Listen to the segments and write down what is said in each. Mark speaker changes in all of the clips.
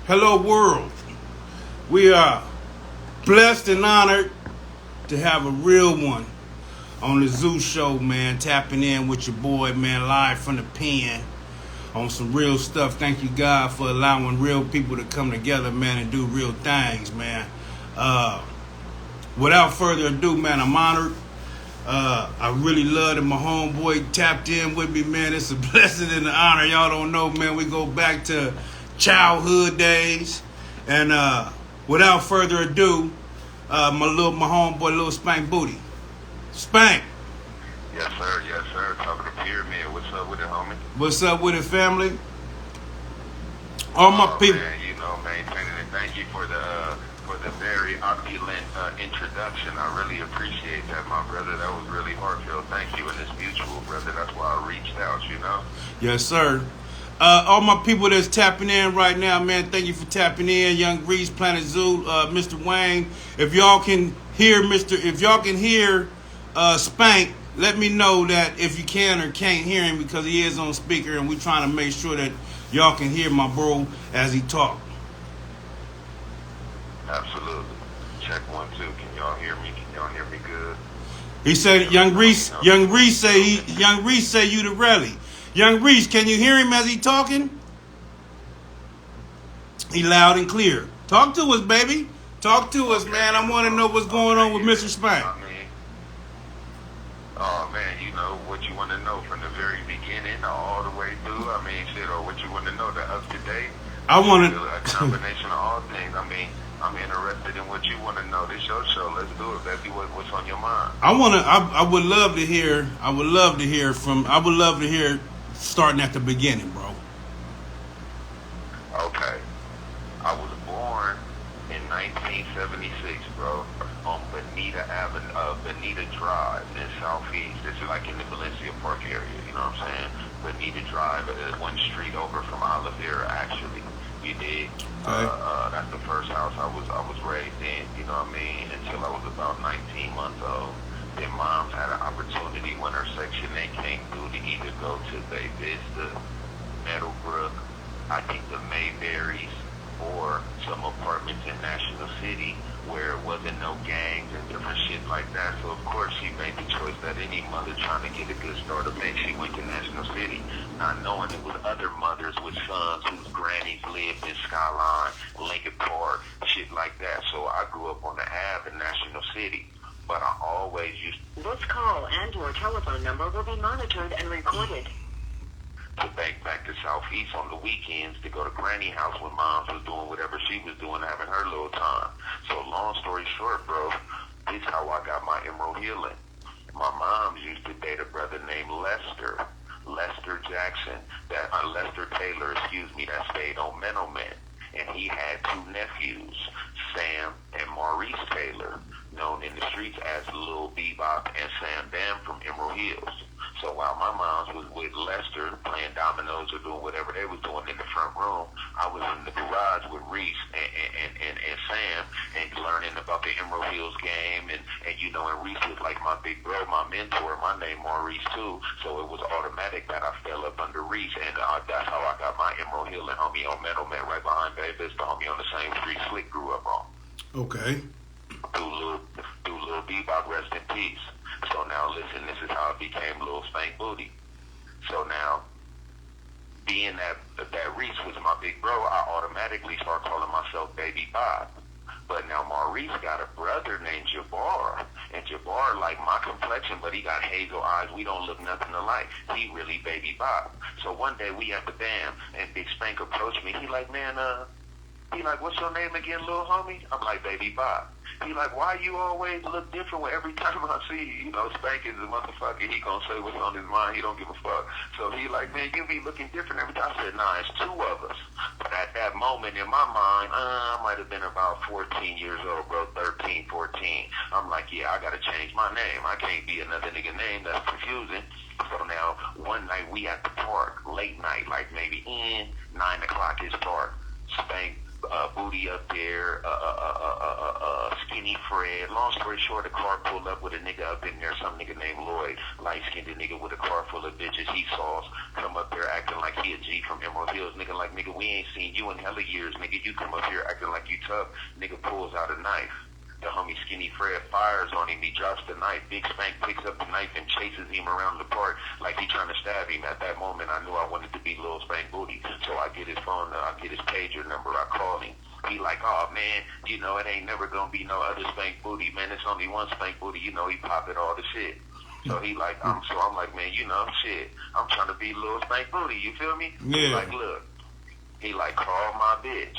Speaker 1: Hello, world. We are blessed and honored to have a real one on the Zoo Show, man. Tapping in with your boy, man, live from the pen on some real stuff. Thank you, God, for allowing real people to come together, man, and do real things, man. Without further ado, man, I'm honored. I really love that my homeboy tapped in with me, man. It's a blessing and an honor. Y'all don't know, man. We go back to childhood days. And without further ado, my homeboy, LILSPANKBOOTY. Spank.
Speaker 2: Yes, sir. Yes, sir. Talking to Pyramid. What's up with it, homie?
Speaker 1: What's up with it, family? All my people.
Speaker 2: Man, maintaining it. Thank you for the very opulent introduction. I really appreciate that, my brother. That was really heartfelt. Thank you, and it's mutual, brother. That's why I reached out, you know?
Speaker 1: Yes, sir. All my people that's tapping in right now, man, thank you for tapping in. Young Reese, Planet Zoo, Mr. Wayne. If y'all can hear Spank, let me know that if you can or can't hear him, because he is on speaker, and we're trying to make sure that y'all can hear my bro as he talk.
Speaker 2: Absolutely. Check 1, 2. Can y'all hear me? Can y'all hear me good?
Speaker 1: He said, Young Reese say you the rally. Young Reese, can you hear him as he talking? He loud and clear. Talk to us, baby. Talk to us, man. I want to know what's going on with Mr. Spank.
Speaker 2: Oh, man, you know what you want to know from the very beginning all the way through. I mean, shit, or what you want to know, the up to date.
Speaker 1: I want to.
Speaker 2: A combination of all things. I mean, I'm interested in what you want to know. This your show. Let's do it, baby. What's on your mind?
Speaker 1: I would love to hear starting at the beginning, bro.
Speaker 2: Okay. I was born in 1976, bro, on Bonita Drive in Southeast. This is like in the Valencia Park area, you know what I'm saying? Bonita Drive is one street over from Oliveira, actually. You dig?
Speaker 1: Okay.
Speaker 2: That's the first house I was raised in, you know what I mean, until I was about 19 months old. Then moms had an opportunity when her Section 8 came through to either go to Bay Vista, Meadowbrook, I think the Mayberries, or some apartments in National City where it wasn't no gangs and different shit like that. So of course she made the choice that any mother trying to get a good start to make. She went to National City, not knowing it was other mothers with sons whose grannies lived in Skyline, Lincoln Park, shit like that. So I grew up on the Ave in National City. But I always used
Speaker 3: to... This call and your telephone number will be monitored and recorded.
Speaker 2: To back to Southeast on the weekends to go to Granny house when Moms was doing whatever she was doing, having her little time. So long story short, bro, this is how I got my emerald healing. My mom used to date a brother named Lester Jackson, Lester Taylor, that stayed on Mennoman. And he had 2 nephews, Sam and Maurice Taylor, known in the streets as Lil Bebop and Sam Bam from Emerald Hills. So while my mom was with Lester playing dominoes or doing whatever they was doing in the front room, I was in the garage with Reese and Sam and learning about the Emerald Hills game. And you know, and Reese was like my big bro, my mentor, my name Maurice too. So it was automatic that I fell up under Reese. And that's how I got my Emerald Hill and homie on Meadowman right behind Bay Vista, homie on the same street Slick grew up on.
Speaker 1: Okay.
Speaker 2: Through Lil Bebop, rest in peace. So now listen, this is how it became LILSPANKBOOTY. So now, being that Reese was my big bro, I automatically start calling myself Baby Bob. But now Maurice got a brother named Jabbar, and Jabbar like my complexion, but he got hazel eyes. We don't look nothing alike. He really Baby Bob. So one day we at the dam, and Big Spank approached me. He like, man, what's your name again, little homie? I'm like, Baby Bob. He like, why you always look different every time I see you? You know, Spank is a motherfucker. He gonna say what's on his mind. He don't give a fuck. So he like, man, you be looking different every time. I said, nah, it's 2 of us. But at that moment in my mind, I might have been about 14 years old, bro, 13, 14. I'm like, yeah, I gotta change my name. I can't be another nigga name. That's confusing. So now, one night we at the park, late night, like maybe 9 o'clock is park. Spank Booty up there, Skinny Fred. Long story short, a car pulled up with a nigga up in there, some nigga named Lloyd, light-skinned nigga with a car full of bitches he saw come up there acting like he a G from Emerald Hills. Nigga like, nigga, we ain't seen you in hella years. Nigga, you come up here acting like you tough. Nigga pulls out a knife. The homie Skinny Fred fires on him. He drops the knife. Big Spank picks up the knife and chases him around the park like he trying to stab him. At that moment, I knew I wanted to be Lil Spank Booty. So I get his phone, I get his pager number. I call him. He like, oh man, you know, it ain't never gonna be no other Spank Booty, man. It's only one Spank Booty. You know, he popping all the shit. So he like, I'm like, man, you know, shit. I'm trying to be Lil Spank Booty. You feel me?
Speaker 1: Yeah.
Speaker 2: He like, look. He like, call my bitch.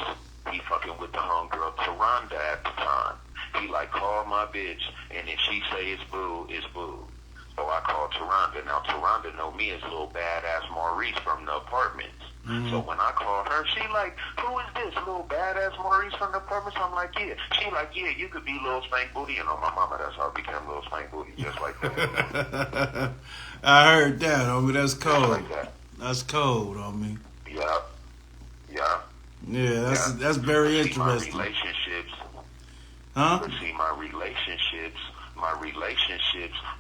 Speaker 2: He fucking with the homegirl Taronda at the time. He like, call my bitch, and if she say it's boo, it's boo. So I called Taronda. Now Taronda know me as little badass Maurice from the apartments. Mm-hmm. So when I called her, she like, who is this little badass Maurice from the apartments? I'm like, yeah. She like, yeah, you could be Lil Spank Booty. And on my mama, that's how I became Lil Spank Booty, just like that.
Speaker 1: I heard that, homie. That's cold.
Speaker 2: Just like that.
Speaker 1: That's cold, homie.
Speaker 2: Yeah. Yeah.
Speaker 1: Yeah, that's very interesting.
Speaker 2: My relationships.
Speaker 1: Huh?
Speaker 2: But see, my relationships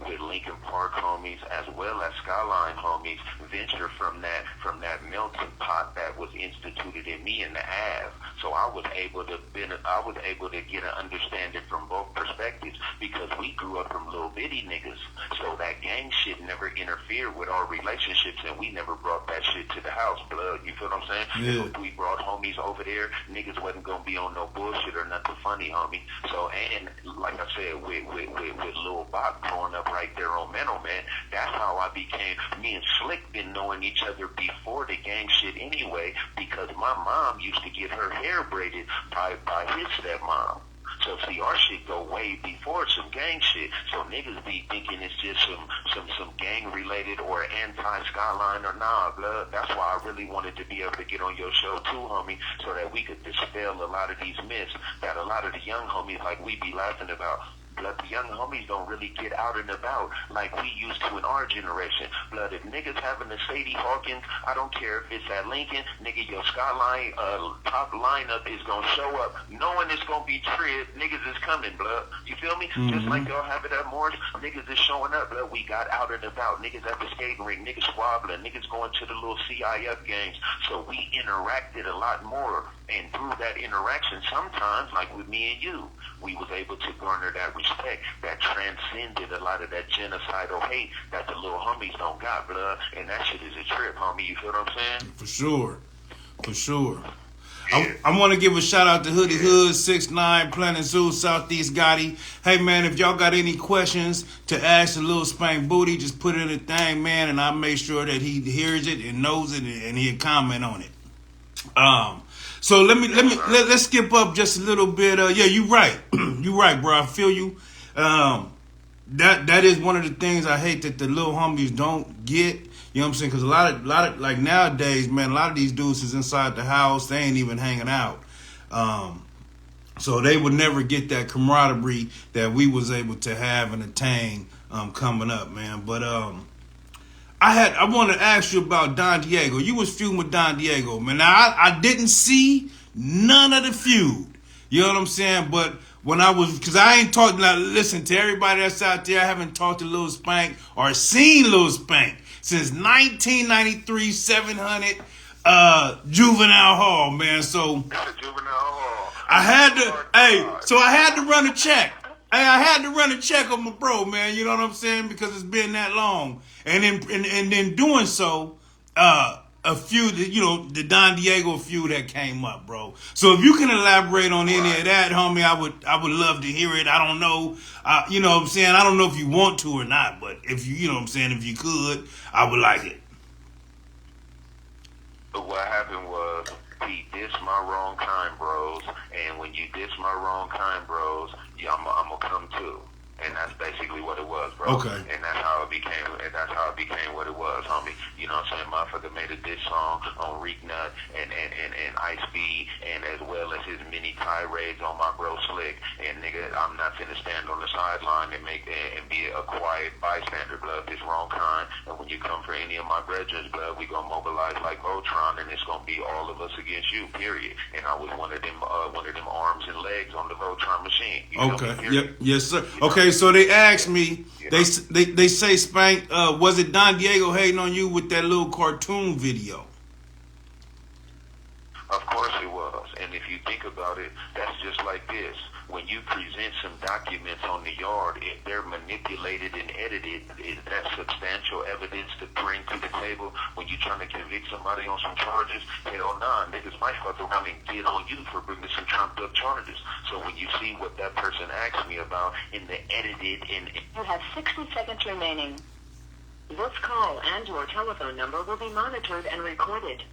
Speaker 2: with Lincoln Park homies as well as Skyline homies venture from that melting pot that was instituted in me in the Ave. So I was able to get an understanding from both perspectives because we grew up from little bitty niggas. So that gang shit never interfered with our relationships and we never brought that shit to the house, blood. You feel what I'm saying?
Speaker 1: Yeah.
Speaker 2: If we brought homies over there, niggas wasn't gonna be on no bullshit or nothing funny, homie. So, and like I said, with Lil Bop growing up right there on Mental, man, that's how I became, me and Slick been knowing each other before the gang shit anyway, because my mom used to get her hair braided by his stepmom. So see, our shit go way before some gang shit. So niggas be thinking it's just some gang related or anti-Skyline or nah, blood. That's why I really wanted to be able to get on your show too, homie, so that we could dispel a lot of these myths that a lot of the young homies like we be laughing about. Blood, the young homies don't really get out and about like we used to in our generation. Blood, if niggas having a Sadie Hawkins, I don't care if it's at Lincoln, nigga, your Skyline top lineup is gonna show up knowing it's gonna be Trib. Niggas is coming, blood. You feel me? Mm-hmm. Just like y'all have it at Morris, niggas is showing up, blood. We got out and about. Niggas at the skating rink, niggas squabbling, niggas going to the little CIF games. So we interacted a lot more. And through that interaction, sometimes, like with me and you, we was able to garner that respect that transcended a lot of that genocidal hate that the little homies don't got, blood. And that shit is a trip, homie. You feel what I'm saying?
Speaker 1: For sure. For sure.
Speaker 2: Yeah.
Speaker 1: I want to give a shout out to Hoodie Hood, 6'9", Planet Zoo, Southeast Gotti. Hey, man, if y'all got any questions to ask the Lil Spank Booty, just put it in the thing, man, and I'll make sure that he hears it and knows it and he'll comment on it. So let's skip up just a little bit. Yeah, you right. You right, bro. I feel you. That is one of the things I hate that the little homies don't get. You know what I'm saying? Because a lot of like nowadays, man, a lot of these dudes is inside the house. They ain't even hanging out. So they would never get that camaraderie that we was able to have and attain coming up, man. But I want to ask you about Don Diego. You was feuding with Don Diego, man. Now, I didn't see none of the feud. You know what I'm saying? But when I was, because I ain't talking, now listen, to everybody that's out there, I haven't talked to Lil Spank or seen Lil Spank since 1993 700 Juvenile Hall, man. So
Speaker 2: Juvenile Hall.
Speaker 1: I had to run a check. Hey, I had to run a check on my bro, man. You know what I'm saying? Because it's been that long. And in doing so, a feud, you know, the Don Diego feud that came up, bro. So if you can elaborate on any of that, homie, I would love to hear it. I don't know, you know what I'm saying? I don't know if you want to or not, but if you know what I'm saying, if you could, I would like it.
Speaker 2: But what happened was, he dissed my wrong kind, bros. And when you diss my wrong kind, bros, I'm gonna come too. And that's basically what it was, bro.
Speaker 1: Okay.
Speaker 2: And that's how it became what it was, homie. You know what I'm saying? Motherfucker made a diss song on Reek Nut and Ice B, and as well as his mini tirades on my bro Slick. And nigga, I'm not finna stand on the sideline and be a quiet bystander, blood. It's wrong kind. And when you come for any of my brethren, blood, we gonna mobilize like Voltron, and it's gonna be all of us against you. Period. And I was one of them arms and legs on the Voltron machine.
Speaker 1: Okay. Yep. Yes, sir. Okay. So they asked me. They say, Spank, was it Don Diego hating on you with that little cartoon video?
Speaker 2: Of course it was. And if you think about it, that's just like this. When you present some documents on the yard, if they're manipulated and edited, is that substantial evidence to bring to the table when you're trying to convict somebody on some charges? Hell nah, niggas might fuck around and get on you for bringing some trumped up charges. So when you see what that person asked me about in the edited and...
Speaker 3: You have 60 seconds remaining. This call and your telephone number will be monitored and recorded.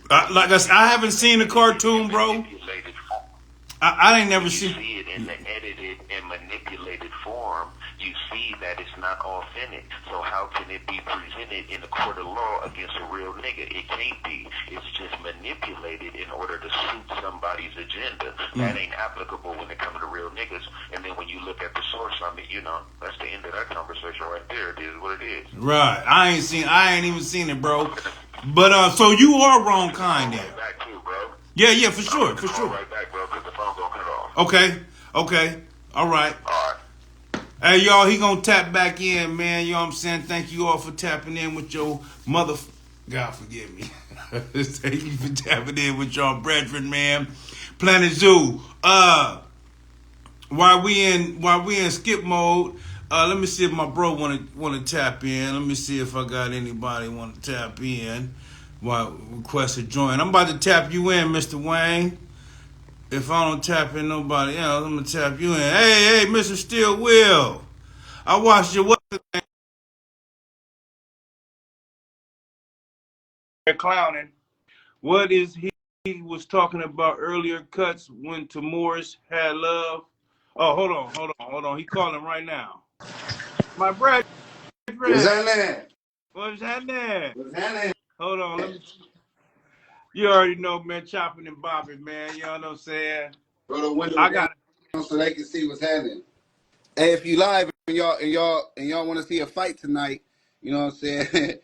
Speaker 1: Like I said, I haven't seen the cartoon, bro. I ain't never seen.
Speaker 2: You see it in the edited and manipulated form. You see that it's not authentic. So how can it be presented in a court of law against a real nigga? It can't be. It's just manipulated in order to suit somebody's agenda. That ain't applicable when it comes to real niggas. And then when you look at the source, I mean, you know, that's the end of that conversation right there. It is what it is.
Speaker 1: Right. I ain't even seen it, bro. But so you are wrong kind then.
Speaker 2: Back too, bro.
Speaker 1: Yeah, for sure, for sure.
Speaker 2: Right back, bro, because the phone gonna cut off.
Speaker 1: Okay. All right.
Speaker 2: All right.
Speaker 1: Hey, y'all, he gonna tap back in, man. You know what I'm saying? Thank you all for tapping in with your mother... God forgive me. Thank you for tapping in with y'all brethren, man. Planet Zoo. While we in skip mode, let me see if my bro wanna tap in. Let me see if I got anybody want to tap in. Request to join. I'm about to tap you in, Mr. Wayne. If I don't tap in nobody else, I'm gonna tap you in. Hey, Mr. Steel Will. I watched your clowning. What is he was talking about earlier? Cuts when Tamoris had love. Oh, hold on. He calling right now. My brother.
Speaker 4: What's happening?
Speaker 1: What's happening?
Speaker 4: What's happening?
Speaker 1: Hold on, let me. You already know, man, chopping and bobbing, man. You know what I'm saying?
Speaker 4: Throw the window
Speaker 1: I got
Speaker 4: down so they can see what's happening. Hey, if you live and y'all want to see a fight tonight, you know what I'm saying?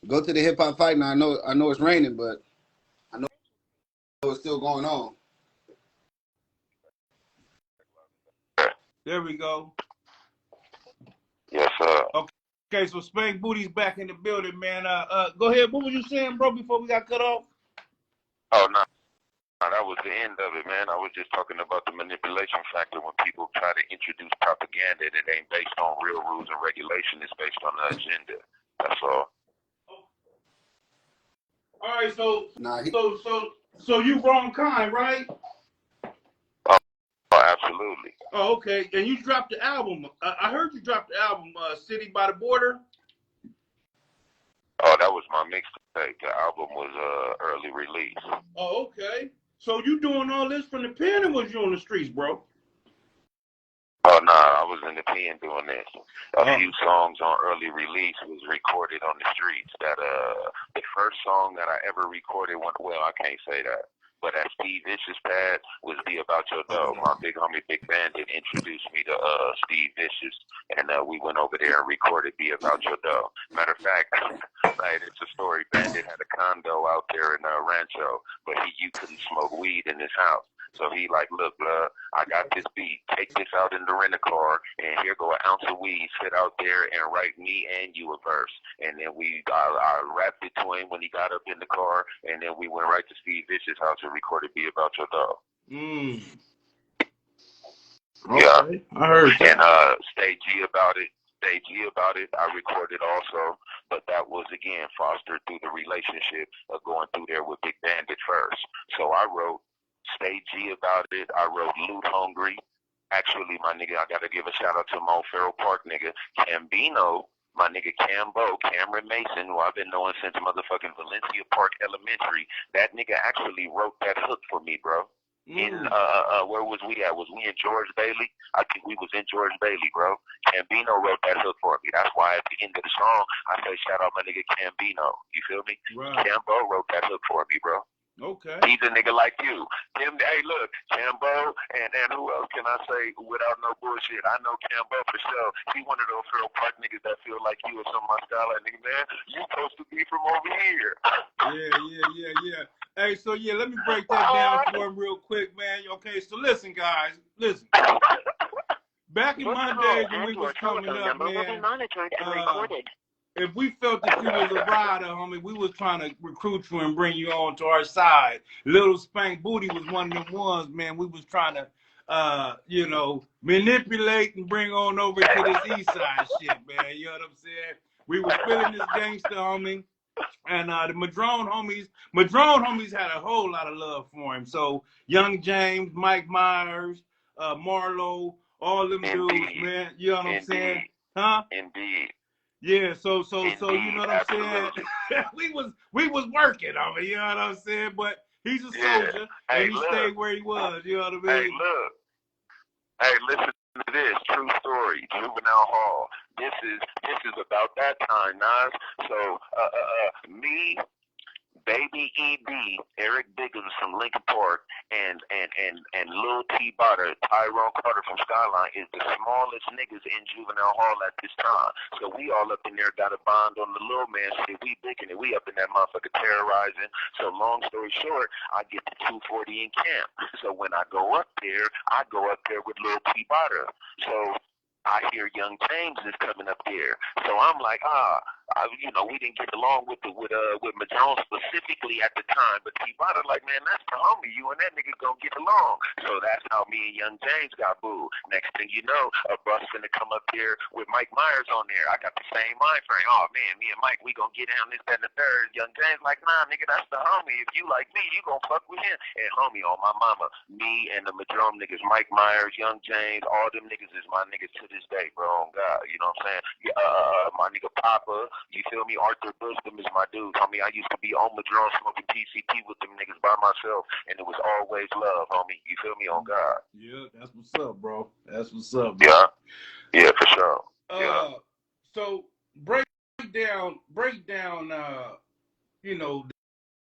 Speaker 4: go to the hip hop fight. Now I know it's raining, but I know it's still going on.
Speaker 1: There we go.
Speaker 2: Yes, sir.
Speaker 1: Okay, so Spank Booty's back in the building, man. Go ahead. What was you saying, bro, before we got cut off?
Speaker 2: Oh, no. That was the end of it, man. I was just talking about the manipulation factor when people try to introduce propaganda that ain't based on real rules and regulation. It's based on the agenda. That's all.
Speaker 1: All right, so you wrong kind, right?
Speaker 2: Oh, absolutely.
Speaker 1: Oh, okay. And you dropped the album. I heard you dropped the album, City by the Border.
Speaker 2: Oh, that was my mixtape. The album was early release.
Speaker 1: Oh, okay. So you doing all this from the pen, or was you on the streets, bro?
Speaker 2: Oh, no, I was in the pen doing this. A few songs on early release was recorded on the streets. That the first song that I ever recorded, I can't say that. But that Steve Vicious pad was Be About Your Dough. My big homie Big Bandit introduced me to Steve Vicious, and we went over there and recorded Be About Your Dough. Matter of fact, right, it's a story. Bandit had a condo out there in Rancho, but you couldn't smoke weed in his house. So he like, look, I got this beat. Take this out in the rent-a-car, and here go an ounce of weed. Sit out there and write me and you a verse. And then I rapped it to him when he got up in the car, and then we went right to Steve Vicious' house and recorded Be About Your Dog. Yeah.
Speaker 1: Okay. I heard that.
Speaker 2: And Stay G About It. I recorded also, but that was, again, fostered through the relationship of going through there with Big Bandit first. So I wrote Stay G About It. I wrote Loot Hungry. Actually, my nigga, I gotta give a shout out to my old Farrell Park nigga, Cambino, my nigga Cameron Mason, who I've been knowing since motherfucking Valencia Park Elementary. That nigga actually wrote that hook for me, bro. in where was we at? Was we in George Bailey? I think we was in George Bailey, bro. Cambino wrote that hook for me. That's why at the end of the song I say shout out my nigga Cambino. You feel me?
Speaker 1: Right.
Speaker 2: Cambo wrote that hook for me, bro.
Speaker 1: Okay.
Speaker 2: He's a nigga like you. Hey, look, Cambo, and who else can I say without no bullshit? I know Cambo for sure. He one of those Feral Park niggas that feel like you or some of my style. Like, nigga, man, you supposed to be from over here.
Speaker 1: Yeah. Hey, so yeah, let me break that down for him real quick, man. Okay, so listen, guys, listen. Back in my days when we was coming up, man, if we felt that you was a rider, homie, we was trying to recruit you and bring you on to our side. Little Spank Booty was one of them ones, man. We was trying to, you know, manipulate and bring on over to this east side shit, man. You know what I'm saying? We was feeling this gangster, homie. And the Madrone homies had a whole lot of love for him. So Young James, Mike Myers, Marlo, all them dudes, man. You know what I'm saying? Huh?
Speaker 2: Indeed.
Speaker 1: Yeah, so you know what I'm saying? we was working on it, you know what I'm saying? But he's a soldier, and he stayed where he was, you know what I mean?
Speaker 2: Hey, look. Hey, listen to this. True story. Juvenile Hall. This is about that time, Nas. So, me, Baby E.B., Eric Biggins from Lincoln Park, and Lil T. Botter, Tyrone Carter from Skyline is the smallest niggas in Juvenile Hall at this time. So we all up in there got a bond on the little man shit. We bigging it. We up in that motherfucker terrorizing. So long story short, I get to 240 in camp. So when I go up there with Lil T. Botter. So I hear Young James is coming up there. So I'm like, you know, we didn't get along with Madrone specifically at the time, but T-Bada like, man, that's the homie. You and that nigga gonna get along. So that's how me and Young James got booed. Next thing you know, a bus finna come up here with Mike Myers on there. I got the same mind frame. Oh man, me and Mike, we gonna get down this, that, and the third. Young James like, nah, nigga, that's the homie. If you like me, you gonna fuck with him. And homie, on my mama, me and the Madrone niggas, Mike Myers, Young James, all them niggas is my niggas to this day, bro. On God, you know what I'm saying? My nigga Papa. You feel me? Arthur Bush, them is my dudes. Homie, I used to be on Madrone smoking PCP with them niggas by myself, and it was always love, homie. You feel me? On God.
Speaker 1: Yeah, that's what's up, bro. That's what's up, bro.
Speaker 2: Yeah, for sure. Yeah.
Speaker 1: So break down, you know,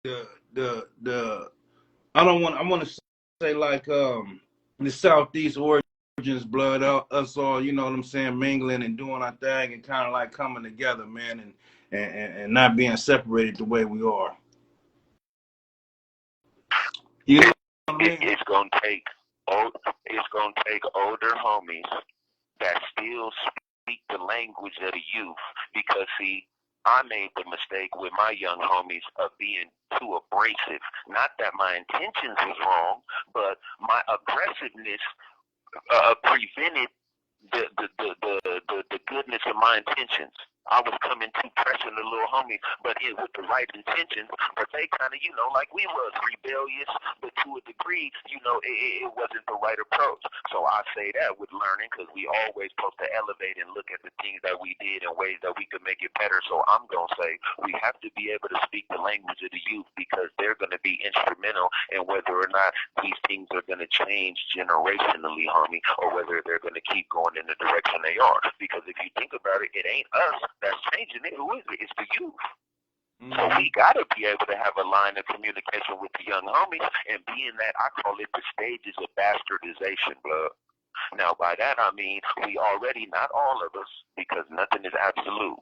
Speaker 1: the I want to say like the Southeast origins blood, us all, you know what I'm saying, mingling and doing our thing and kind of like coming together, man, and not being separated the way we are. You know what I mean?
Speaker 2: It's gonna take older homies that still speak the language of the youth, because see, I made the mistake with my young homies of being too abrasive. Not that my intentions was wrong, but my aggressiveness prevented the goodness of my intentions. I was coming too pressing the little homie, but with the right intentions. But they kind of, you know, like we was rebellious, but to a degree, you know, it wasn't the right approach. So I say that with learning, because we always supposed to elevate and look at the things that we did in ways that we could make it better. So I'm going to say we have to be able to speak the language of the youth, because they're going to be instrumental in whether or not these things are going to change generationally, homie, or whether they're going to keep going in the direction they are. Because if you think about it, it ain't us that's changing it. Who is it? It's the youth. Mm-hmm. So we got to be able to have a line of communication with the young homies, and being that, I call it the stages of bastardization, blood. Now, by that I mean we already, not all of us, because nothing is absolute,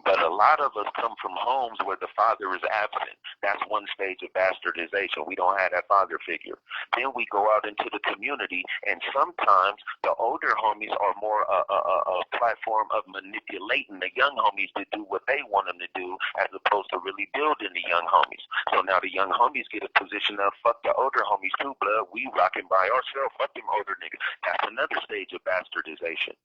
Speaker 2: but a lot of us come from homes where the father is absent. That's one stage of bastardization. We don't have that father figure. Then we go out into the community, and sometimes the older homies are more a platform of manipulating the young homies to do what they want them to do, as opposed to really building the young homies. So now the young homies get a position of, fuck the older homies too, blood. We rocking by ourselves. Fuck them older niggas. That's another stage of bastardization.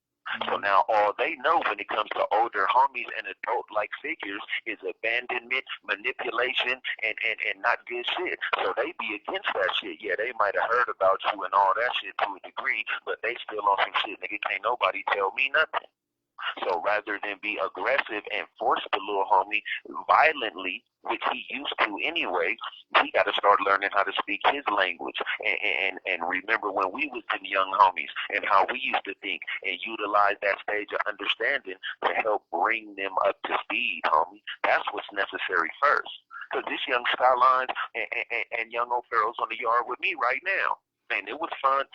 Speaker 2: So now all they know when it comes to older homies and adult-like figures is abandonment, manipulation, and not good shit. So they be against that shit. Yeah, they might have heard about you and all that shit to a degree, but they still on some shit. Nigga, can't nobody tell me nothing. So rather than be aggressive and force the little homie violently, which he used to anyway, he got to start learning how to speak his language. And remember when we was them young homies and how we used to think and utilize that stage of understanding to help bring them up to speed, homie. That's what's necessary first. Because this young Skylines and young old Pharaoh's on the yard with me right now. And it was fun,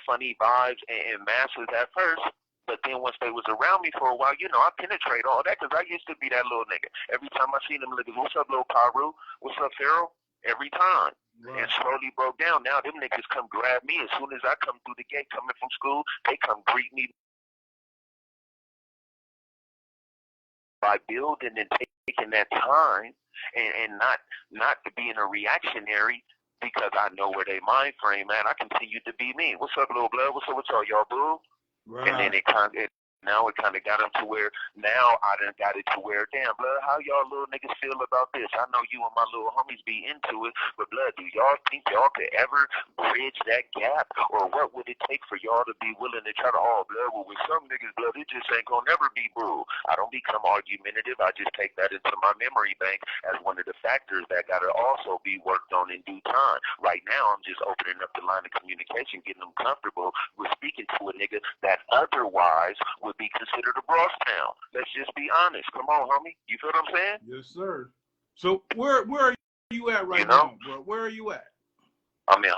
Speaker 2: funny vibes and masses at first. But then once they was around me for a while, you know, I penetrate all that because I used to be that little nigga. Every time I seen them niggas, what's up, little Pyru? What's up, Pharaoh? Every time. Right. And slowly broke down. Now them niggas come grab me. As soon as I come through the gate coming from school, they come greet me by building and taking that time and not being a reactionary because I know where they mind frame at. I continue to be me. What's up, little blood? What's up with y'all, boo? Right. And then now it kind of got them to where now I done got it to where, damn, blood, how y'all little niggas feel about this? I know you and my little homies be into it, but blood, do y'all think y'all could ever bridge that gap? Or what would it take for y'all to be willing to try to, oh, blood, well, with some niggas, blood, it just ain't gonna never be boo. I don't become argumentative. I just take that into my memory bank as one of the factors that gotta also be worked on in due time. Right now, I'm just opening up the line of communication, getting them comfortable with speaking to a nigga that otherwise would be considered a Bros town. Let's just be honest. Come on, homie. You feel what I'm saying?
Speaker 1: Yes, sir. So where are you at right now, bro? Where are you at?
Speaker 2: I'm in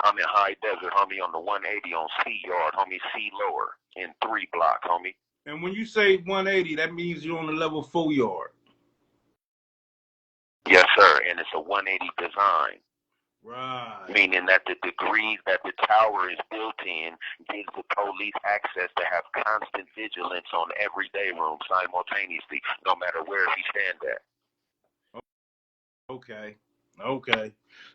Speaker 2: High Desert, homie, on the 180 on C Yard, homie, C lower in 3 block, homie.
Speaker 1: And when you say 180, that means you're on the level 4 yard.
Speaker 2: Yes, sir. And it's a 180 design.
Speaker 1: Right.
Speaker 2: Meaning that the degrees that the tower is built in gives the police access to have constant vigilance on every day room simultaneously, no matter where he stand at.
Speaker 1: Okay.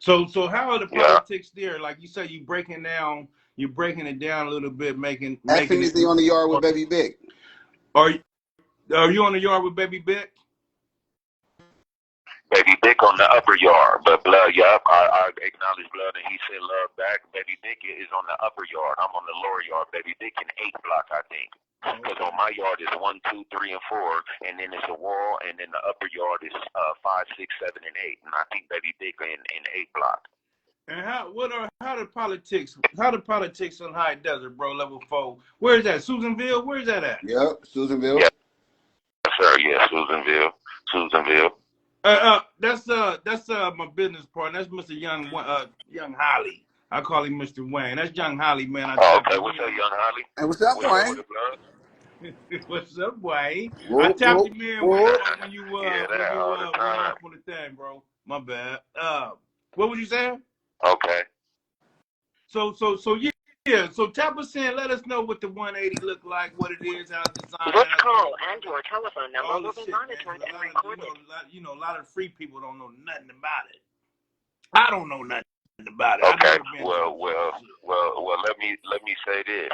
Speaker 1: So how are the politics there? Like you say, you're breaking it down a little bit, making
Speaker 4: is he on the yard with Baby Big?
Speaker 1: Are you on the yard with Baby Big?
Speaker 2: Baby Dick on the upper yard, but blood, yup, I acknowledge blood, and he said love back. Baby Dick is on the upper yard. I'm on the lower yard. Baby Dick in 8 block, I think. Because on my yard is 1, 2, 3, and 4, and then it's a wall, and then the upper yard is 5, 6, 7, and 8. And I think Baby Dick in 8 block.
Speaker 1: And how the politics on High Desert, bro, level 4? Where is that? Susanville? Where is that at?
Speaker 4: Yep, Susanville.
Speaker 2: Yes, sir. Yeah, Susanville.
Speaker 1: That's my business partner. That's Mr. Young Holly. I call him Mr. Wayne. That's Young Holly, man.
Speaker 2: Okay, what's up, Young Holly?
Speaker 4: Hey, what's up, Wayne?
Speaker 1: What's up, Wayne?
Speaker 4: Whoa,
Speaker 1: I tapped him in when you went
Speaker 2: off
Speaker 1: on the thing, bro. My bad. What was you saying?
Speaker 2: Okay.
Speaker 1: So yeah. So tap us in. Let us know what the 180 look like, what it is, how it's designed.
Speaker 3: This call and your telephone number will be monitored and recorded.
Speaker 1: A lot of free people don't know nothing about it. I don't know nothing about it.
Speaker 2: Okay. Well. Let me say this.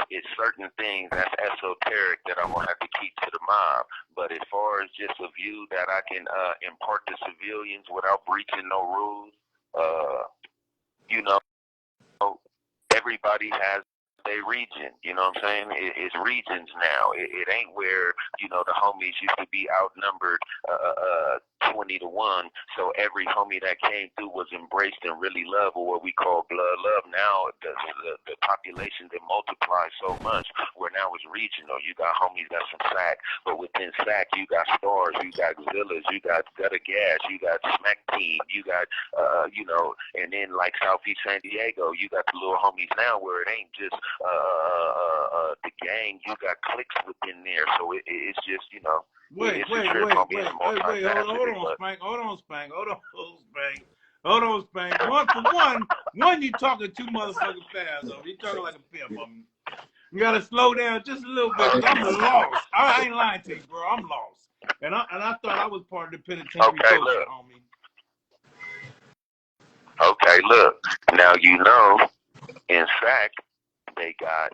Speaker 2: It's certain things that's esoteric that I'm gonna have to keep to the mob. But as far as just a view that I can impart to civilians without breaching no rules, everybody has their region, you know what I'm saying? It's regions now. It ain't where, the homies used to be outnumbered 20 to 1, so every homie that came through was embraced and really loved, or what we call blood love. Now the population that multiplies so much where now it's regional. You got homies that's from SAC, but within SAC you got stars, you got Zillas, you got Gutter Gas, you got Smack Team, you got and then like Southeast San Diego, you got the little homies now where it ain't just the gang, you got cliques within there, so it's just
Speaker 1: Wait, hold on, Spank. One, you talking too motherfucking fast, though. You talking like a pimp. You gotta slow down just a little bit. I'm lost. I ain't lying to you, bro. I'm lost. And I thought I was part of the penitentiary culture, homie.
Speaker 2: Okay, look. Now in fact, they got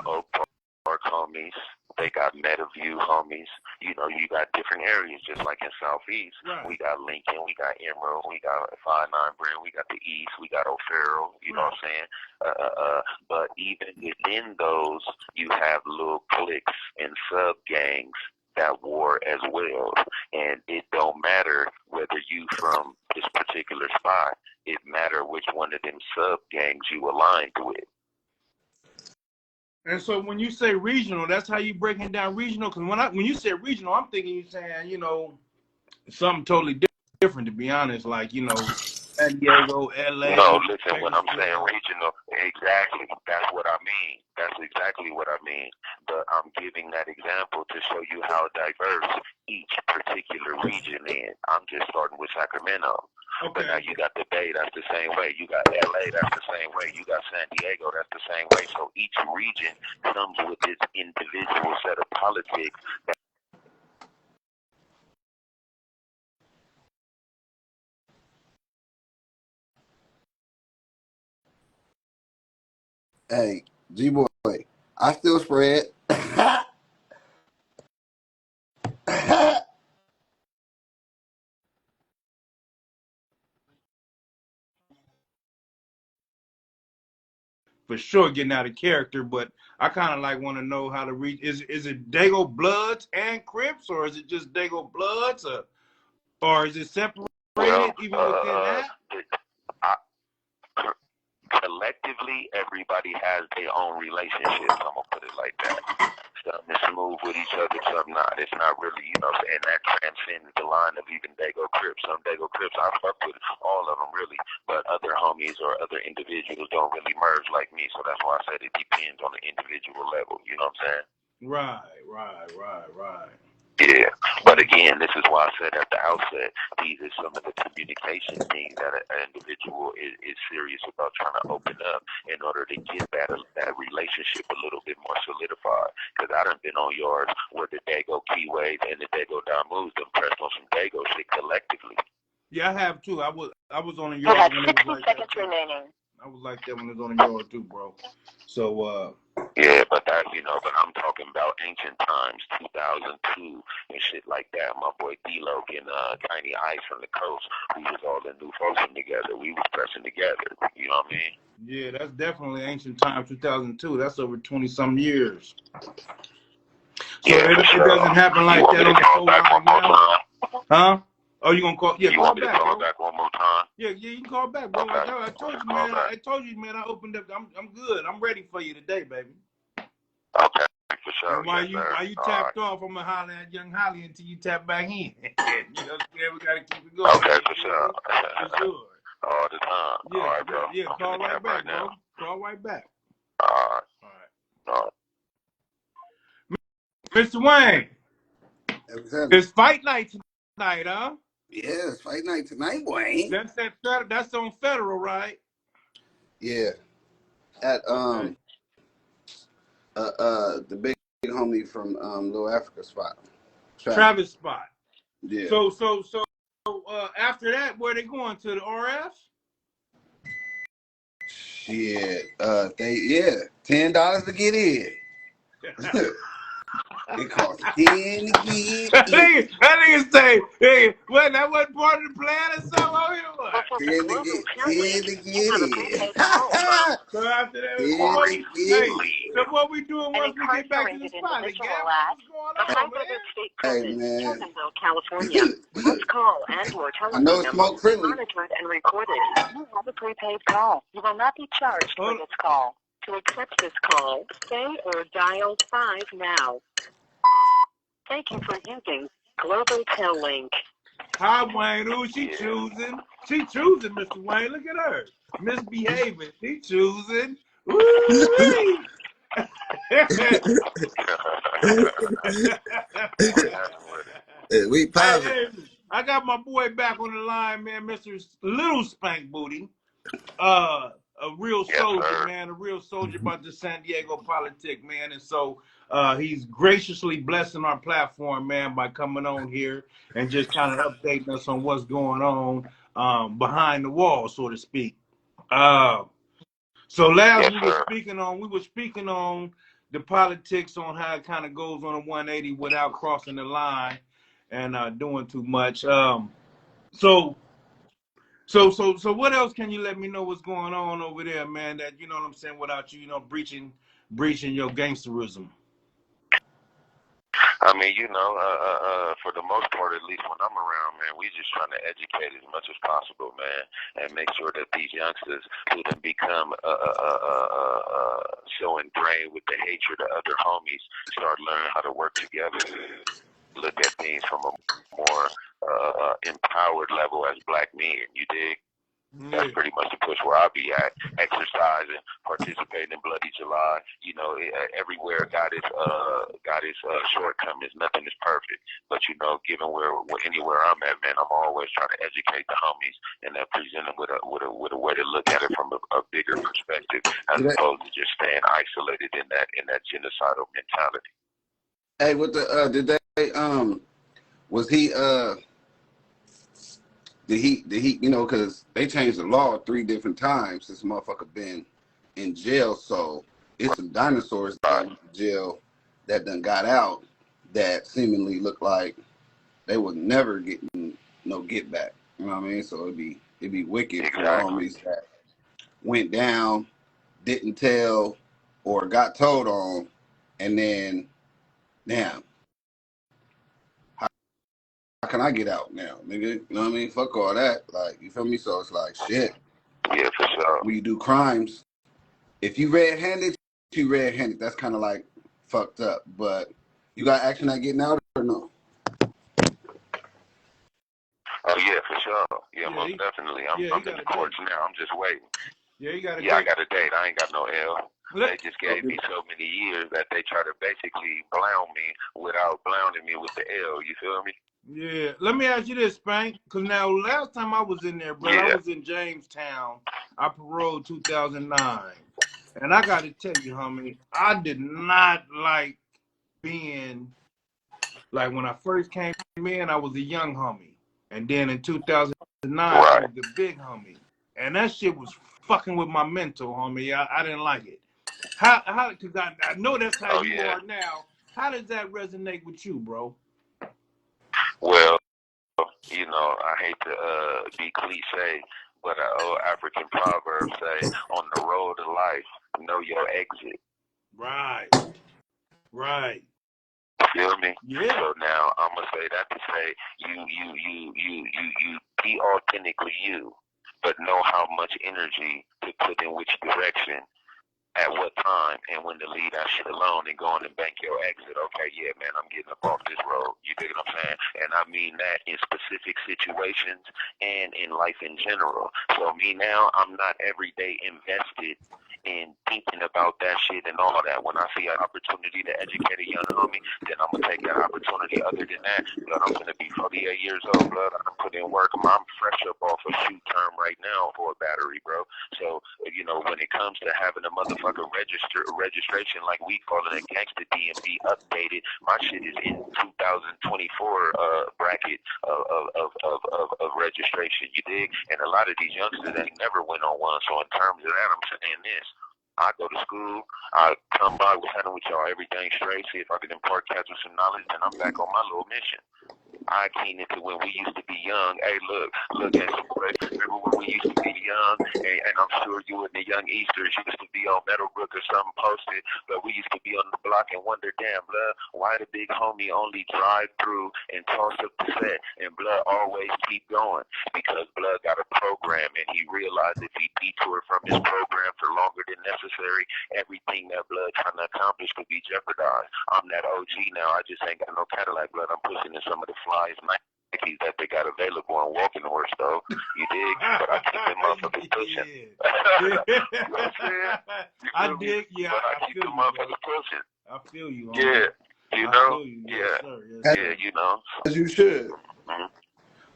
Speaker 2: Oak Park homies. They got Meadowview homies. You know, you got different areas, just like in Southeast.
Speaker 1: Right.
Speaker 2: We got Lincoln, we got Emerald, we got 5-9 Brand, we got the East, we got O'Farrell, you know what I'm saying? But even within those, you have little cliques and sub-gangs that war as well. And it don't matter whether you from this particular spot. It matter which one of them sub-gangs you aligned with.
Speaker 1: And so when you say regional, that's how you breaking down regional? Because when you say regional, I'm thinking you're saying, you know, something totally different, to be honest. Like, you know, San Diego, LA.
Speaker 2: No, listen, when I'm saying regional, exactly, that's what I mean. That's exactly what I mean. But I'm giving that example to show you how diverse each particular region is. I'm just starting with Sacramento. Okay. But now you got the Bay, that's the same way. You got LA, that's the same way. You got San Diego, that's the same way. So each region comes with its individual set of politics.
Speaker 4: Hey, G-Boy, I still spread.
Speaker 1: For sure getting out of character, but I kind of like want to know how to reach. Is it Dago Bloods and Crips, or is it just Dago Bloods, or is it separated even within that?
Speaker 2: Collectively, everybody has their own relationships. I'm gonna put it like that. Some is smooth with each other, some not. It's not really, you know, and that transcends the line of even Dago Crips. Some Dago Crips I fuck with all of them really, but other homies or other individuals don't really merge like me. So that's why I said it depends on the individual level. You know what I'm saying?
Speaker 1: Right.
Speaker 2: Yeah, but again, this is why I said at the outset, these are some of the communication things that an individual is serious about trying to open up in order to get that relationship a little bit more solidified. Because I done been on yards where the Dago Keyways and the Dago DAMUs done pressed on some Dago shit collectively.
Speaker 1: Yeah, I have too. I was on a yard.
Speaker 3: You have 60 seconds remaining.
Speaker 1: I was like that when it was on the yard too, bro. So
Speaker 2: yeah, but that, you know, but I'm talking about ancient times, 2002 and shit like that. My boy D-Lo and Tiny Ice from the coast, we was all in New Folsom together. We was pressing together. You know what I mean?
Speaker 1: Yeah, that's definitely ancient times, 2002. That's over 20-some years. So
Speaker 2: yeah,
Speaker 1: it doesn't happen like that on the phone line now. Huh? Oh, you gonna call? Yeah,
Speaker 2: you
Speaker 1: call
Speaker 2: want me
Speaker 1: back,
Speaker 2: to call
Speaker 1: bro.
Speaker 2: back one more time?
Speaker 1: Yeah, you can call back, bro.
Speaker 2: Okay.
Speaker 1: I told you, man. I told you, man. I opened up. I'm good. I'm ready for you today, baby.
Speaker 2: Okay, for sure.
Speaker 1: And while you tapped off, I'm gonna holler at Young Holly until you tap back in. You know what I'm saying? We gotta keep it going.
Speaker 2: Okay, for sure.
Speaker 1: For sure.
Speaker 2: All the time.
Speaker 1: Yeah,
Speaker 2: all right, bro.
Speaker 1: Yeah, call right back, bro. Call right back.
Speaker 2: All right.
Speaker 1: Mr. Wayne, it's fight night tonight, huh?
Speaker 4: Yeah, it's fight night tonight, Wayne.
Speaker 1: That's on Federal, right?
Speaker 4: Yeah. At the big homie from Little Africa spot.
Speaker 1: Travis spot.
Speaker 4: Yeah.
Speaker 1: So after that, where they going to the RF?
Speaker 4: Shit. $10 to get in. It costs 10 to get in.
Speaker 1: That nigga say, hey, what, that wasn't part of the plan or something? Oh, you know what?
Speaker 4: 10 to get in.
Speaker 1: So after that, so what we doing once we get back to the spot again? What's going on, man?
Speaker 4: Hey, man.
Speaker 3: California. This call and/or telephone number will be monitored and recorded. You have a prepaid call. You will not be charged for this call. To accept this call, say or dial 5 now. Thank you for using Global Tel Link.
Speaker 1: Hi, Wayne. Who she choosing? She choosing, Mr. Wayne. Look at her. Misbehaving. She choosing. Woo-wee.
Speaker 4: We positive.
Speaker 1: Hey, I got my boy back on the line, man, Mr. LILSPANKBOOTY. A real soldier, man, a real soldier about the San Diego politic, man. And so he's graciously blessing our platform, man, by coming on here and just kind of updating us on what's going on behind the wall, so to speak. So last we were speaking on the politics on how it kind of goes on a 180 without crossing the line and doing too much. So what else can you let me know what's going on over there, man? That you know what I'm saying, without you, breaching your gangsterism.
Speaker 2: I mean, for the most part, at least when I'm around, man, we just trying to educate as much as possible, man, and make sure that these youngsters who then become so ingrained with the hatred of other homies start learning how to work together, look at things from a more empowered level as black men. You dig? That's pretty much the push where I'll be at, exercising, participating in Bloody July. Everywhere got its shortcomings. Nothing is perfect, but given anywhere I'm at, man, I'm always trying to educate the homies and then present them with a way to look at it from a bigger perspective, as opposed to just staying isolated in that genocidal mentality.
Speaker 4: Hey, what the did they was he Did he, because they changed the law 3 different times. This motherfucker been in jail, so it's some dinosaurs that in jail that done got out that seemingly look like they would never get no get back. You know what I mean? So it'd be wicked for the homies that went down, didn't tell, or got told on, and then, damn. How can I get out now, nigga? You know what I mean? Fuck all that. Like, you feel me? So it's like, shit.
Speaker 2: Yeah, for sure.
Speaker 4: When you do crimes, if you red-handed, you red-handed. That's kind of like fucked up. But you got action at getting out or no?
Speaker 2: Oh, yeah, for sure. Yeah, most definitely. I'm in the courts now. I'm just waiting.
Speaker 1: Yeah, you got a
Speaker 2: date. I got a date. I ain't got no L. They just gave me so many years that they try to basically blound me without blounding me with the L. You feel me?
Speaker 1: Yeah. Let me ask you this, Spank. Because now, last time I was in there, bro, I was in Jamestown. I paroled 2009. And I got to tell you, homie, I did not like being, like when I first came in, I was a young homie. And then in 2009, I was the big homie. And that shit was fucking with my mental, homie. I didn't like it. How? Because I know that's how you are now. How does that resonate with you, bro?
Speaker 2: Well, I hate to be cliche, but an old African proverb say, on the road to life, know your exit.
Speaker 1: Right.
Speaker 2: Feel me?
Speaker 1: Yeah.
Speaker 2: So now I'm gonna say that to say you be authentically you, but know how much energy to put in which direction, at what time, and when to leave that shit alone and go on and bank your exit. Okay, yeah, man, I'm getting up off this road. You dig what I'm saying? And I mean that in specific situations and in life in general. So me now, I'm not every day invested in thinking about that shit and all that. When I see an opportunity to educate a young homie, then I'm going to take that opportunity. Other than that, blood, I'm going to be 48 years old, blood. I put in work. I'm fresh up off a shoot term right now for a battery, bro. So, when it comes to having a motherfucker registration, like we call it a gangster DMV updated, my shit is in 2024 bracket of registration, you dig? And a lot of these youngsters ain't never went on one. So in terms of that, I'm saying this. I go to school, I come by, we're handling with y'all everything straight, see if I can impart cats with some knowledge, and I'm back on my little mission. I keen into when we used to be young. Hey, look, remember when we used to be young? And I'm sure you and the young Easters used to be on Meadowbrook or something posted, but we used to be on the block and wonder, damn, blood, why the big homie only drive through and toss up the set and blood always keep going? Because blood got a program, and he realized if he detoured from his program for longer than necessary, everything that blood trying to accomplish could be jeopardized. I'm that OG now. I just ain't got no Cadillac, blood. I'm pushing in some of the flies Nikes that they got available on Walking Horse, though. You dig? But I keep them motherfuckers pushing. You know what I'm saying?
Speaker 1: I dig, yeah.
Speaker 2: But I keep them motherfuckers pushing.
Speaker 1: I feel you.
Speaker 2: Yeah. You know?
Speaker 1: You.
Speaker 2: Yeah.
Speaker 1: Yes, sir.
Speaker 2: Yes, yeah, you know.
Speaker 4: As you should.
Speaker 2: Mm-hmm.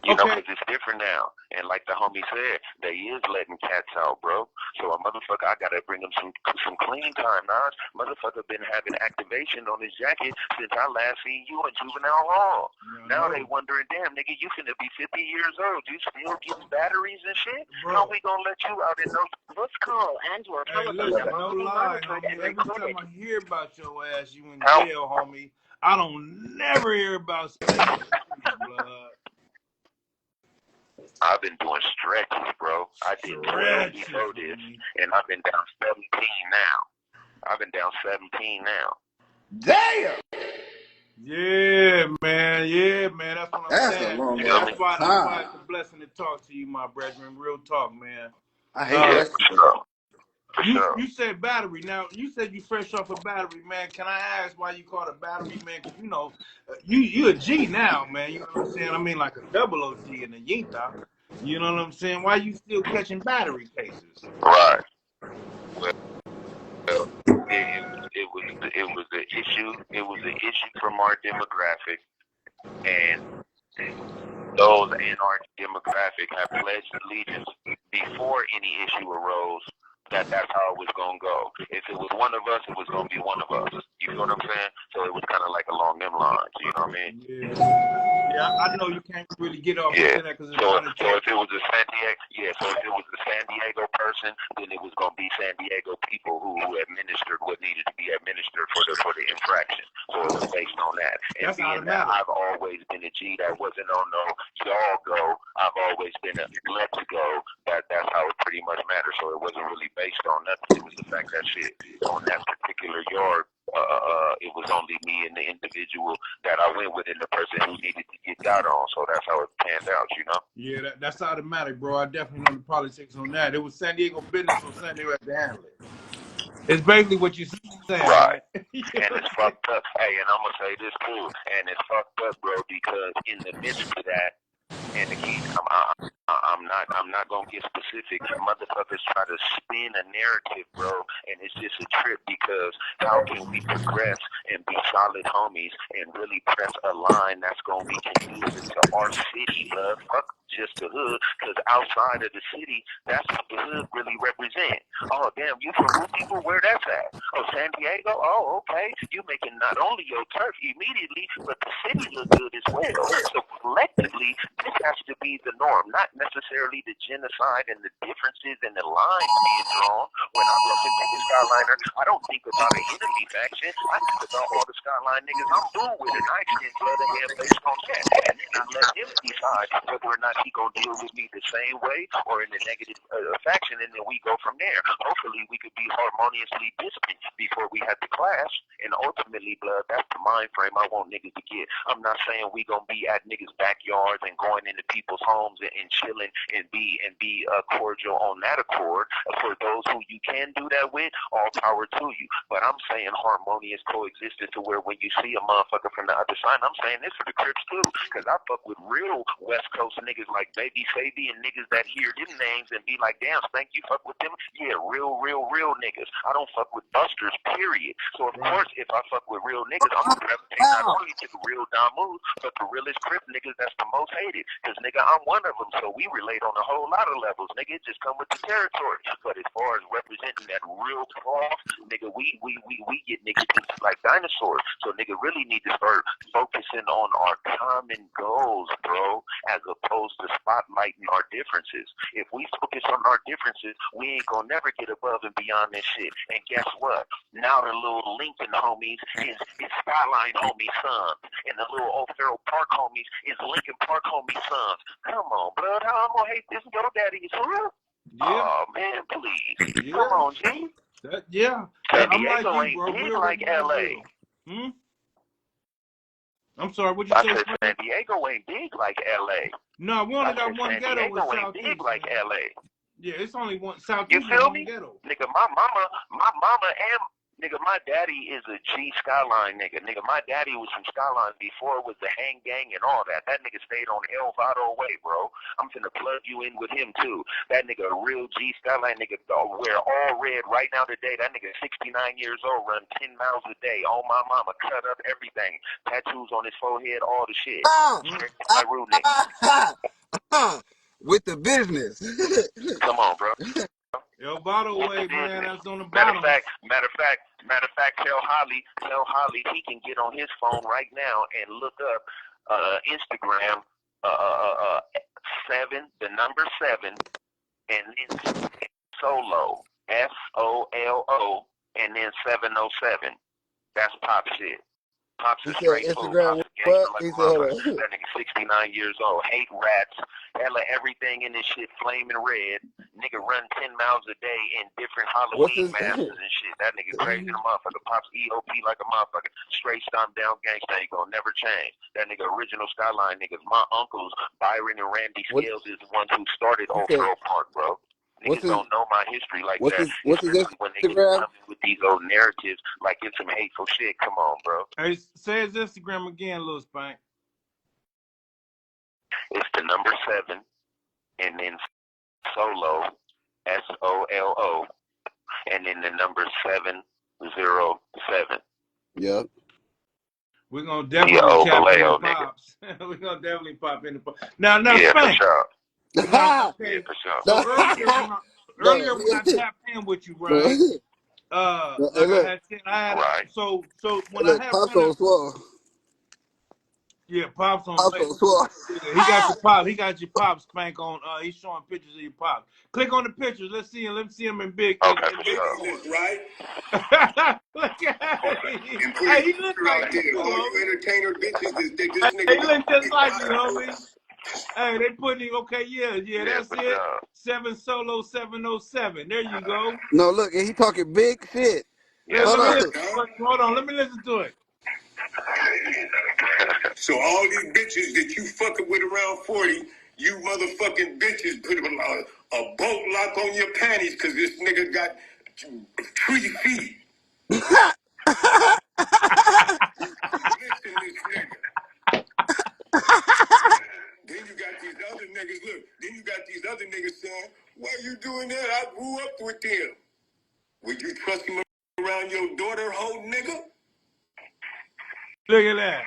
Speaker 2: You know, because it's different now. And like the homie said, they is letting cats out, bro. So a motherfucker, I got to bring him some clean time, Nas. Motherfucker been having activation on his jacket since I last seen you in juvenile hall. Now they wondering, damn, nigga, you finna be 50 years old. You still getting batteries and shit? Bro. How we gonna let you out in those?
Speaker 3: This call and your telephone number
Speaker 1: no
Speaker 3: will be
Speaker 1: lie,
Speaker 3: monitored and
Speaker 1: homie.
Speaker 3: recorded.
Speaker 1: Every time I hear about your ass, you in jail, homie. I don't never hear about space, blood.
Speaker 2: I've been doing stretches, bro. I did 12 before this, and I've been down 17 now. I've been down 17 now.
Speaker 4: Damn!
Speaker 1: Yeah, man. That's what I'm saying. That's why it's a blessing to talk to you, my brethren. Real talk, man.
Speaker 4: I hate that.
Speaker 1: You said battery. Now, you said you fresh off a battery, man. Can I ask why you call it a battery, man? Because, you know, you a G now, man. You know what I'm saying? I mean, like a double OG in a Yinta. You know what I'm saying? Why you still catching battery cases?
Speaker 2: Right. Well, it was an issue. It was an issue from our demographic, and those in our demographic have pledged allegiance before any issue arose. That's how it was gonna go. If it was one of us, it was gonna be one of us. You feel what I'm saying? So it was kind of like along them lines. You know what I mean?
Speaker 1: Yeah, I know you can't really get off
Speaker 2: into
Speaker 1: that because
Speaker 2: so if it was a San Diego person, then it was gonna be San Diego people who administered what needed to be administered for the infraction. So it was based on that. And
Speaker 1: that's
Speaker 2: being that I've always been a G that wasn't on no y'all go, I've always been a let's go. That's how it pretty much matters. So it wasn't really based on nothing. It was the fact that shit on that particular yard. It was only me and the individual that I went with and the person who needed to get got on. So that's how it panned out, you know?
Speaker 1: Yeah, that's automatic, bro. I definitely know the politics on that. It was San Diego business, so San Diego had to handle it. It's basically what you saying,
Speaker 2: right? And it's fucked up. Hey, and I'm going to say this too. And it's fucked up, bro, because in the midst of that, and the key, I'm not gonna get specific. Motherfuckers try to spin a narrative, bro, and it's just a trip because how can we progress and be solid homies and really press a line that's gonna be conducive to our city, love? Fuck just the hood, because outside of the city, that's what the hood really represent. Oh, damn, you from who people? Where that's at? Oh, San Diego? Oh, okay. You making not only your turf immediately, but the city look good as well. So collectively, this has to be the norm, not necessarily the genocide and the differences and the lines being drawn. When I look into the Skyliner, I don't think about an enemy faction. I think about all the Skyline niggas I'm cool with, and I extend blood and hair based on that. And then I let him decide whether or not he gonna deal with me the same way or in the negative faction, and then we go from there. Hopefully, we could be harmoniously distant before we had to clash, and ultimately, blood, that's the mind frame I want niggas to get. I'm not saying we gonna be at niggas' backyards and going into people's homes and chilling and be cordial on that accord. For those who you can do that with, all power to you. But I'm saying harmonious coexistence to where when you see a motherfucker from the other side, I'm saying this for the Crips too, because I fuck with real West Coast niggas like Baby Savy and niggas that hear them names and be like, damn, Spank, you fuck with them? Yeah, real niggas. I don't fuck with busters, period. So of course, if I fuck with real niggas, I'm gonna gravitate not only to the real DAMU, but the realest Crip niggas that's the most hated. Because nigga, I'm one of them, so we relate on a whole lot of levels. Nigga, it just come with the territory. But as far as representing that real cloth, nigga, we get niggas like dinosaurs. So nigga really need to start focusing on our common goals, bro, as opposed to spotlighting our differences. If we focus on our differences, we ain't gonna never get above and beyond this shit. And guess what? Now the little Lincoln homies is Skyline homies' sons, and the little O'Farrell Park homies is Lincoln Park homies' sons. Come on, blood, how I'm gonna hate this go daddy's huh? Yeah. Oh man, please. Yeah. Come on, G. San Diego ain't big like LA.
Speaker 1: I'm sorry, what you say?
Speaker 2: San Diego ain't big like LA.
Speaker 1: No, we only got one ghetto with Southeast.
Speaker 2: Ain't big like LA.
Speaker 1: Yeah, it's only one Southeast.
Speaker 2: You feel me?
Speaker 1: Ghetto.
Speaker 2: Nigga, my mama Nigga, my daddy is a G Skyline nigga. Nigga, my daddy was from Skyline before it was the Hang Gang and all that. That nigga stayed on Elvado Way, bro. I'm finna plug you in with him, too. That nigga a real G Skyline nigga. Wear all red right now today. That nigga 69 years old, run 10 miles a day. Oh, my mama, cut up everything. Tattoos on his forehead, all the shit. My real nigga.
Speaker 4: With the business.
Speaker 2: Come on, bro.
Speaker 1: Yo, bottle wave, man, that's on the
Speaker 2: Matter
Speaker 1: bottom.
Speaker 2: of fact, tell Holly he can get on his phone right now and look up Instagram 7, the number 7, and then Solo, SOLO, and then 707. That's pop shit. Pops is straight food. Pops is gangster like a motherfucker. That nigga 69 years old. Hate rats. Hella everything in this shit flaming red. Nigga run 10 miles a day in different Halloween masks and shit. That nigga crazy the motherfucker. Pops EOP like a motherfucker. Straight stomp down gangsta. Ain't gonna never change. That nigga original Skyline niggas. My uncles, Byron and Randy Scales, is the ones who started Old Pearl Park, bro. Niggas don't know my history like that. Especially when they get coming with these old narratives like it's some hateful shit. Come on, bro.
Speaker 1: Hey, say his Instagram again, Lil Spank.
Speaker 2: It's the number 7, and then Solo, SOLO, and then the number 707.
Speaker 4: Yep.
Speaker 1: We're gonna definitely tap in the pops. We're gonna definitely pop in the pops. Now, Spank.
Speaker 2: For sure.
Speaker 1: Okay. For sure. So earlier when I tapped in with you, right? Like I had said, I had so when I had
Speaker 4: Pops on swell.
Speaker 1: Yeah, Pops on
Speaker 4: swell.
Speaker 1: He got your pop. He got your pop Spank on. He's showing pictures of your pop. Click on the pictures. Let's see him. Let's see him in big.
Speaker 2: Okay,
Speaker 5: right?
Speaker 1: Look at him. Hey, he looks like you,
Speaker 5: all you entertainer bitches. This nigga.
Speaker 1: He looks just like you, homie. Hey, they put him. Okay, yeah, that's it. 7 Solo 707. There you go.
Speaker 4: No, look, he talking big shit.
Speaker 2: Yeah,
Speaker 1: hold on. Let me listen to it.
Speaker 5: So all these bitches that you fucking with around 40, you motherfucking bitches put a bolt lock on your panties because this nigga got 3 feet. Listen, this nigga. Then you got these other niggas, look, then you got these other niggas saying, why you doing that? I grew up with them. Would you trust him around your daughter, hoe nigga?
Speaker 1: Look at that.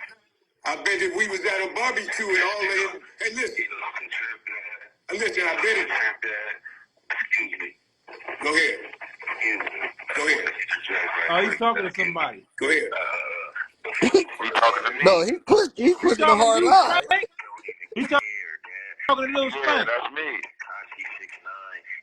Speaker 5: I bet if we was at a barbecue and all of them, hey, listen, I bet it. Excuse me. Go ahead. Go ahead.
Speaker 1: Oh, he's talking to somebody.
Speaker 5: Go ahead.
Speaker 2: He talking to me?
Speaker 4: No, he pushing a hard line.
Speaker 1: He talking to Lil Spank.
Speaker 2: Yeah, that's me.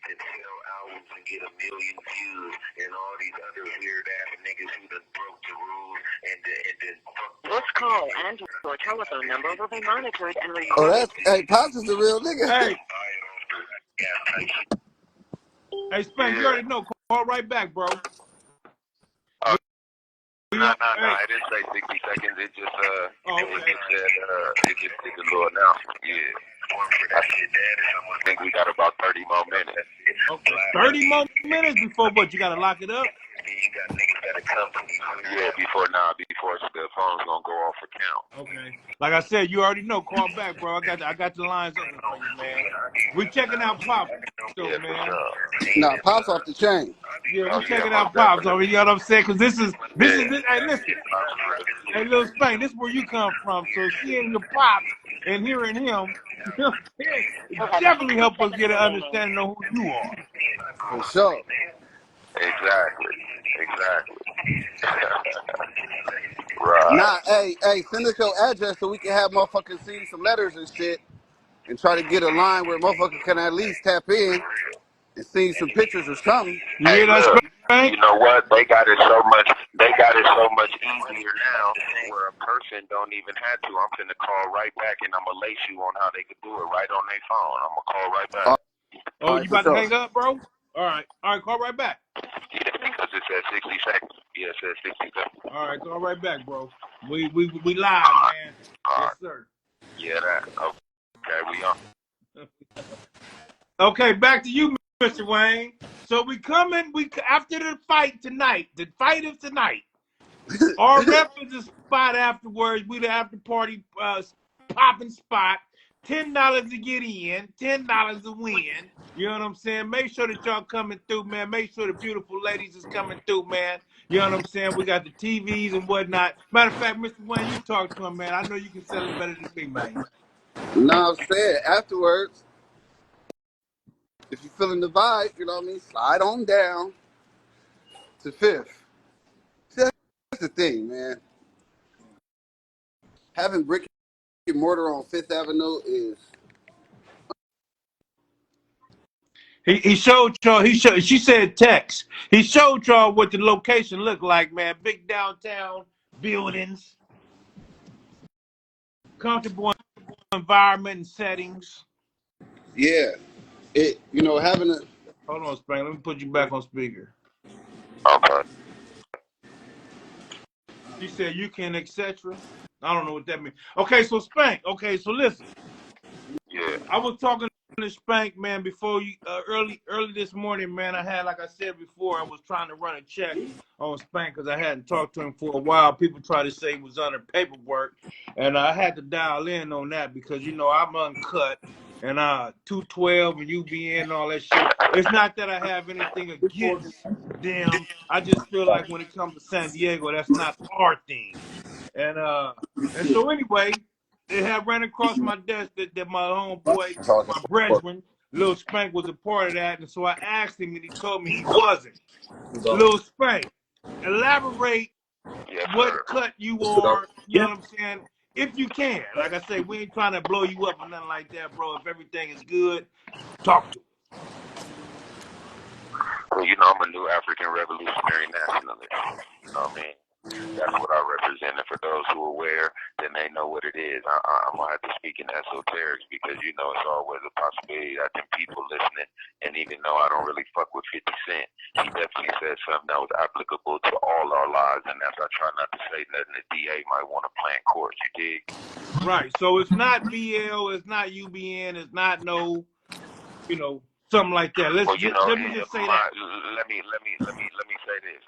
Speaker 2: Can sell albums and get 1 million views, and all these other weird ass niggas who done broke the rules and then.
Speaker 3: This call and your telephone number will be monitored and recorded.
Speaker 4: Oh, that's Pops is the real nigga.
Speaker 1: Hey. Hey, Spank, you already know. Call right back, bro.
Speaker 2: No, it didn't say 60 seconds. It just it just did a little announcement. Yeah. I think we got about 30 more minutes.
Speaker 1: Okay. 30 more minutes before what? You gotta lock it up?
Speaker 2: You got niggas gotta come to me. Yeah, before the phone's gonna go off for count.
Speaker 1: Okay. Like I said, you already know. Call back, bro. I got the lines open for you, man. We checking out Pops, though, man.
Speaker 4: Nah, Pops off the chain.
Speaker 1: Yeah, we checking out Pops over. You know what I'm saying? Because this is. Hey, listen. Hey, Lil Spank, this is where you come from. So seeing your Pops and hearing him, you know what I'm saying, it definitely help us get an understanding of who you are.
Speaker 4: For sure.
Speaker 2: Exactly. Right.
Speaker 4: Nah, hey, send us your address so we can have motherfuckers see some letters and shit, and try to get a line where motherfuckers can at least tap in and see some pictures or something.
Speaker 2: Hey, look, you know what? They got it so much easier now where a person don't even have to. I'm finna call right back and I'm gonna lace you on how they could do it right on their phone. I'm gonna call right back.
Speaker 1: You about to hang up, bro? All right, call right back.
Speaker 2: Yeah, because it says 60 seconds. Yeah, it says 60 seconds.
Speaker 1: All right, call right back, bro. We live, man. Yes, sir.
Speaker 2: Yeah, that. Okay, we on.
Speaker 1: Okay, back to you, Mr. Wayne. So we after the fight tonight. The fight is tonight. Our rep is a spot afterwards. We the after party popping spot. $10 to get in, $10 to win. You know what I'm saying? Make sure that y'all coming through, man. Make sure the beautiful ladies is coming through, man. You know what I'm saying? We got the TVs and whatnot. Matter of fact, Mr. Wayne, you talk to him, man. I know you can sell it better than me, man.
Speaker 4: No, I'm saying afterwards, if you're feeling the vibe, you know what I mean, slide on down to Fifth. See, that's the thing, man. Having brick and mortar on Fifth Avenue is.
Speaker 1: He showed y'all. She said text. He showed y'all what the location looked like, man. Big downtown buildings, comfortable environment and settings.
Speaker 4: Yeah, having a.
Speaker 1: Hold on, Spank. Let me put you back on speaker.
Speaker 2: Okay.
Speaker 1: She said you can, etc. I don't know what that means. Okay, so Spank. Okay, so listen.
Speaker 2: Yeah.
Speaker 1: I was talking to Spank, man, before you early this morning, man. I had, like I said before, I was trying to run a check on Spank because I hadn't talked to him for a while. People try to say he was under paperwork, and I had to dial in on that because I'm uncut and 212 and UBN and all that shit. It's not that I have anything against them. I just feel like when it comes to San Diego, that's not our thing. And so anyway, it had ran across my desk that my homeboy, my brethren, Lil Spank was a part of that. And so I asked him and he told me he wasn't. Lil Spank, elaborate
Speaker 2: Yes,
Speaker 1: what
Speaker 2: sir.
Speaker 1: cut you are, you know what I'm saying? If you can. Like I say, we ain't trying to blow you up or nothing like that, bro. If everything is good, talk to us.
Speaker 2: Well, I'm a new African revolutionary nationalist. You know what I mean? That's what I represent. And for those who are aware, then they know what it is. I'm going to have to speak in esoterics because, it's always a possibility that them people listening, and even though I don't really fuck with 50 Cent, he definitely said something that was applicable to all our lives, and that's I try not to say nothing the DA might want to play in court, you dig?
Speaker 1: Right. So it's not BL, it's not UBN, it's not no, something like that.
Speaker 2: Well,
Speaker 1: Let me just say that.
Speaker 2: Let me say this.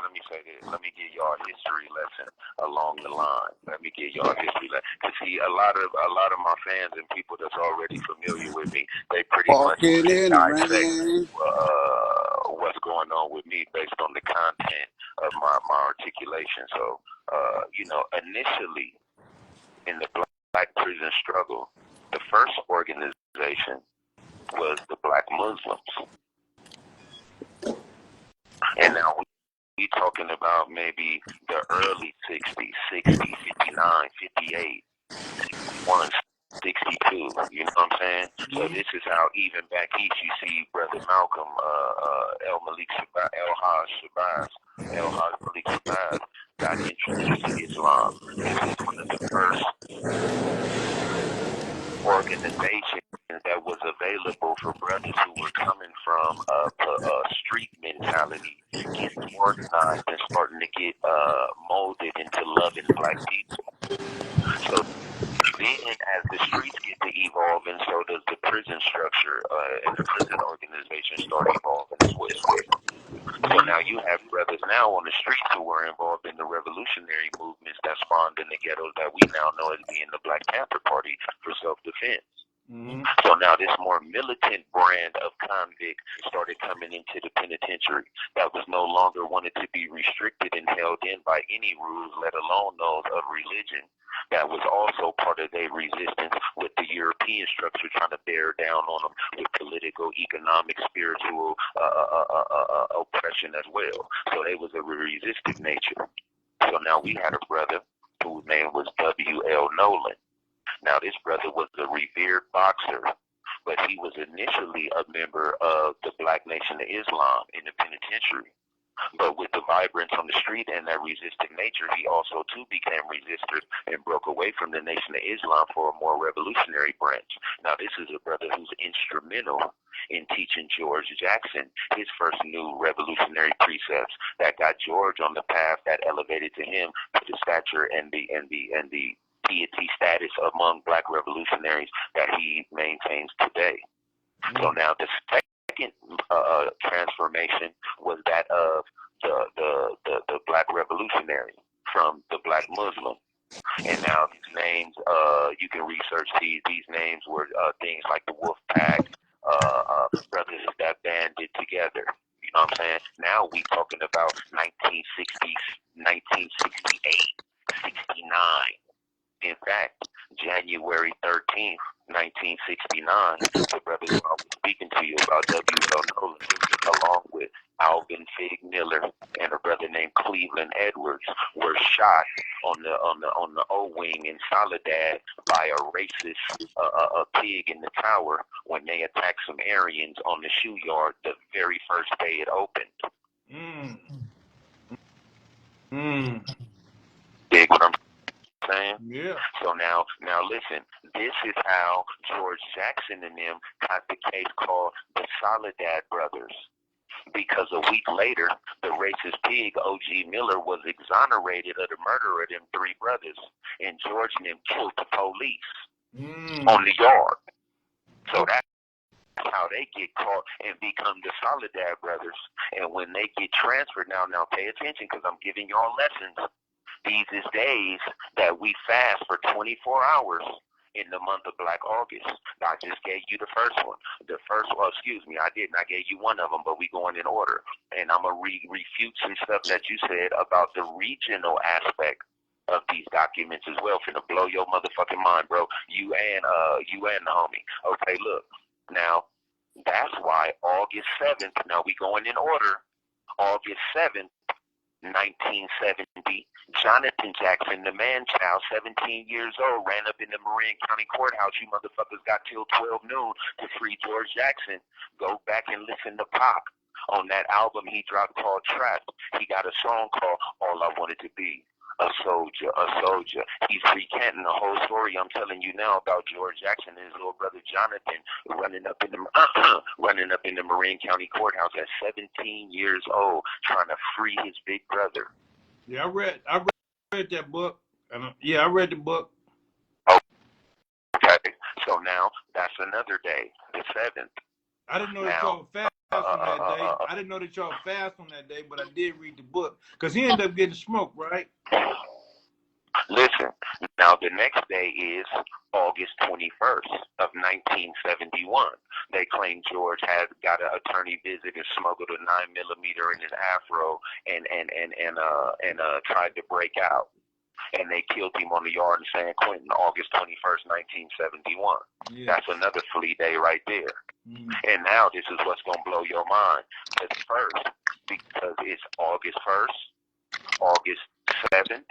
Speaker 2: Let me give y'all a history lesson along the line. Let me give y'all a history lesson. Cause see, a lot of my fans and people that's already familiar with me, they pretty much dissect what's going on with me based on the content of my articulation. So, initially in the Black prison struggle, the first organization was the Black Muslims. And now we talking about maybe the early 60s, 60, 59, 58, 61, 62. You know what I'm saying? So this is how even back east you see Brother Malcolm, El Haj Malik Shabazz got introduced to Islam. This is one of the first organizations that was available for brothers who were coming from a street mentality, getting organized and starting to get molded into loving Black people. So then as the streets get to evolve, and so does the prison structure and the prison organization start evolving as well. So now you have brothers now on the streets who were involved in the revolutionary movements that spawned in the ghettos that we now know as being the Black Panther Party for self-defense. So now this more militant brand of convict started coming into the penitentiary that was no longer wanted to be restricted and held in by any rules, let alone those of religion. That was also part of their resistance with the European structure trying to bear down on them with political, economic, spiritual oppression as well. So they was a resistive nature. So now we had a brother whose name was W.L. Nolan. Now, this brother was a revered boxer, but he was initially a member of the Black Nation of Islam in the penitentiary. But with the vibrance on the street and that resistant nature, he also, too, became resistant and broke away from the Nation of Islam for a more revolutionary branch. Now, this is a brother who's instrumental in teaching George Jackson his first new revolutionary precepts that got George on the path that elevated to him to the stature and the deity status among Black revolutionaries that he maintains today. So now the second transformation was that of the black revolutionary from the black Muslim. And now these names, you can research these. These names were things like the Wolf Pack, brothers that banded together. You know what I'm saying? Now we talking about 1960s, 1968, 69. In fact, January 13th, 1969, the brothers I was speaking to you about, W.L. Nolan, along with Alvin Fig Miller and a brother named Cleveland Edwards, were shot on the O wing in Soledad by a racist a pig in the tower when they attacked some Aryans on the shoe yard the very first day it opened. Dig what I'm saying?
Speaker 1: Yeah.
Speaker 2: So now listen, this is how George Jackson and them got the case called the Soledad Brothers. Because a week later, the racist pig, O.G. Miller, was exonerated of the murder of them three brothers, and George and them killed the police on the yard. So that's how they get caught and become the Soledad Brothers. And when they get transferred, now pay attention, because I'm giving y'all lessons. These is days that we fast for 24 hours in the month of Black August. I just gave you the first one. I didn't. I gave you one of them, but we going in order. And I'm going to refute some stuff that you said about the regional aspect of these documents as well. Finna blow your motherfucking mind, bro. You and the homie. Okay, look. Now, that's why August 7th, now we going in order. August 7th, 1970, Jonathan Jackson, the man-child, 17 years old, ran up in the Marin County Courthouse. You motherfuckers got till 12 noon to free George Jackson. Go back and listen to Pac on that album he dropped called Trapped. He got a song called All I Wanted to Be. A soldier, a soldier. He's recanting the whole story I'm telling you now about George Jackson and his little brother Jonathan running up in the Marin County Courthouse at 17 years old, trying to free his big brother.
Speaker 1: Yeah, I read that book. I read the book.
Speaker 2: Okay, so now that's another day, the 7th.
Speaker 1: I didn't know that y'all fast on that day. I didn't know that y'all fast on that day, but I did read the book. Because he ended up getting smoked, right?
Speaker 2: Listen, now the next day is August 21st of 1971. They claim George had got an attorney visit and smuggled a 9mm in his afro and tried to break out. And they killed him on the yard in San Quentin, August 21st, 1971. Yeah. That's another flea day right there. And now this is what's going to blow your mind. Because it's August 1st, August 7th,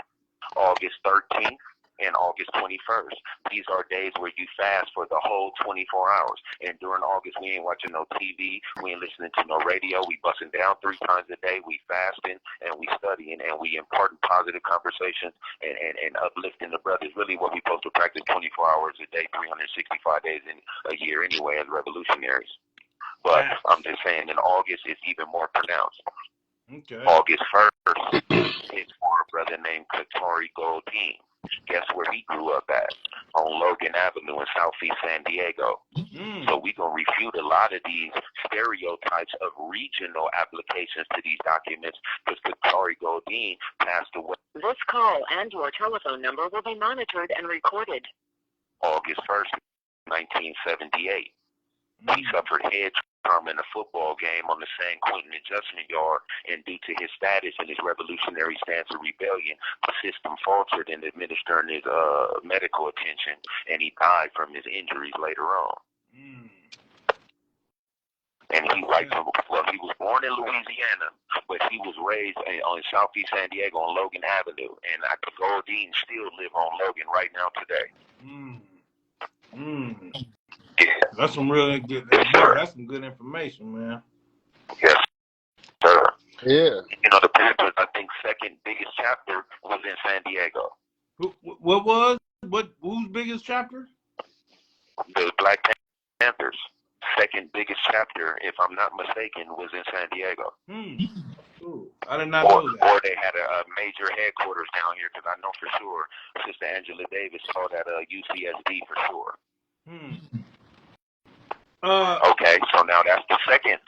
Speaker 2: August 13th, and August 21st. These are days where you fast for the whole 24 hours. And during August, we ain't watching no TV. We ain't listening to no radio. We busting down 3 times a day. We fasting and we studying and we imparting positive conversations and uplifting the brothers. Really what we supposed to practice 24 hours a day, 365 days in a year anyway as revolutionaries. But I'm just saying in August, it's even more pronounced. Okay. August 1st, it's for a brother named Qatari Goldeen. Guess where he grew up at? On Logan Avenue in Southeast San Diego. So we're going to refute a lot of these stereotypes of regional applications to these documents because Qatari Goldeen passed away.
Speaker 3: This call and your telephone number will be monitored and recorded.
Speaker 2: August 1st, 1978. He suffered head trauma in a football game on the San Quentin Adjustment Yard, and due to his status and his revolutionary stance of rebellion, the system faltered in administering his medical attention, and he died from his injuries later on. And he he was born in Louisiana, but he was raised on Southeast San Diego on Logan Avenue, and Goldeen still live on Logan right now today. Yeah.
Speaker 1: That's some really good. That's some good information, man.
Speaker 2: Yes, sir.
Speaker 4: Yeah.
Speaker 2: You know, the Panthers, I think, second biggest chapter was in San Diego.
Speaker 1: Whose biggest chapter?
Speaker 2: The Black Panthers. Second biggest chapter, if I'm not mistaken, was in San Diego.
Speaker 1: Ooh, I did not know that.
Speaker 2: Or they had a major headquarters down here, because I know for sure Sister Angela Davis taught at UCSD for sure. Okay, so now that's the second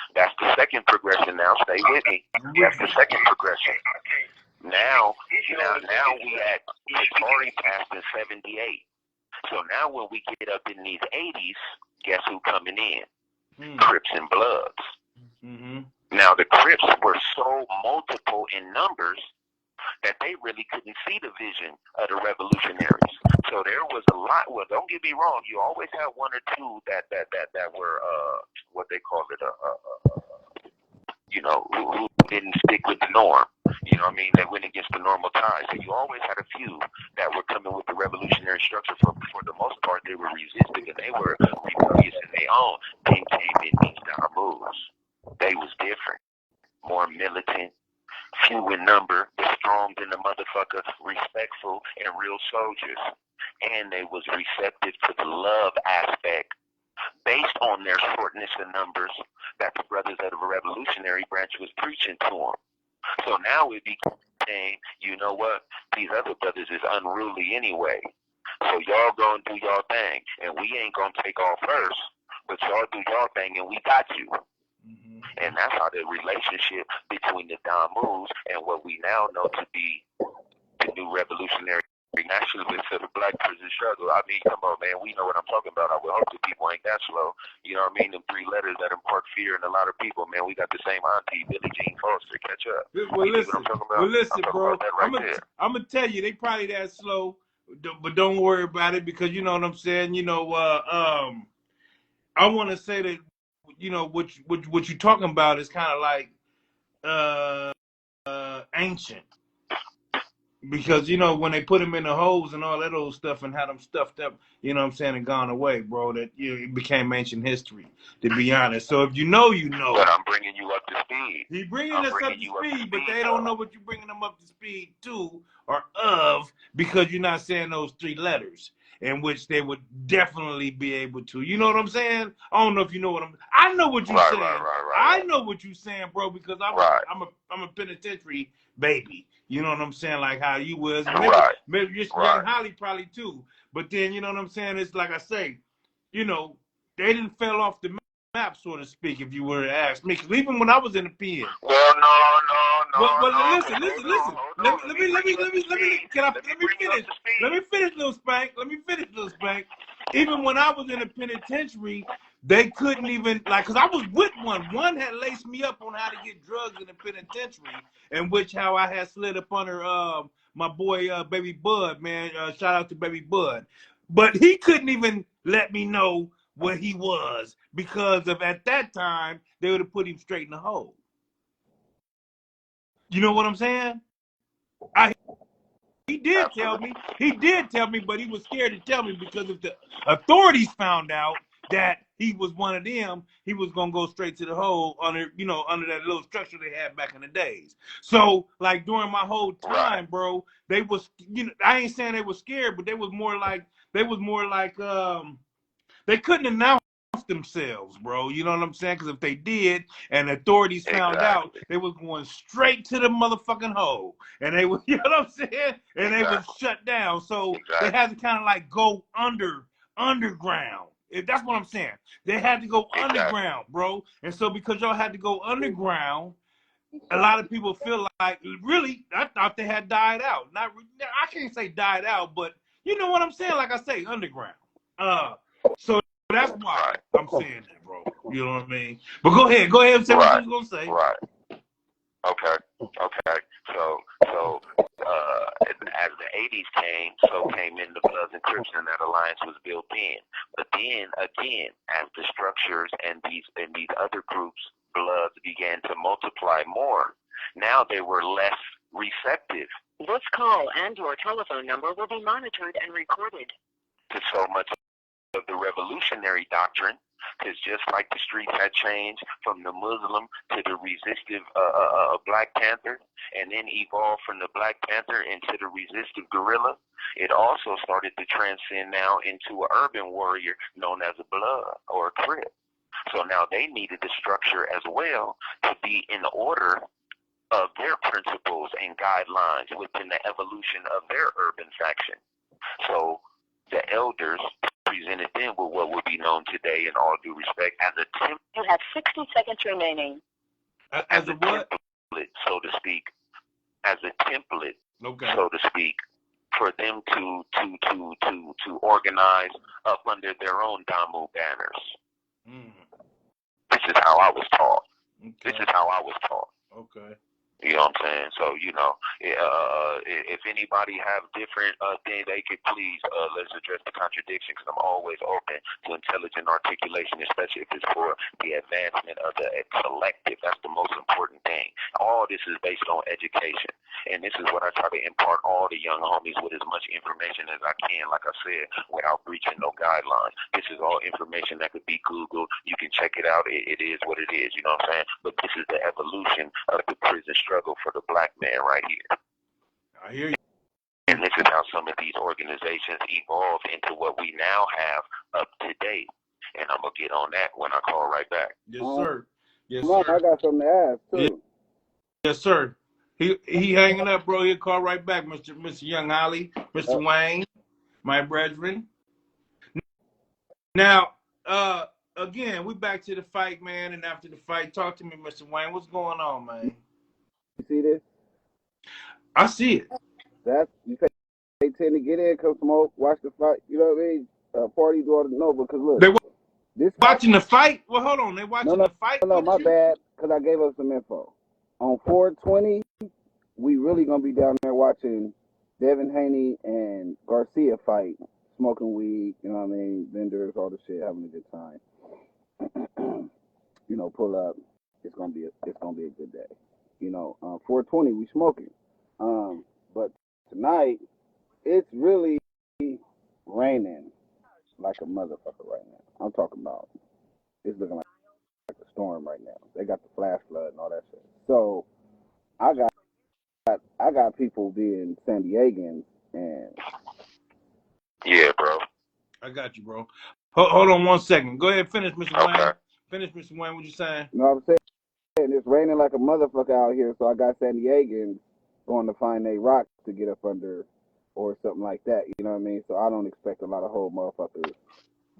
Speaker 2: progression. Now stay with me. That's the second progression. Now we at Atari passed in 78. So now when we get up in these 80s, guess who coming in? Crips and Bloods.
Speaker 1: Mm-hmm.
Speaker 2: Now the Crips were so multiple in numbers that they really couldn't see the vision of the revolutionaries. So there was a lot. Well, don't get me wrong. You always had one or two that were what they call it who didn't stick with the norm. You know what I mean? They went against the normal tide. So you always had a few that were coming with the revolutionary structure. For the most part, they were resisting and they were rebellious in their own. Then came in these DAMUs. They was different, more militant, few in number, but strong than the motherfucker, respectful and real soldiers. And they was receptive to the love aspect based on their shortness in numbers that the brothers of the revolutionary branch was preaching to them. So now it became saying, you know what, these other brothers is unruly anyway. So y'all gonna do y'all thing, and we ain't gonna take off first, but y'all do y'all thing, and we got you.
Speaker 1: Mm-hmm.
Speaker 2: And that's how the relationship between the DAMUs and what we now know to be the new revolutionary nationalists of the black prison struggle. I mean, come on, man. We know what I'm talking about. I would hope the people ain't that slow. You know what I mean? Them 3 letters that impart fear in a lot of people, man. We got the same auntie, Billie Jean Foster. Catch up.
Speaker 1: Well, listen, bro.
Speaker 2: Right
Speaker 1: I'm gonna tell you, they probably that slow, but don't worry about it because you know what I'm saying. You know, I want to say that you know what you're talking about is kind of like ancient. Because, you know, when they put them in the holes and all that old stuff and had them stuffed up, you know what I'm saying, and gone away, bro, that it became ancient history, to be honest. So if you know, you know.
Speaker 2: But I'm bringing you up to speed.
Speaker 1: He's bringing us up to speed, but they don't know what you're bringing them up to speed to or of because you're not saying those 3 letters in which they would definitely be able to. You know what I'm saying? I don't know if you know what I know what you're saying.
Speaker 2: Right.
Speaker 1: I know what you're saying, bro, because I'm a penitentiary baby. You know what I'm saying? Like how you was. Maybe young Holly probably too. But then, you know what I'm saying? It's like I say, you know, they didn't fell off the map, so to speak, if you were to ask me. Because even when I was in the pen.
Speaker 2: Well, no.
Speaker 1: Listen. Let me finish, little Spank. Even when I was in the penitentiary, they couldn't even, like, because I was with one. One had laced me up on how to get drugs in the penitentiary, in which how I had slid up under my boy Baby Bud, man. Shout out to Baby Bud. But he couldn't even let me know where he was because of at that time, they would have put him straight in the hole. You know what I'm saying? He did tell me, but he was scared to tell me because if the authorities found out that he was one of them, he was gonna go straight to the hole under that little structure they had back in the days. So like during my whole time, bro, they was, I ain't saying they were scared, but they was more like they couldn't announce themselves, bro. You know what I'm saying? Because if they did and authorities found out, they was going straight to the motherfucking hole. And they were, you know what I'm saying? And they was shut down. So they had to kind of like go underground. That's what I'm saying. They had to go underground, bro. And so because y'all had to go underground, a lot of people feel like, really, I thought they had died out. I can't say died out, but you know what I'm saying? Like I say, underground. So that's why I'm saying that, bro. You know what I mean? But go ahead and say what you was gonna say.
Speaker 2: Right. Okay. So as the 80s came, so came in the Bloods and Crips, and that alliance was built in. But then again, as the structures and these other groups, Bloods began to multiply more. Now they were less receptive.
Speaker 3: This call and your telephone number will be monitored and recorded.
Speaker 2: To so much of the revolutionary doctrine, because just like the streets had changed from the Muslim to the resistive Black Panther, and then evolved from the Black Panther into the resistive guerrilla, it also started to transcend now into an urban warrior known as a Blood or a Crip. So now they needed the structure as well to be in order of their principles and guidelines within the evolution of their urban faction. So the elders presented them with what would be known known today, in all due respect, as a template.
Speaker 3: You have 60 seconds remaining.
Speaker 2: As a what? Template, so to speak. As a template, okay, so to speak, for them to organize up under their own DAMU banners. Mm. This is how I was taught. Okay. This is how I was taught. Okay. You know what I'm saying? So, you know, if anybody have different things, they could please let's address the contradiction, because I'm always open to intelligent articulation, especially if it's for the advancement of the collective. That's the most important thing. All this is based on education. And this is what I try to impart all the young homies with as much information as I can, like I said, without breaching no guidelines. This is all information that could be Googled. You can check it out. It is what it is, you know what I'm saying? But this is the evolution of the prison struggle for the black man right here.
Speaker 1: I hear you.
Speaker 2: And this is how some of these organizations evolve into what we now have up to date. And I'm going to get on that when I call right back.
Speaker 1: Yes, sir. Yes,
Speaker 4: sir.
Speaker 1: I
Speaker 4: got something to ask, too.
Speaker 1: Yes, sir. He hanging up, bro. He'll call right back, Mr. Young Holly, Mr. Wayne, my brethren. Now, again, we back to the fight, man. And after the fight, talk to me, Mr. Wayne. What's going on, man?
Speaker 4: You see this?
Speaker 1: I see it.
Speaker 4: You they tend to get in, come smoke, watch the fight. You know what I mean? Party, do all the no, because look,
Speaker 1: they watching the fight. Well, hold on, they watching the fight.
Speaker 4: No, my bad, because I gave up some info. On 420, we really gonna be down there watching Devin Haney and Garcia fight, smoking weed. You know what I mean? Vendors, all the shit, having a good time. You know, pull up. It's gonna be a good day. You know, 420, we smoking. But tonight, it's really raining like a motherfucker right now. I'm talking about, it's looking like a storm right now. They got the flash flood and all that shit. So I got people being San Diegans and
Speaker 2: yeah, bro.
Speaker 1: I got you, bro. Hold on 1 second. Go ahead, finish, Mr. Wayne. Finish, Mr. Wayne. What you saying?
Speaker 4: No, I'm saying it's raining like a motherfucker out here. So I got San Diegans going to find a rock to get up under or something like that. You know what I mean? So I don't expect a lot of whole motherfuckers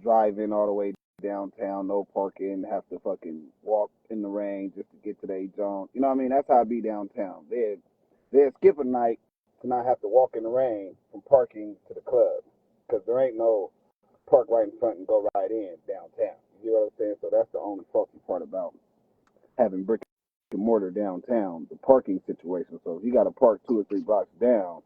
Speaker 4: driving all the way downtown, no parking, have to fucking walk in the rain just to get to their zone. You know what I mean? That's how I be downtown. They'd skip a night to not have to walk in the rain from parking to the club, because there ain't no park right in front and go right in downtown. You know what I'm saying? So that's the only faulty part about having brick and mortar downtown, the parking situation. So if you got to park 2 or 3 blocks down,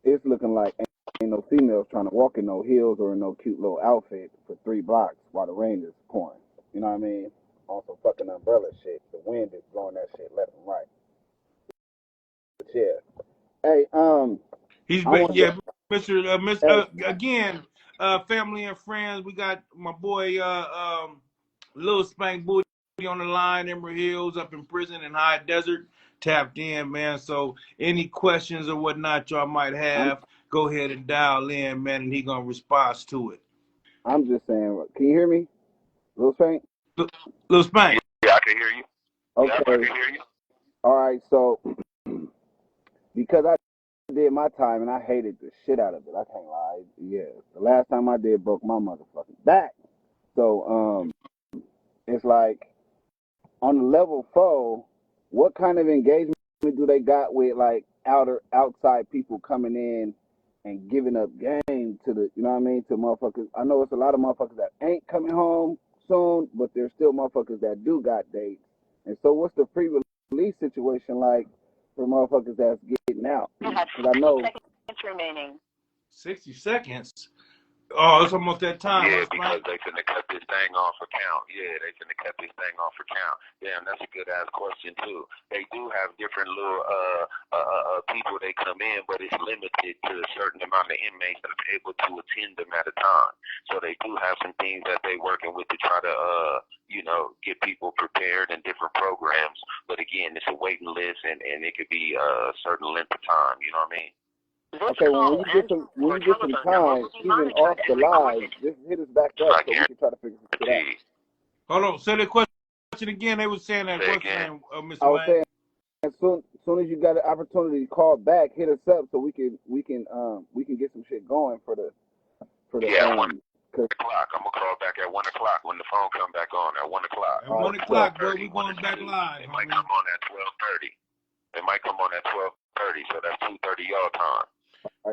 Speaker 4: it's looking like ain't no females trying to walk in no heels or in no cute little outfit for 3 blocks while the rain is pouring. You know what I mean? On some fucking umbrella shit. The wind is blowing that shit left and right. But yeah. Hey,
Speaker 1: again, family and friends, we got my boy LILSPANKBOOTY on the line, Emerald Hills, up in prison in High Desert, tapped in, man. So any questions or whatnot y'all might have, go ahead and dial in, man, and he gonna respond to it.
Speaker 4: I'm just saying, can you hear me, LILSPANK?
Speaker 1: LILSPANK.
Speaker 2: Yeah, I can hear you.
Speaker 4: Okay.
Speaker 2: Yeah, I can hear you.
Speaker 4: All right, so because I did my time and I hated the shit out of it, I can't lie. Yeah, the last time I did broke my motherfucking back. So it's like on the level 4, what kind of engagement do they got with like outside people coming in and giving up game to the, you know what I mean, to motherfuckers? I know it's a lot of motherfuckers that ain't coming home soon, but there's still motherfuckers that do got dates. And so what's the pre-release situation like for motherfuckers that's getting out? Because I know
Speaker 3: 60 seconds remaining.
Speaker 1: 60 seconds? Oh, it's almost that time.
Speaker 2: Yeah, because they finna cut this thing off for count. Yeah, they finna cut this thing off for count. Damn, that's a good ass question too. They do have different little people they come in, but it's limited to a certain amount of inmates that are able to attend them at a time. So they do have some things that they working with to try to get people prepared in different programs. But again, it's a waiting list and it could be a certain length of time. You know what I mean?
Speaker 4: Okay, well, when you get some time, even off the live, just hit us back up so we can try to figure this out.
Speaker 1: Hold on, say the question again. They were saying that question, Mr. Wayne.
Speaker 4: I was saying, as soon as you got an opportunity to call back, hit us up so we can get some shit going for the because
Speaker 2: o'clock. I'm gonna call back at 1 o'clock when the phone come back on at 1 o'clock.
Speaker 1: At 1 o'clock, bro. We going back live.
Speaker 2: It might come on at 12:30. It might come on at 12:30, so that's 2:30 y'all time.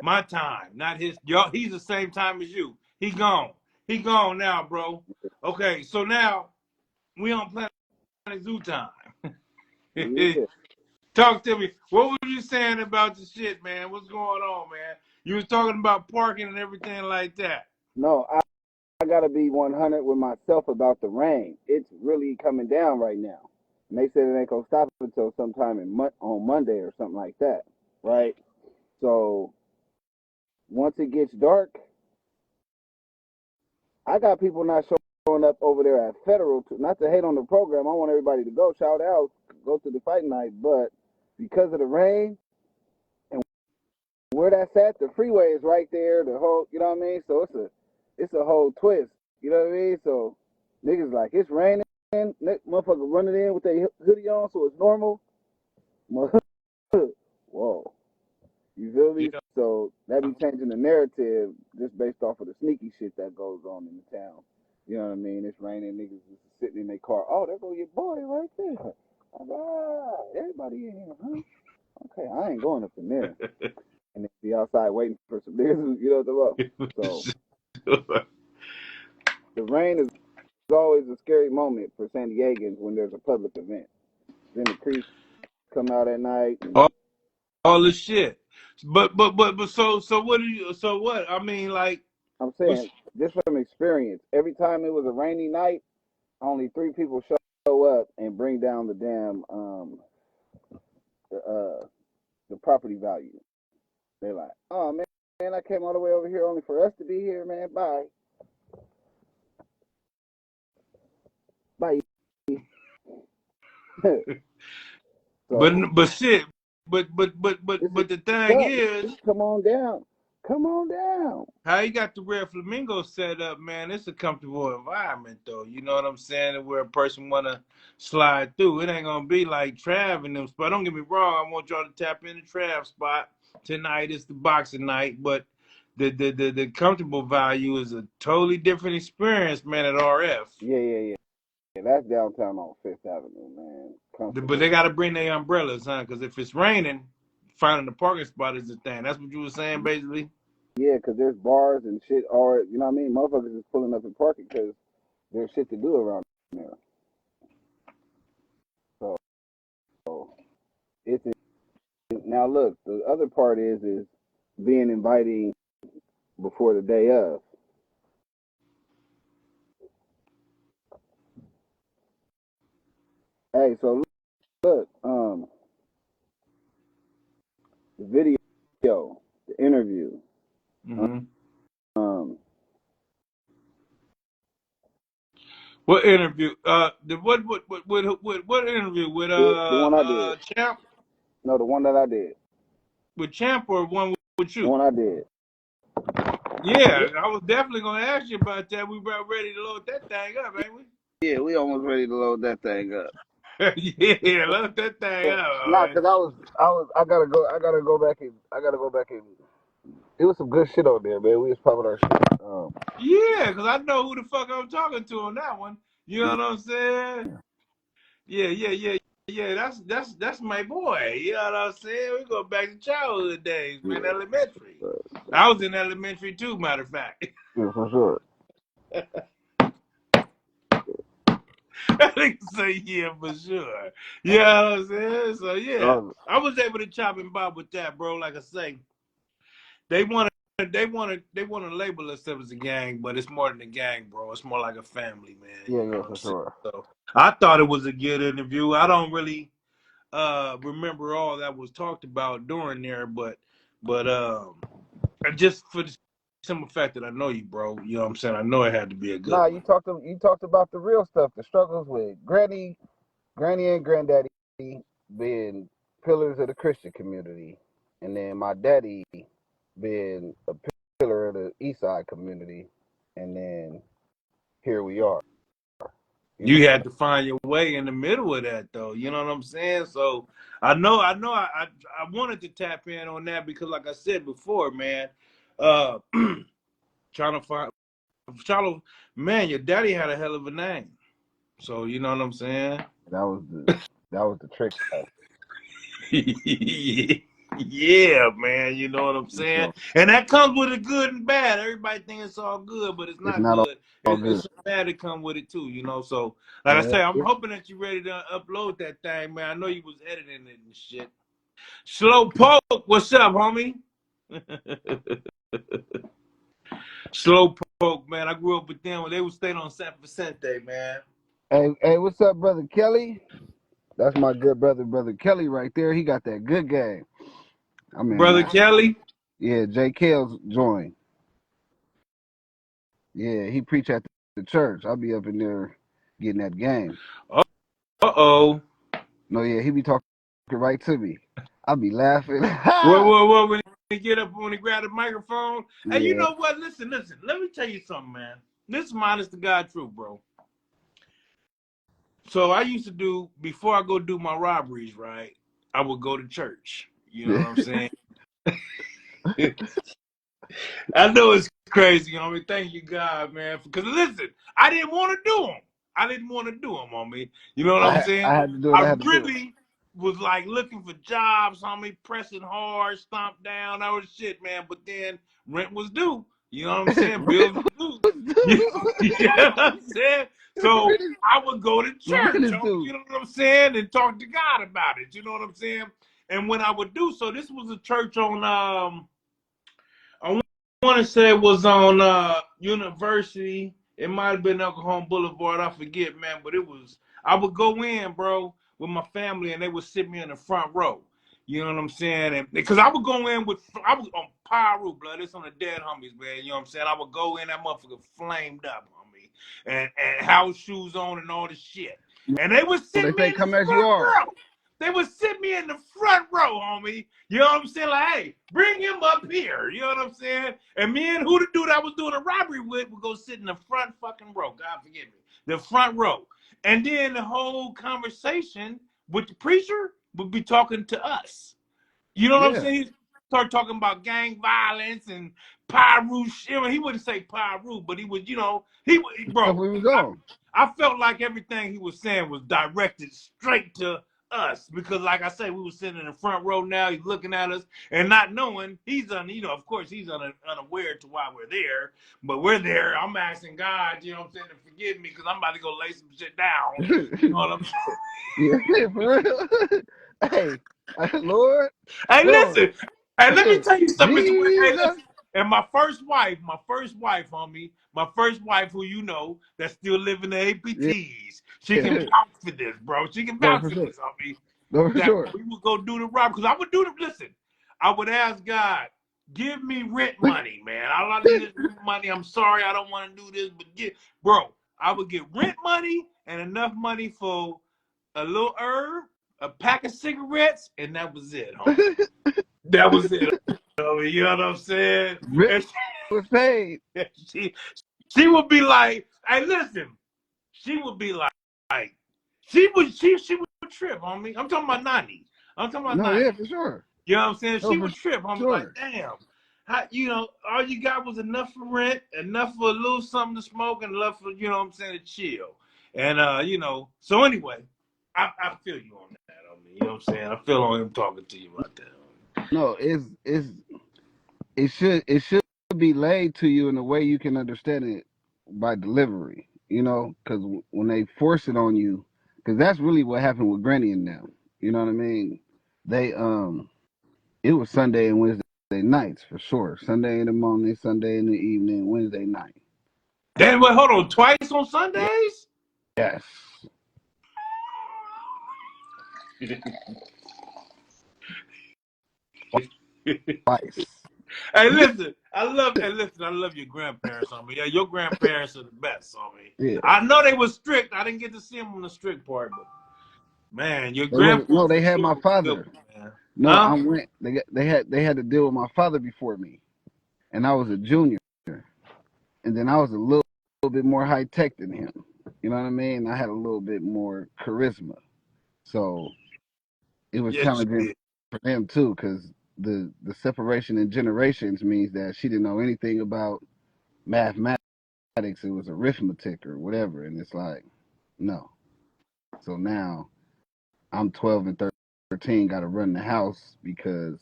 Speaker 1: My time, not his. Y'all, he's the same time as you. He gone. He gone now, bro. Okay, so now we on Planet Zoo time.
Speaker 6: Yeah.
Speaker 1: Talk to me. What were you saying about the shit, man? What's going on, man? You was talking about parking and everything like that.
Speaker 6: No, I gotta be 100 with myself about the rain. It's really coming down right now. And they said it ain't gonna stop until sometime on Monday or something like that, right? So once it gets dark, I got people not showing up over there at Federal. Not to hate on the program, I want everybody to go. Shout out, go to the fight night. But because of the rain and where that's at, the freeway is right there. The whole, you know what I mean? So it's a whole twist. You know what I mean? So niggas like it's raining, motherfuckers running in with their hoodie on, so it's normal. Whoa. You feel me? Yeah. So that be changing the narrative just based off of the sneaky shit that goes on in the town. You know what I mean? It's raining, niggas just sitting in their car. Oh, there go your boy right there. Everybody in here, huh? Okay, I ain't going up in there. And they be outside waiting for some niggas, you know what I'm saying? So the rain is always a scary moment for San Diegans when there's a public event. Then the creeks come out at night.
Speaker 1: All the shit. But so what do you, so what? I mean, like,
Speaker 6: I'm saying, just from experience, every time it was a rainy night, only 3 people show up and bring down the damn the property value. They're like, oh man, I came all the way over here only for us to be here, man. Bye. So,
Speaker 1: but shit. But the thing is,
Speaker 6: come on down.
Speaker 1: How you got the Red Flamingo set up, man? It's a comfortable environment, though. You know what I'm saying? Where a person wanna slide through, it ain't gonna be like Trav and them spot. Don't get me wrong. I want y'all to tap in the Trav spot tonight. It's the boxing night, but the comfortable value is a totally different experience, man. At RF.
Speaker 6: Yeah. That's downtown on 5th Avenue, man.
Speaker 1: But they gotta bring their umbrellas, huh? Because if it's raining, finding a parking spot is the thing. That's what you were saying, basically.
Speaker 6: Yeah, because there's bars and shit, or you know what I mean. Motherfuckers is pulling up and parking because there's shit to do around there. So it's now look. The other part is being inviting before the day of. Hey, so look, the video, the interview.
Speaker 1: Mm-hmm. What interview? What interview with
Speaker 6: the one I did.
Speaker 1: Champ?
Speaker 6: No, the one that I did.
Speaker 1: With Champ or one with you?
Speaker 6: The one I did.
Speaker 1: Yeah, I was definitely gonna ask you about that. We about ready to load that thing up, ain't we?
Speaker 6: Yeah, we almost ready to load that thing up.
Speaker 1: Yeah, load that thing up.
Speaker 6: Nah, cause I gotta go back and it was some good shit on there, man. We was popping our shit.
Speaker 1: Yeah, cause I know who the fuck I'm talking to on that one. You know what I'm saying? Yeah. That's my boy. You know what I'm saying? We go back to childhood days, man. Yeah. Elementary. I was in elementary too, matter of fact.
Speaker 6: Yeah, for sure.
Speaker 1: I think say yeah for sure. You know what I'm saying? So yeah, I was able to chop and bob with that, bro. Like I say, they want to label themselves as a gang, but it's more than a gang, bro. It's more like a family, man.
Speaker 6: Yeah, for sure.
Speaker 1: So I thought it was a good interview. I don't really remember all that was talked about during there, but just for the simple fact that I know you, bro. You know what I'm saying? I know it had to be a good.
Speaker 6: Nah, you talked about the real stuff, the struggles with Granny and Granddaddy being pillars of the Christian community, and then my daddy being a pillar of the East Side community, and then here we are.
Speaker 1: You had to find your way in the middle of that, though. You know what I'm saying? So I wanted to tap in on that because, like I said before, man, trying to Charlo, man, your daddy had a hell of a name. So you know what I'm saying?
Speaker 6: That was the trick part.
Speaker 1: Yeah, man, you know what I'm saying?
Speaker 6: So
Speaker 1: And that comes with it good and bad. Everybody thinks it's all good, but it's
Speaker 6: it's
Speaker 1: not
Speaker 6: not
Speaker 1: good.
Speaker 6: all
Speaker 1: It's
Speaker 6: good.
Speaker 1: some bad that come with it too, you know. So, like I
Speaker 6: Yeah.
Speaker 1: say, I'm hoping that you're ready to upload that thing, man. I know you was editing it and shit. Slow Poke, what's up, homie? Slow Poke, man. I grew up with them when they would stay on San Vicente, man.
Speaker 6: Hey, what's up, brother Kelly? That's my good brother Kelly right there. He got that good game. I mean,
Speaker 1: Brother Kelly.
Speaker 6: yeah, J. Kale's joined. Yeah, he preach at the church. I'll be up in there getting that game.
Speaker 1: Uh-oh.
Speaker 6: No, yeah, he be talking right to me. I'll be laughing.
Speaker 1: What, when he get up, when he grab the microphone. Hey, you
Speaker 6: Yeah.
Speaker 1: know what? Listen. Let me tell you something, man. This is honest to God truth, bro. So I used to do, before I go do my robberies, right? I would go to church. You know what I'm saying? I know it's crazy, homie. Thank you, God, man. Because listen, I didn't want to do them. I didn't want to do them, homie. You know what I'm saying?
Speaker 6: I had to do it. I
Speaker 1: I
Speaker 6: had to do it.
Speaker 1: really was like looking for jobs, homie, pressing hard, stomp down, all this shit, man. But then rent was due. You know what I'm saying? Bills was due. You know what I'm saying? So I would go to church, homie, you know what I'm saying? And talk to God about it. You know what I'm saying? And when I would do so, this was a church on I want to say it was on University. It might have been Oklahoma Boulevard. I forget, man. But it was. I would go in, bro, with my family, and they would sit me in the front row. You know what I'm saying? And because I would go in with, I was on Pyro, blood. It's on the dead homies, man. You know what I'm saying? I would go in, that motherfucker flamed up, homie, and house shoes on and all the shit. And they would
Speaker 6: Well, they
Speaker 1: sit me
Speaker 6: say
Speaker 1: in the
Speaker 6: come as you
Speaker 1: front
Speaker 6: are.
Speaker 1: row. They would sit me in the front row, homie. You know what I'm saying? Like, hey, bring him up here. You know what I'm saying? And me and who the dude I was doing a robbery with would go sit in the front fucking row. God forgive me. The front row. And then the whole conversation with the preacher would be talking to us. You know what I'm
Speaker 6: Yeah.
Speaker 1: saying? He started talking about gang violence and Pyru shit. He wouldn't say Pyru, but he would, you know,
Speaker 6: Stuff
Speaker 1: bro,
Speaker 6: we was on.
Speaker 1: I felt like everything he was saying was directed straight to us because, like I say, we were sitting in the front row. Now he's looking at us and not knowing of course, he's unaware to why we're there, but we're there. I'm asking God, you know what I'm saying, to forgive me because I'm about to go lay some shit down. You know what I'm saying?
Speaker 6: Yeah, for real. Hey, Lord,
Speaker 1: Hey,
Speaker 6: Lord,
Speaker 1: listen. Hey, let me tell you something, Mr. West. Hey,
Speaker 6: Jesus.
Speaker 1: listen. And my first wife, homie, my first wife, who you know, that's still living the
Speaker 6: Yeah,
Speaker 1: APTs, she can vouch for this, bro. She can
Speaker 6: no,
Speaker 1: vouch
Speaker 6: for
Speaker 1: for
Speaker 6: sure.
Speaker 1: this, homie.
Speaker 6: No, for
Speaker 1: That
Speaker 6: sure.
Speaker 1: we would go do the rob because I would do the listen. I would ask God, give me rent money, man. All I need is rent money. I'm sorry, I don't want to do this, but bro, I would get rent money and enough money for a little herb, a pack of cigarettes, and that was it, homie. That was it. Homie. You know what I'm saying?
Speaker 6: Rick
Speaker 1: And
Speaker 6: was paid.
Speaker 1: she, she would be like, hey, listen. She would be like she would trip, homie. I'm talking about 90s. I'm talking about
Speaker 6: No, yeah,
Speaker 1: 90s.
Speaker 6: for sure.
Speaker 1: You know what I'm saying?
Speaker 6: No,
Speaker 1: She
Speaker 6: for
Speaker 1: would trip, homie. Like,
Speaker 6: sure.
Speaker 1: damn. How, you know, all you got was enough for rent, enough for a little something to smoke, and enough for, you know what I'm saying, to chill. And you know, so anyway, I feel you on that, homie. You know what I'm saying? I feel on him talking to you about that, homie.
Speaker 6: No, it should be laid to you in a way you can understand it by delivery. You know, because when they force it on you, because that's really what happened with Granny and them. You know what I mean? They it was Sunday and Wednesday nights for sure. Sunday in the morning, Sunday in the evening, Wednesday night.
Speaker 1: Then wait, hold on, twice on Sundays?
Speaker 6: Yes. Twice.
Speaker 1: Hey, listen, I love your grandparents on me. Yeah, your grandparents are the best on me.
Speaker 6: Yeah.
Speaker 1: I know they were strict. I didn't get to see them on the strict part, but man, your
Speaker 6: They wasn't,
Speaker 1: grandpa
Speaker 6: no,
Speaker 1: for
Speaker 6: they had
Speaker 1: sure
Speaker 6: my
Speaker 1: was a good
Speaker 6: father.
Speaker 1: one, man.
Speaker 6: No,
Speaker 1: Huh?
Speaker 6: I went. They had to deal with my father before me, and I was a junior, and then I was a little bit more high tech than him. You know what I mean? I had a little bit more charisma, so it was
Speaker 1: Yes, you
Speaker 6: challenging
Speaker 1: did.
Speaker 6: for them too, because the separation in generations means that she didn't know anything about mathematics.
Speaker 4: it was arithmetic or whatever. And it's like, no. So now I'm 12 and 13, got to run the house because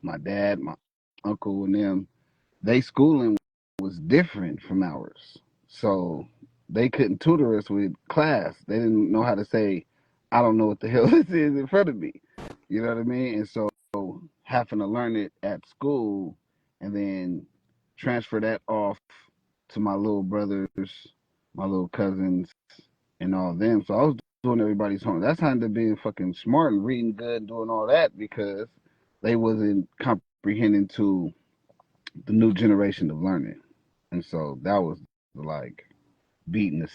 Speaker 4: my dad, my uncle, and them, they schooling was different from ours. So they couldn't tutor us with class. They didn't know how to say, I don't know what the hell this is in front of me. You know what I mean? And so having to learn it at school and then transfer that off to my little brothers, my little cousins, and all them. So I was doing everybody's homework. That's how I ended up being fucking smart and reading good and doing all that because they wasn't comprehending to the new generation of learning. And so that was like beating the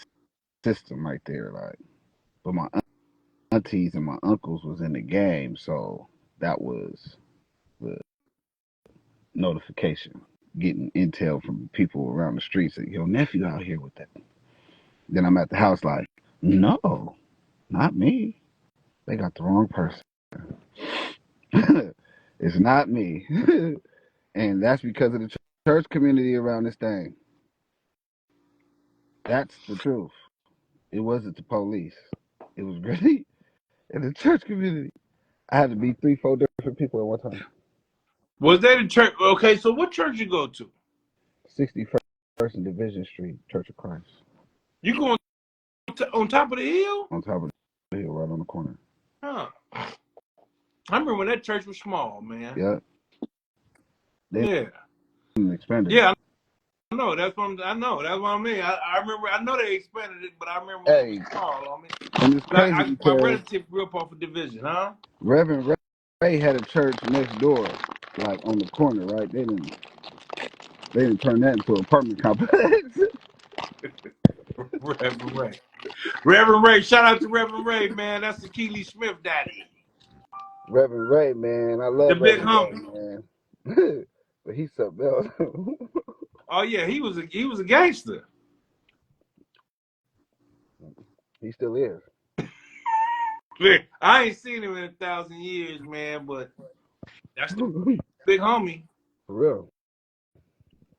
Speaker 4: system right there. Like, but my aunties and my uncles was in the game, so that was the notification, getting intel from people around the streets that your nephew out here with that. Then I'm at the house like, no, not me. They got the wrong person. It's not me. And that's because of the church community around this thing. That's the truth. It wasn't the police. It was really in the church community. I had to be 3-4 different people at one time.
Speaker 1: Was they the church? Okay, so what church you go to?
Speaker 4: 61st and Division Street, Church of Christ.
Speaker 1: You going on top of the hill?
Speaker 4: On top of the hill, right on the corner.
Speaker 1: Huh. I remember when that church was small, man.
Speaker 4: Yeah. They expanded.
Speaker 1: Yeah, I know. That's what I know. That's what I mean. I remember. I know they expanded it, but I remember when it was small. I mean,
Speaker 4: and it's crazy
Speaker 1: my relative grew up off of Division, huh?
Speaker 4: Reverend Ray had a church next door, like on the corner, right? They didn't turn that into an apartment complex.
Speaker 1: Reverend Ray. Shout out to Reverend Ray, man. That's the Keely Smith daddy.
Speaker 4: Reverend Ray, man. I love
Speaker 1: the big
Speaker 4: Reverend Ray, man. But he's something else.
Speaker 1: Oh yeah, he was a gangster.
Speaker 4: He still is.
Speaker 1: I ain't seen him in 1,000 years, man, but that's the big homie.
Speaker 4: For real.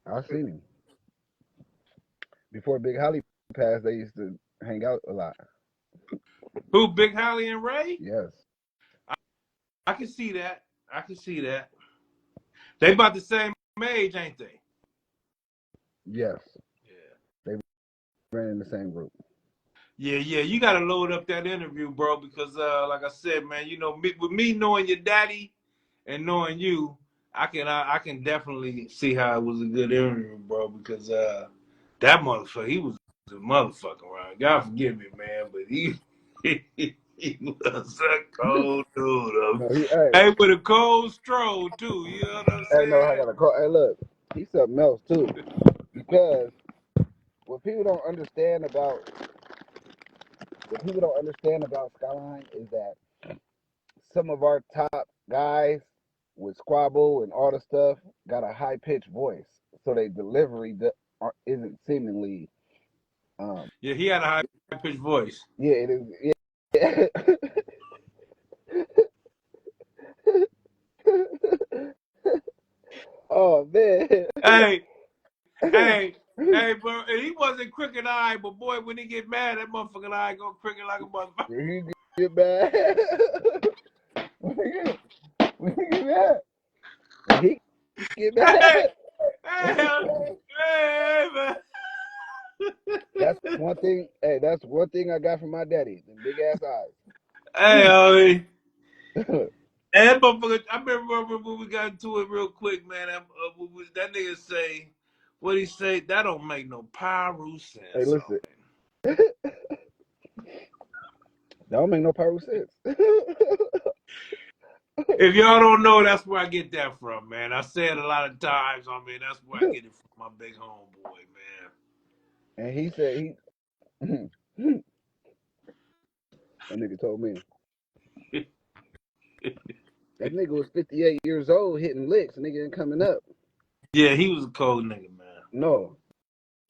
Speaker 4: I seen him. Before Big Holly passed, they used to hang out a lot.
Speaker 1: Who, Big Holly and Ray?
Speaker 4: Yes.
Speaker 1: I can see that. I can see that. They about the same age, ain't they?
Speaker 4: Yes.
Speaker 1: Yeah.
Speaker 4: They ran in the same group.
Speaker 1: Yeah. You got to load up that interview, bro, because like I said, man, you know, with me knowing your daddy and knowing you, I can definitely see how it was a good interview, bro, because that motherfucker, he was a motherfucker around. God forgive me, man, but he was a cold dude. Hey, with a cold stroll, too. You know what I'm saying?
Speaker 4: No, I got a call. Hey, look, he's something else, too. Because what people don't understand about Skyline is that some of our top guys with squabble and all the stuff got a high-pitched voice. So their delivery isn't seemingly...
Speaker 1: yeah, he had a high-pitched voice.
Speaker 4: Yeah, it is. Yeah. Oh, man.
Speaker 1: Hey, bro, he wasn't crooked eye, but boy, when he get mad, that motherfucking eye go crooked like a motherfucker.
Speaker 4: He get mad. When he get mad. He get mad.
Speaker 1: Hey, man.
Speaker 4: That's one thing. Hey, that's one thing I got from my daddy. Them big ass eyes.
Speaker 1: Hey, that motherfucker. I remember when we got into it real quick, man. That nigga say, what he say? That don't make no pyro sense.
Speaker 4: Hey, listen. That don't make no pyro sense.
Speaker 1: If y'all don't know, that's where I get that from, man. I say it a lot of times. I mean, that's where I get it from, my big homeboy, man.
Speaker 4: And he said that nigga told me. That nigga was 58 years old hitting licks. Nigga ain't coming up.
Speaker 1: Yeah, he was a cold nigga, man.
Speaker 4: No.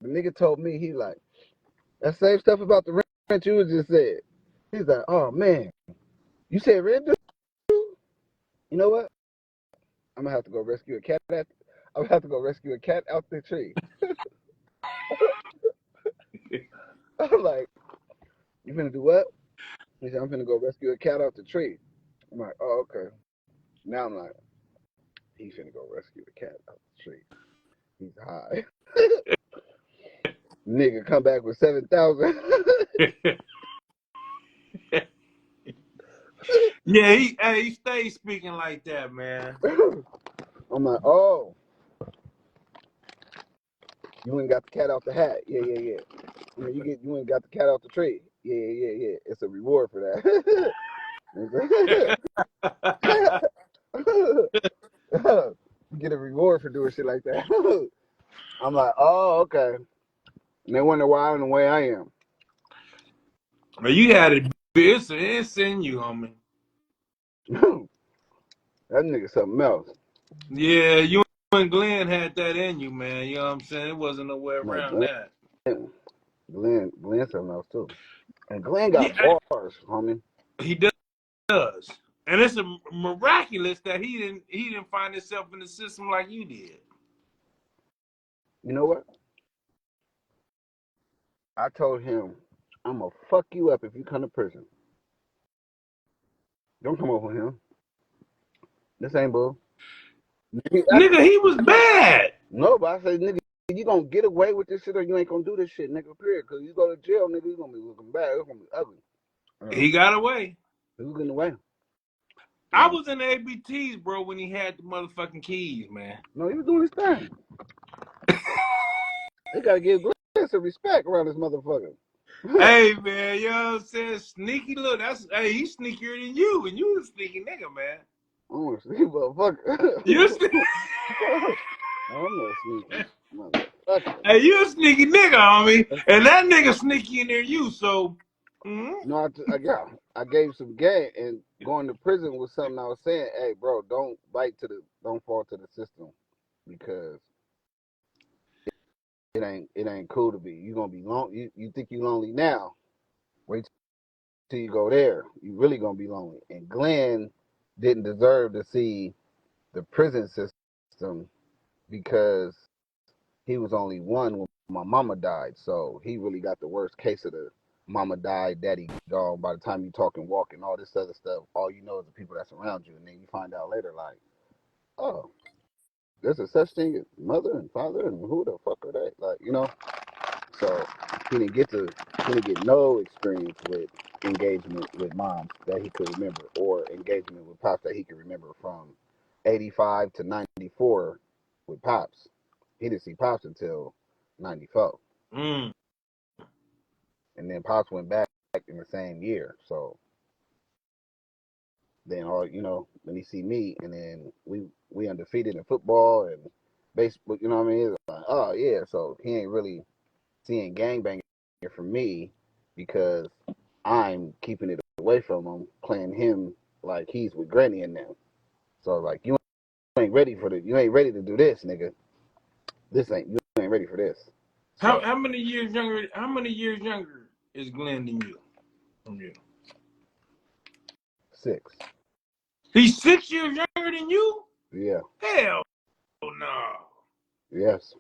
Speaker 4: The nigga told me, he like, that same stuff about the rent you just said. He's like, oh, man. You said rent, dude? You know what? I'm going to have to go rescue a cat out the tree.
Speaker 6: I'm like, you finna do what? He said, I'm finna go rescue a cat off the tree. I'm like, oh, okay. Now I'm like, he's finna go rescue the cat off the tree. He's high. Nigga come back with 7,000.
Speaker 1: Yeah, he stays speaking like that, man.
Speaker 6: I'm like, oh, you ain't got the cat off the hat. Yeah. You ain't got the cat off the tree. Yeah. It's a reward for that. You get a reward for doing shit like that. I'm like, oh, okay. And they wonder why I'm the way I am.
Speaker 1: Well, you had it. It's in you, homie.
Speaker 6: That nigga something else.
Speaker 1: Yeah, you and Glenn had that in you, man. You know what I'm saying? It wasn't no way around that.
Speaker 6: Glenn something else too. And Glenn got bars, homie.
Speaker 1: He does. And it's miraculous that he didn't find himself in the system like you did.
Speaker 6: You know what? I told him, I'm gonna fuck you up if you come to prison. Don't come over him. This ain't bull.
Speaker 1: Nigga, he was bad.
Speaker 6: No, but I said, nigga, you gonna get away with this shit or you ain't gonna do this shit, nigga, period. Because you go to jail, nigga, you gonna be looking bad. It's gonna be ugly.
Speaker 1: He got away.
Speaker 6: He was getting away.
Speaker 1: I was in the ABTs, bro, when he had the motherfucking keys, man.
Speaker 6: No, he was doing his thing. They gotta give Glenn some respect around this motherfucker.
Speaker 1: Hey, man, you know what I'm saying? Sneaky look. He's sneakier than you, and you a sneaky nigga, man.
Speaker 6: I'm a sneaky motherfucker.
Speaker 1: You sneaky.
Speaker 6: I'm not sneaky motherfucker.
Speaker 1: Hey, you a sneaky nigga, homie. And that nigga sneakier than you, so.
Speaker 6: Mm-hmm. No, I gave some game, and going to prison was something I was saying, hey, bro, don't fall to the system, because it ain't cool to be. You gonna be lonely. You think you lonely now? Wait till you go there. You really gonna be lonely. And Glenn didn't deserve to see the prison system because he was only one when my mama died. So he really got the worst case of the mama died, daddy gone. By the time you talk and walk and all this other stuff, all you know is the people that's around you. And then you find out later, like, oh, there's a such thing as mother and father, and who the fuck are they? Like, you know. So he didn't get no experience with engagement with moms that he could remember, or engagement with pops that he could remember from 85 to 94 with pops. He didn't see pops until 94. And then pops went back in the same year. So then when he see me, and then we undefeated in football and baseball, you know what I mean? It's like, oh yeah, so he ain't really seeing gangbanging from me because I'm keeping it away from him, playing him like he's with Granny and them. So like, you ain't ready to do this, nigga. You ain't ready for this. So,
Speaker 1: How many years younger is Glenn than you? From you?
Speaker 6: 6.
Speaker 1: He's 6 years younger than you?
Speaker 6: Yeah.
Speaker 1: Hell no.
Speaker 6: Yes.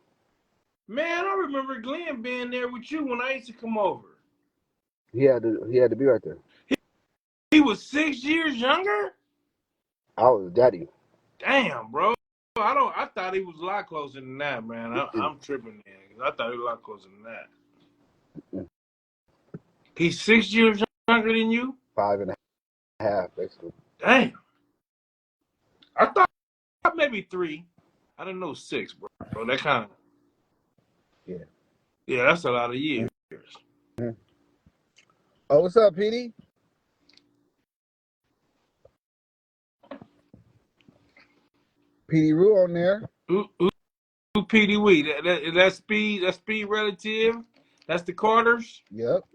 Speaker 1: Man, I remember Glenn being there with you when I used to come over.
Speaker 6: He had to be right there.
Speaker 1: He was 6 years younger?
Speaker 6: I was daddy.
Speaker 1: Damn, bro. I thought he was a lot closer than that, man. I'm tripping there, because I thought he was a lot closer than that. He's 6 years younger than you?
Speaker 6: 5.5, basically.
Speaker 1: Damn. I thought maybe 3. I didn't know 6, bro. That kind of.
Speaker 6: Yeah.
Speaker 1: Yeah, that's a lot of years.
Speaker 6: Mm-hmm. Oh, what's up, Petey? Petey Roo on there.
Speaker 1: Who Petey Wee? That speed relative? That's the Carters?
Speaker 6: Yep.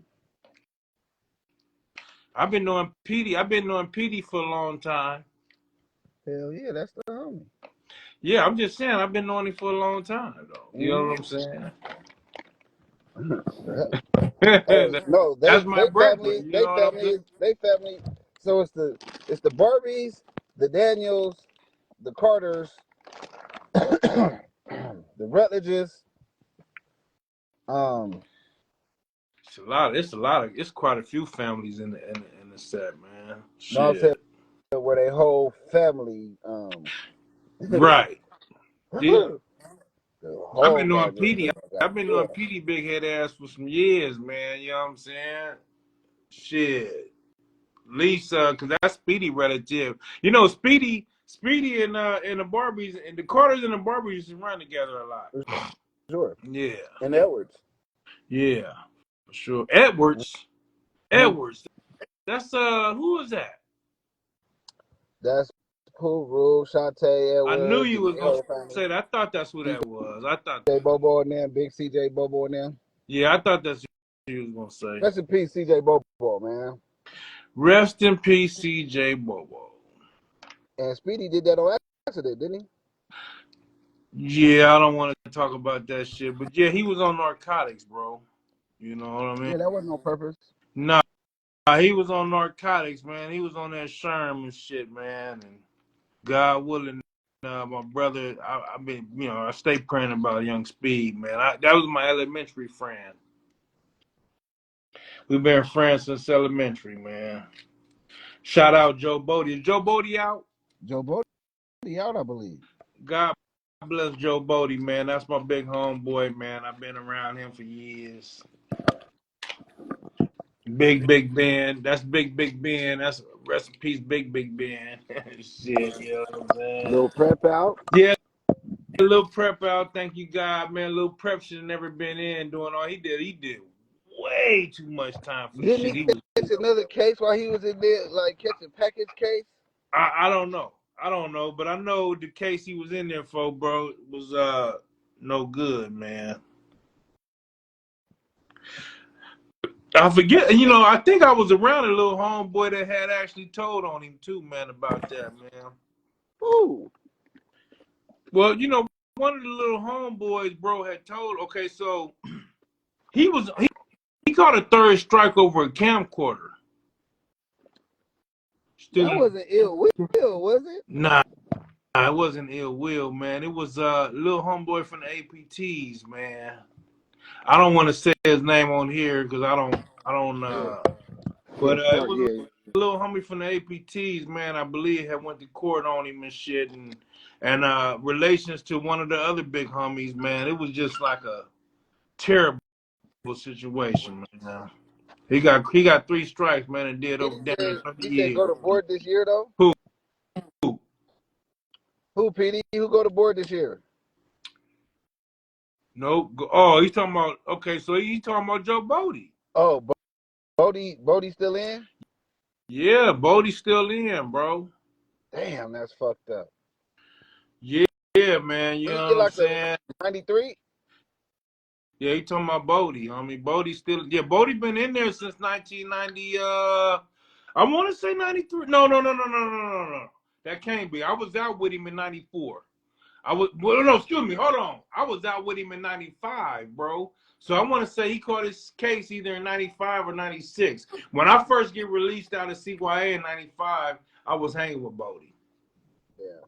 Speaker 1: I've been knowing Petey for a long time.
Speaker 6: Hell yeah, that's the homie.
Speaker 1: Yeah, I'm just saying, I've been knowing him for a long time, though. You know what I'm saying?
Speaker 6: No,
Speaker 1: that's my brother.
Speaker 6: They family. So it's the Barbies, the Daniels, the Carters, the Rutledges,
Speaker 1: It's quite a few families in the set, man.
Speaker 6: No, I'm saying
Speaker 1: Shit.
Speaker 6: where they whole family,
Speaker 1: Right. Yeah.
Speaker 6: the whole goddamn family got
Speaker 1: I've been knowing
Speaker 6: killed.
Speaker 1: Petey big head ass for some years, man. You know what I'm saying? Shit. Lisa, cause that's Speedy relative. You know, Speedy and the Barbies and the Carters and the Barbies used to run together a lot.
Speaker 6: Sure.
Speaker 1: Yeah.
Speaker 6: And Edwards.
Speaker 1: Yeah. For sure. Edwards. That's who is that?
Speaker 6: That's Pooh, Rule, Shantae,
Speaker 1: I knew
Speaker 6: Edwards,
Speaker 1: you
Speaker 6: and
Speaker 1: was
Speaker 6: their
Speaker 1: gonna
Speaker 6: whole family.
Speaker 1: say that. I thought that's who that was. I thought
Speaker 6: CJ Bobo and them, big CJ Bobo and them.
Speaker 1: Yeah, I thought that's what you was gonna say.
Speaker 6: Rest in peace, CJ Bobo, man.
Speaker 1: Rest in peace, CJ Bobo.
Speaker 6: And Speedy did that on accident, didn't he?
Speaker 1: Yeah, I don't want to talk about that shit, but yeah, he was on narcotics, bro. You know what I mean?
Speaker 6: Yeah, that wasn't on purpose.
Speaker 1: Nah, he was on narcotics, man. He was on that Sherm and shit, man. And God willing, my brother, I've been, I stay praying about young Speed, man. That was my elementary friend. We've been friends since elementary, man. Shout out Joe Bodie. Is Joe Bodie out?
Speaker 6: Joe Bodie out, I believe.
Speaker 1: God bless Joe Bodie, man. That's my big homeboy, man. I've been around him for years. Big Ben. That's Big Ben. That's rest in peace, Big Ben. Shit, you know what I'm saying?
Speaker 6: Little prep out.
Speaker 1: Yeah, a little prep out. Thank you, God, man. Little prep should have never been in doing all he did. He did way too much time for the
Speaker 6: Didn't
Speaker 1: shit
Speaker 6: he
Speaker 1: he was
Speaker 6: catch
Speaker 1: doing.
Speaker 6: another case while he was in there, like catching package case?
Speaker 1: I don't know, but I know the case he was in there for, bro, was no good, man. I forget, I think I was around a little homeboy that had actually told on him too, man, about that, man.
Speaker 6: Ooh.
Speaker 1: Well, one of the little homeboys, bro, had told, okay, so he caught a third strike over a camcorder.
Speaker 6: That wasn't ill will, was it?
Speaker 1: Nah, it wasn't ill will, man. It was a little homeboy from the APTs, man. I don't want to say his name on here because I don't, but it was a little homie from the APTs, man. I believe had went to court on him and shit, and relations to one of the other big homies, man. It was just like a terrible situation, man. He got 3 strikes, man, and did over damn near 30
Speaker 6: He said
Speaker 1: years.
Speaker 6: go to board this year though.
Speaker 1: Who?
Speaker 6: Who, PD? Who go to board this year?
Speaker 1: Nope. Oh, he's talking about. Okay, so he's talking about Joe Bodie.
Speaker 6: Oh, Bodie still in?
Speaker 1: Yeah, Bodie's still in, bro.
Speaker 6: Damn, that's fucked up.
Speaker 1: Yeah, man. You know what I'm saying?
Speaker 6: 93?
Speaker 1: Yeah, he talking about Bodie. Bodie still. Yeah, Bodie been in there since 1990. I want to say 93. No. That can't be. I was out with him in 94. Excuse me. Hold on. I was out with him in 95, bro. So I want to say he caught his case either in 95 or 96. When I first get released out of CYA in 95, I was hanging with Bodie.
Speaker 6: Yeah.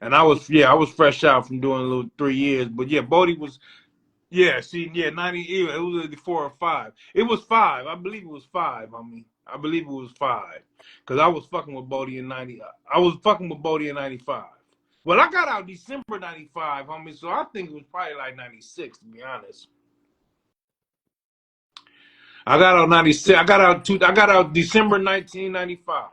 Speaker 1: And I was fresh out from doing a little 3 years. But yeah, Bodie was, 90, it was either 4 or 5. It was 5. I believe it was 5, I believe it was 5. Because I was fucking with Bodie in 90. I was fucking with Bodie in 95. Well, I got out December 95, homie, so I think it was probably like 96, to be honest. I got out 96. I got out December 1995.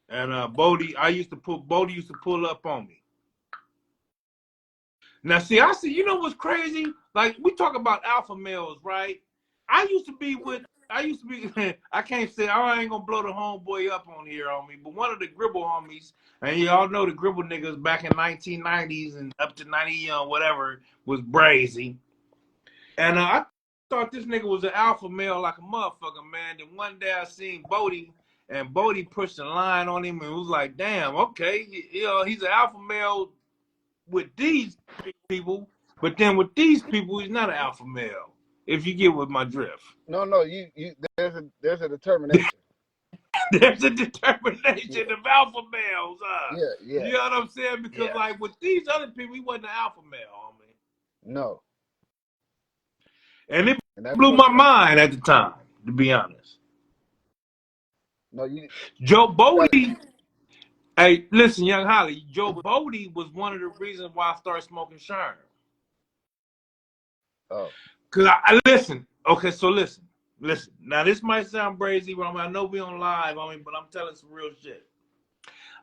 Speaker 1: And Bodie used to pull up on me. Now, you know what's crazy? Like, we talk about alpha males, right? I used to be, I can't say, I ain't gonna blow the homeboy up on here on me, but one of the Gribble homies, and y'all know the Gribble niggas back in 1990s and up to 90, whatever, was Brazy. And I thought this nigga was an alpha male like a motherfucker, man. Then one day I seen Bodie, and Bodie pushed a line on him and was like, damn, okay, he's an alpha male with these people, but then with these people, he's not an alpha male. If you get with my drift.
Speaker 6: No, you there's a determination.
Speaker 1: There's a determination of alpha males,
Speaker 6: Yeah.
Speaker 1: You know what I'm saying? Because like with these other people, he wasn't an alpha male, homie.
Speaker 6: No.
Speaker 1: And it
Speaker 6: And that
Speaker 1: blew
Speaker 6: fucked
Speaker 1: my
Speaker 6: me up.
Speaker 1: mind at the time, to be honest.
Speaker 6: No, you
Speaker 1: Joe
Speaker 6: gotta.
Speaker 1: Bodie, hey, listen, Young Holly, Joe Bodie was one of the reasons why I started smoking Sherm.
Speaker 6: Oh.
Speaker 1: Cause I listen. Okay, so listen. Now this might sound crazy, but I know we on live. But I'm telling some real shit.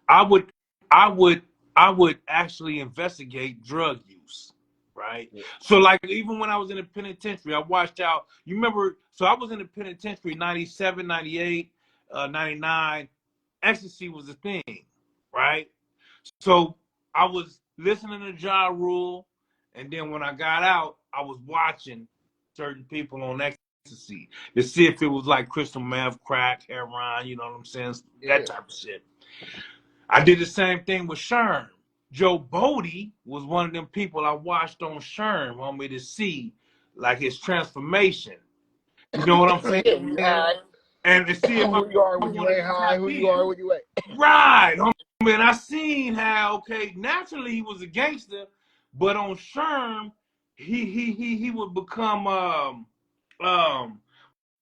Speaker 1: I would, I would, I would actually investigate drug use, right?
Speaker 6: Yeah.
Speaker 1: So like even when I was in the penitentiary, I watched out. You remember? So I was in the penitentiary 97, 98, 99. Ecstasy was a thing, right? So I was listening to Ja Rule, and then when I got out, I was watching certain people on ecstasy to see if it was like crystal meth, crack, heroin, you know what I'm saying? That
Speaker 6: Yeah.
Speaker 1: type of shit. I did the same thing with Sherm. Joe Bodie was one of them people I watched on Sherm on me to see like his transformation. You know what I'm saying?
Speaker 6: Yeah, you high.
Speaker 1: And to see if I
Speaker 6: Who you are when you
Speaker 1: wanted
Speaker 6: ain't
Speaker 1: to
Speaker 6: high,
Speaker 1: tap
Speaker 6: who you
Speaker 1: in.
Speaker 6: are when you ain't.
Speaker 1: Right. And I seen how, okay, naturally he was a gangster, but on Sherm, he would become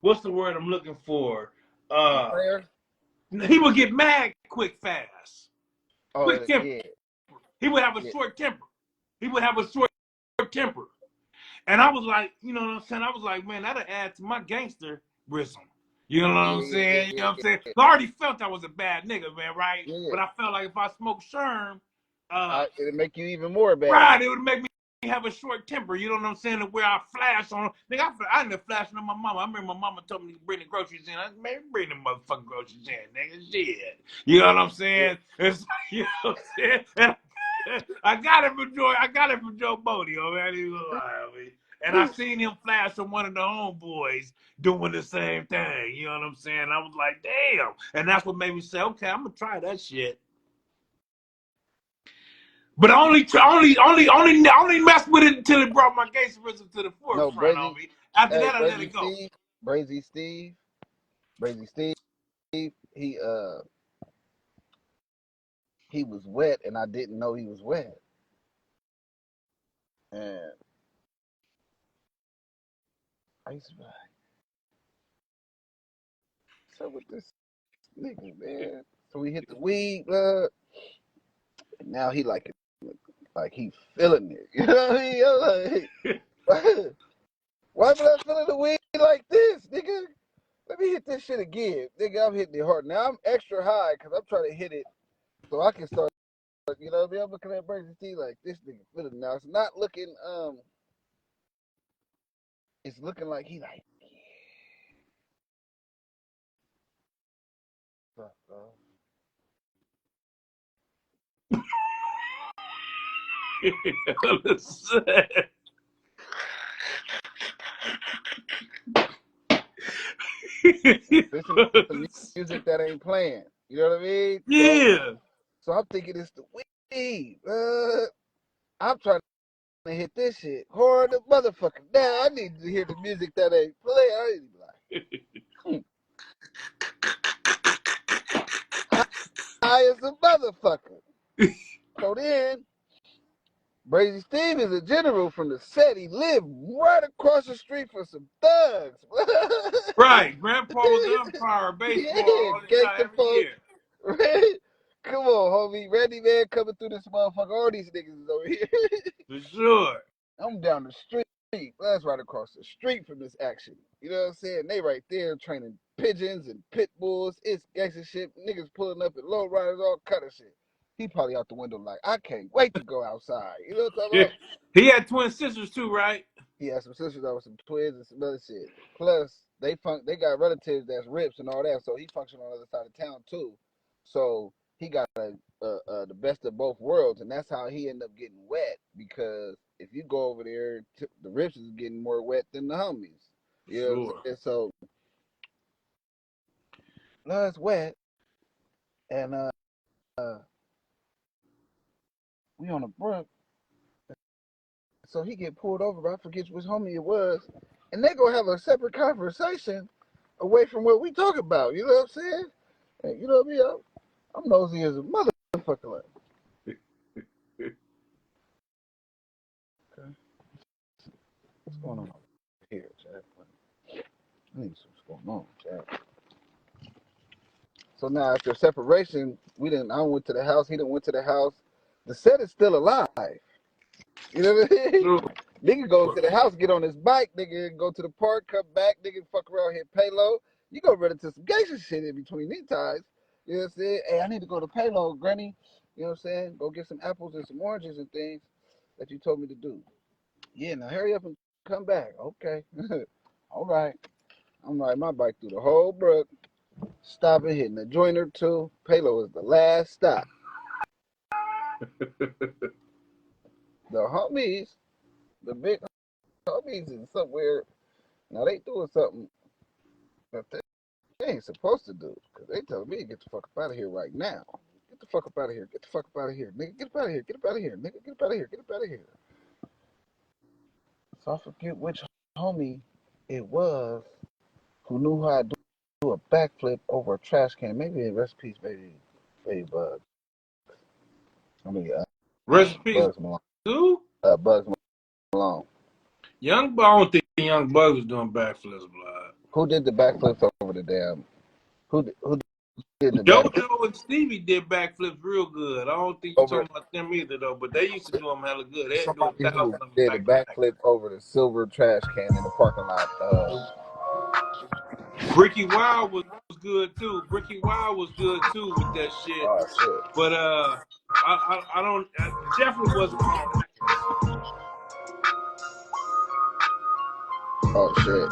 Speaker 1: what's the word I'm looking for?
Speaker 6: A
Speaker 1: Uh
Speaker 6: player?
Speaker 1: he would get mad quick fast. Quick
Speaker 6: Oh
Speaker 1: temper.
Speaker 6: yeah.
Speaker 1: He would have a
Speaker 6: Yeah.
Speaker 1: short temper. He would have a short temper. And I was like, you know what I'm saying? I was like, man, that'll add to my gangsterism. You know what
Speaker 6: Yeah,
Speaker 1: I'm
Speaker 6: yeah, yeah,
Speaker 1: saying? You
Speaker 6: yeah,
Speaker 1: know what I'm
Speaker 6: yeah,
Speaker 1: saying?
Speaker 6: yeah.
Speaker 1: I already felt I was a bad nigga, man, right?
Speaker 6: Yeah, yeah.
Speaker 1: But I felt like if I smoked Sherm, uh,
Speaker 6: It'll make you even more bad.
Speaker 1: right, it would make me have a short temper. You know what I'm saying? To where I flash on. Nigga, I ended up flashing on my mama. I remember my mama told me to bring the groceries in. I said, man, bring the motherfucking groceries in, nigga. Shit. You know what I'm
Speaker 6: Yeah.
Speaker 1: saying? It's, you know what I'm saying? And I got it from Joe Bodie, oh man. He was like, and I seen him flash on one of the homeboys doing the same thing. You know what I'm saying? I was like, damn. And that's what made me say, okay, I'm gonna try that shit. But I only messed with it until it brought my gangsterism to the
Speaker 6: No,
Speaker 1: forefront on
Speaker 6: Brazy.
Speaker 1: me. After
Speaker 6: Hey,
Speaker 1: that, I let it go.
Speaker 6: Brazy Steve. He was wet, and I didn't know he was wet. And I used to be like, what's up with this nigga, man? So we hit the weed, and now he like he feeling it. You know what I mean? I'm like, why am I feeling the weed like this, nigga? Let me hit this shit again, nigga. I'm hitting it hard now. I'm extra high because I'm trying to hit it so I can start. You know what I mean? I'm looking at Brazy T like this nigga feeling now. It's not looking It's looking like he like fuck, bro. Listen to music that ain't playing. You know what I mean?
Speaker 1: Yeah.
Speaker 6: So I'm thinking it's the weed. I'm trying to hit this shit hard as motherfucker. Now I need to hear the music that ain't playing. I need to be like, high as a motherfucker. So then, Brazy Steve is a general from the set. He lived right across the street from some thugs.
Speaker 1: Right. Grandpa was the umpire of baseball
Speaker 6: Yeah,
Speaker 1: all the time
Speaker 6: gangster
Speaker 1: every
Speaker 6: folks.
Speaker 1: year.
Speaker 6: Right? Come on, homie. Randy Man coming through this motherfucker. All these niggas is over here.
Speaker 1: For sure.
Speaker 6: I'm down the street. That's right across the street from this action. You know what I'm saying? They right there training pigeons and pit bulls. It's gangster shit. Niggas pulling up at low riders, all kind of shit. He probably out the window like, I can't wait to go outside. You know what I'm talking about?
Speaker 1: He had twin sisters too, right?
Speaker 6: He had some sisters that were some twins and some other shit. Plus, they got relatives that's rips and all that, so he functioned on the other side of town too. So he got the best of both worlds, and that's how he ended up getting wet. Because if you go over there, the rips is getting more wet than the homies. You know what I'm
Speaker 1: Sure.
Speaker 6: saying? So no, it's wet, and we on a brook. So he get pulled over, but I forget which homie it was, and they gonna have a separate conversation away from what we talk about. You know what I'm saying? And you know what I mean? I'm nosy as a motherfucker. Like, okay, what's going on here? need to see what's going on. Damn. So now after separation, I went to the house. He done went to the house. The set is still alive. You know what I mean? Nigga goes to the house, get on his bike, nigga go to the park, come back, nigga fuck around, hit payload. You go run into some gangster shit in between these times. You know what I'm saying? Hey, I need to go to payload, granny. You know what I'm saying? Go get some apples and some oranges and things that you told me to do. Yeah, now hurry up and come back. Okay. All right. I'm riding my bike through the whole brook, stopping, hitting a joint or two. Payload is the last stop. The homies, the big homies is somewhere. Now they doing something that they ain't supposed to do. Because they telling me to get the fuck up out of here right now. Get the fuck up out of here. Get the fuck up out of here. Nigga, get up out of here. Get up out of here. Nigga, get up out of here. Get up out of here. So I forget which homie it was who knew how to do a backflip over a trash can. Maybe in recipes, baby Bugs. I mean,
Speaker 1: Recipes
Speaker 6: Bugs Malone.
Speaker 1: too?
Speaker 6: Bugs Malone.
Speaker 1: I don't think Young Bug was doing backflips, blood.
Speaker 6: Who did the backflips over the damn? Who did the
Speaker 1: JoJo and Stevie did backflips real good. I don't think you're
Speaker 6: over
Speaker 1: talking about them either, though. But they used to do them hella good. They had to do
Speaker 6: somebody
Speaker 1: 1,000
Speaker 6: who
Speaker 1: of them
Speaker 6: did a
Speaker 1: back to back.
Speaker 6: backflip over the silver trash can in the parking lot?
Speaker 1: Bricky Wild was good too. Bricky Wild was good too with that shit.
Speaker 6: Oh shit.
Speaker 1: But I don't. Definitely wasn't on records.
Speaker 6: Oh shit.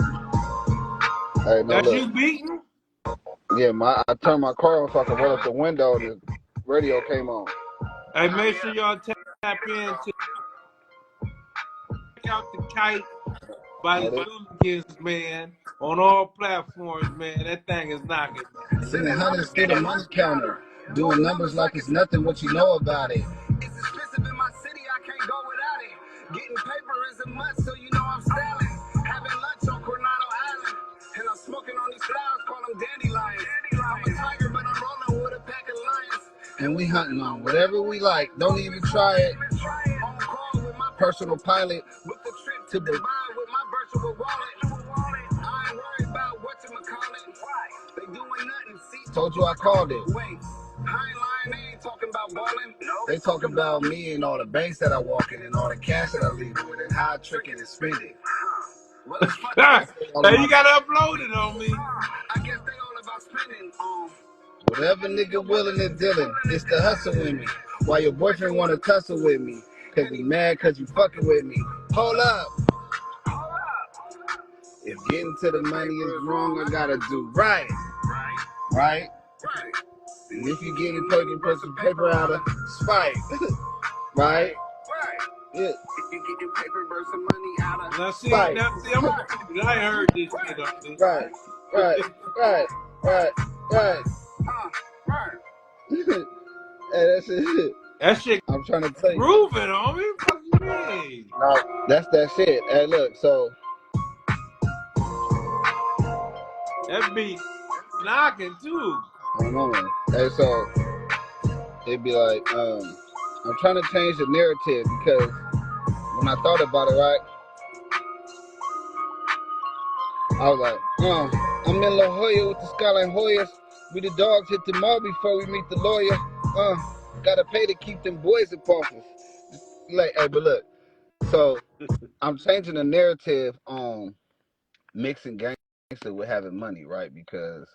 Speaker 6: Hey, no,
Speaker 1: That's
Speaker 6: look.
Speaker 1: you beating?
Speaker 6: Yeah, I turned my car on so I could roll up the window and the radio came on.
Speaker 1: Hey, make sure y'all tap in to check out the Kite by the Hooligans, man, on all platforms, man. That thing is knocking, man.
Speaker 4: Sending hundreds through the money counter, doing numbers like it's nothing. What you know about it? It's expensive in my city, I can't go without it. Getting paper is a must, so you know I'm styling. Having lunch on Coronado Island, and I'm smoking on these flowers, call them dandelions. I'm a tiger, but I'm rolling with a pack of lions. And we hunting on whatever we like. Don't even try it. On call with my personal pilot, book the trip to Dubai with my virtual wallet. I ain't worried about what you call it. They doing nothing. See, told you I called it. Wait, I ain't lying. They ain't talking about balling. They talking about me and all the banks that I walk in and all the cash that I leave with and how I trick it and spend it. Well, it's funny.
Speaker 1: Hey, you gotta upload it on me.
Speaker 4: I guess they all about spending. Whatever nigga willing and dealing, it's the hustle with me. Why your boyfriend wanna tussle with me? Cause he mad cause you fucking with me. Hold up. If getting to the money is wrong, I gotta do right. Right? And if you getting paper, put some paper out of spite. Right? Yeah. If you getting paper, burn some money out of spite.
Speaker 1: Now see, I heard this shit on this.
Speaker 4: Right. Hey, that's it.
Speaker 1: That shit
Speaker 4: I'm trying to tell you.
Speaker 1: grooving on me. Fuck you mean?
Speaker 4: No, that's that shit. Hey, look, so
Speaker 1: That beat knocking too.
Speaker 4: I don't know, man. Hey, so it'd be like, I'm trying to change the narrative because when I thought about it, right, I was like, I'm in La Jolla with the Skyline Hoyas. We the dogs hit the mall before we meet the lawyer. Gotta pay to keep them boys in office. Like, hey, but look, so I'm changing the narrative on mixing gangster with having money, right? Because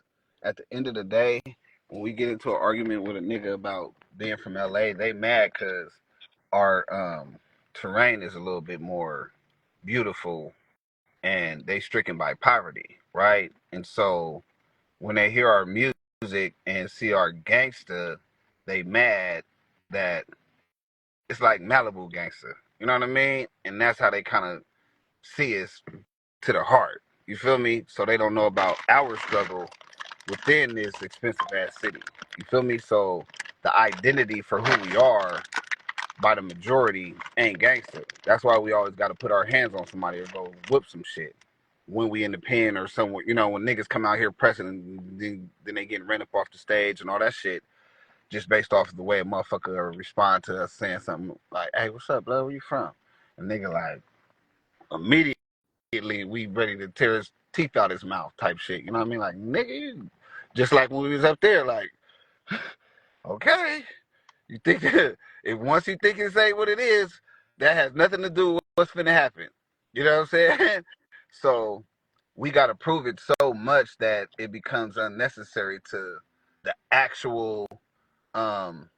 Speaker 4: at the end of the day, when we get into an argument with a nigga about being from LA, they mad because our terrain is a little bit more beautiful and they stricken by poverty, right? And so when they hear our music and see our gangster, they mad that it's like Malibu gangster. You know what I mean? And that's how they kind of see us to the heart. You feel me? So they don't know about our struggle within this expensive ass city. You feel me? So the identity for who we are by the majority ain't gangster. That's why we always got to put our hands on somebody or go whip some shit when we in the pen or somewhere. You know, when niggas come out here pressing and then they getting ran up off the stage and all that shit just based off of the way a motherfucker respond to us saying something like, hey, what's up, blood? Where you from? And nigga like, immediately immediately we ready to tear his teeth out his mouth type shit. You know what I mean? Like, nigga, just like when we was up there, like, okay, you think that if once you think it say what it is, that has nothing to do with what's finna happen. You know what I'm saying? So we got to prove it so much that it becomes unnecessary to the actual um,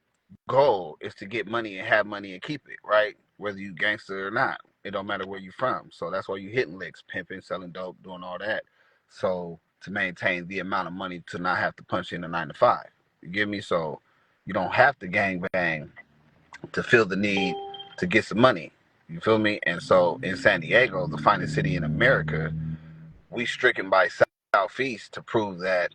Speaker 4: goal is to get money and have money and keep it, right? Whether you gangster or not, it don't matter where you from. So that's why you hitting licks, pimping, selling dope, doing all that. So to maintain the amount of money to not have to punch in a 9 to 5. You get me? So you don't have to gang bang to feel the need to get some money. You feel me? And so in San Diego, the finest city in America, we stricken by Southeast to prove that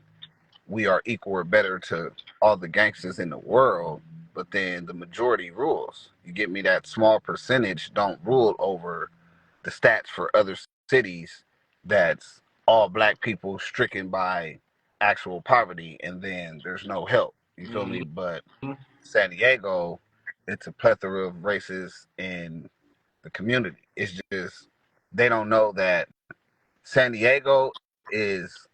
Speaker 4: we are equal or better to all the gangsters in the world, but then the majority rules. You get me? That small percentage don't rule over the stats for other cities that's all black people stricken by actual poverty and then there's no help. You feel me? But San Diego, it's a plethora of races in the community. It's just they don't know that San Diego is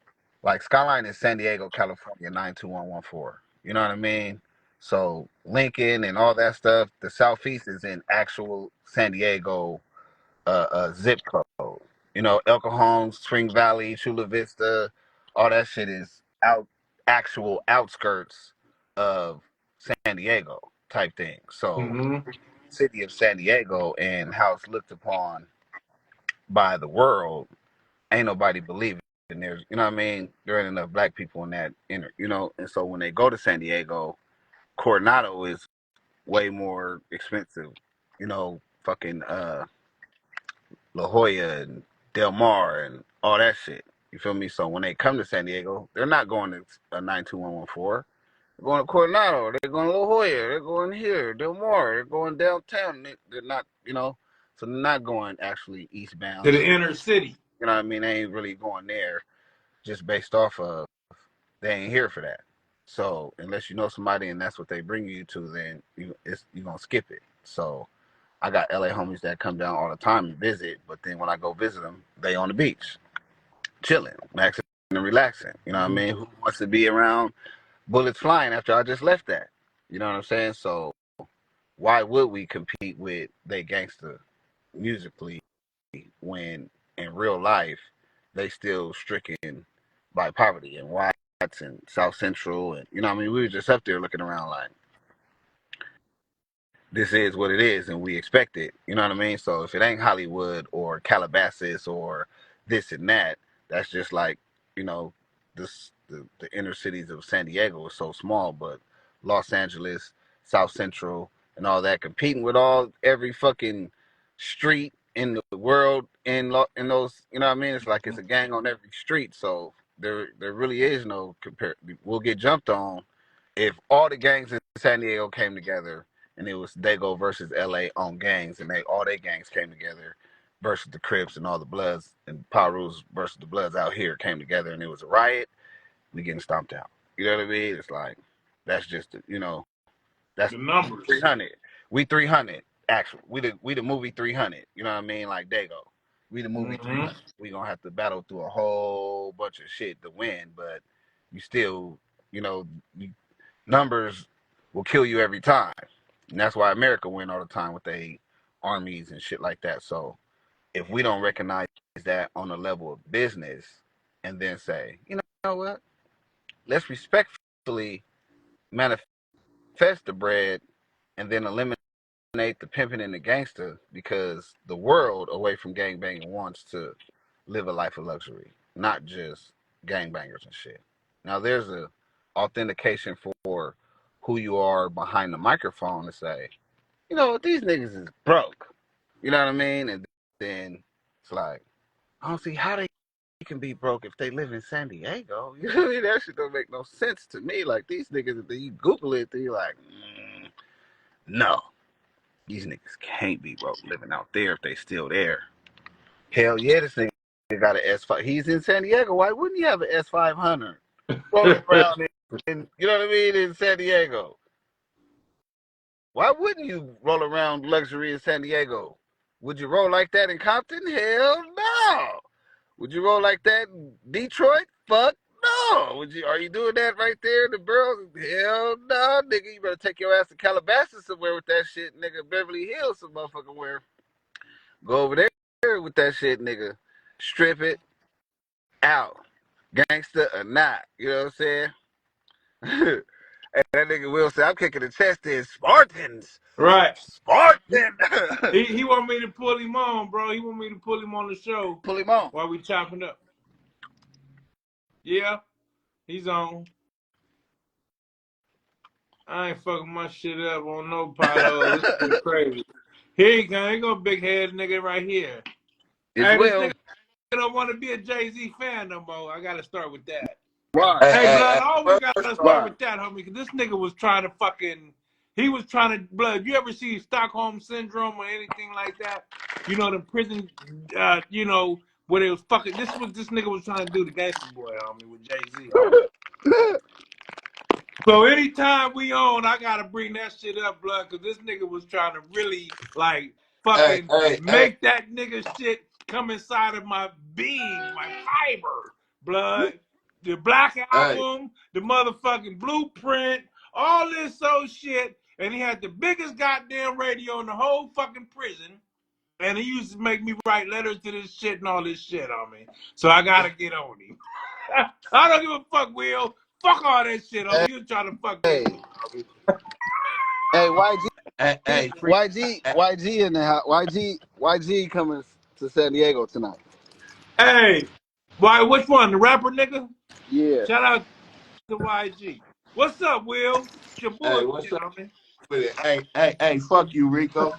Speaker 4: like Skyline is San Diego, California 92114. You know what I mean? So Lincoln and all that stuff, the Southeast is in actual San Diego zip code. You know, El Cajon, Spring Valley, Chula Vista, all that shit is actual outskirts of San Diego type thing. So city of San Diego and how it's looked upon by the world, ain't nobody believing. And there's, you know what I mean? There ain't enough black people in that inner, you know. And so when they go to San Diego, Coronado is way more expensive. You know, fucking La Jolla and Del Mar and all that shit. You feel me? So when they come to San Diego, they're not going to a 92114. They're going to Coronado. They're going to La Jolla. They're going here, Del Mar. They're going downtown. They're not, you know, so they're not going actually eastbound
Speaker 1: to the inner city.
Speaker 4: You know what I mean? They ain't really going there just based off of they ain't here for that. So unless you know somebody and that's what they bring you to, then you're gonna skip it. So I got LA homies that come down all the time and visit, but then when I go visit them, they on the beach, chilling, maxing and relaxing. You know what I mean? Who wants to be around bullets flying after I just left that? You know what I'm saying? So why would we compete with they gangster musically when in real life they still stricken by poverty and Watts and South Central and you know what I mean? We were just up there looking around like this is what it is and we expect it. You know what I mean? So if it ain't Hollywood or Calabasas or this and that, that's just like, you know, the inner cities of San Diego is so small, but Los Angeles, South Central, and all that competing with every fucking street in the world in those, you know what I mean? It's like it's a gang on every street, so there really is no compare. We'll get jumped on if all the gangs in San Diego came together and it was DAGO versus LA on gangs, and all their gangs came together versus the Crips and all the Bloods and Parus versus the Bloods out here came together, and it was a riot. We getting stomped out. You know what I mean? It's like that's just you know that's
Speaker 1: the numbers.
Speaker 4: 300. We 300. Actually, we the movie 300. You know what I mean? Like DAGO. We the movie 300. We gonna have to battle through a whole bunch of shit to win, but you still, you know, numbers will kill you every time. And that's why America win all the time with their armies and shit like that. So if we don't recognize that on the level of business and then say, you know what, let's respectfully manifest the bread and then eliminate the pimping and the gangster because the world away from gangbanging wants to live a life of luxury, not just gangbangers and shit. Now there's a authentication for who you are behind the microphone to say, you know, these niggas is broke. You know what I mean? And then it's like, I don't see how they can be broke if they live in San Diego. You know what I mean? That shit don't make no sense to me. Like these niggas, if you Google it, then you're like, no, these niggas can't be broke living out there if they still there. Hell yeah, this nigga got an S5. He's in San Diego. Why wouldn't he have an S500 rolling around in, you know what I mean, in San Diego? Why wouldn't you roll around luxury in San Diego
Speaker 6: Would you roll like that in Compton? Hell no. Would you roll like that in Detroit? Fuck no. Are you doing that right there in the boroughs? Hell no, nigga. You better take your ass to Calabasas somewhere with that shit, nigga. Beverly Hills, some motherfucker where. Go over there with that shit, nigga. Strip it out. Gangster or not. You know what I'm saying? And that nigga Will say, I'm kicking the chest in. Spartans.
Speaker 1: Right.
Speaker 6: Spartan.
Speaker 1: He want me to pull him on, bro. He want me to pull him on the show.
Speaker 6: Pull him on.
Speaker 1: While we chopping up. Yeah, he's on. I ain't fucking my shit up on no pothole. This is crazy. Here you go. Here go big head nigga right here. Hey, this nigga don't want to be a Jay-Z fan no more. I got to start with that.
Speaker 6: Right.
Speaker 1: Hey, blood, I always got to start with that, homie, because this nigga was trying to he was trying to, blood, you ever see Stockholm Syndrome or anything like that? You know, the prison, you know, where it was fucking, this is what this nigga was trying to do to Gangsta Boy, homie, with Jay-Z, homie. So anytime we on, I got to bring that shit up, blood, because this nigga was trying to really, like, fucking make that nigga shit come inside of my being, my fiber, blood. The Black Album, the motherfucking Blueprint, all this old shit. And he had the biggest goddamn radio in the whole fucking prison. And he used to make me write letters to this shit and all this shit on me. So I gotta get on him. I don't give a fuck, Will. Fuck all that shit on me. You trying to fuck me.
Speaker 6: Hey, YG. Hey, YG in the house. YG coming to San Diego tonight.
Speaker 1: Hey, why? Which one? The rapper nigga?
Speaker 6: Yeah.
Speaker 1: Shout out to YG. What's up, Will? It's your boy.
Speaker 5: Hey, what's up? Hey, fuck you, Rico.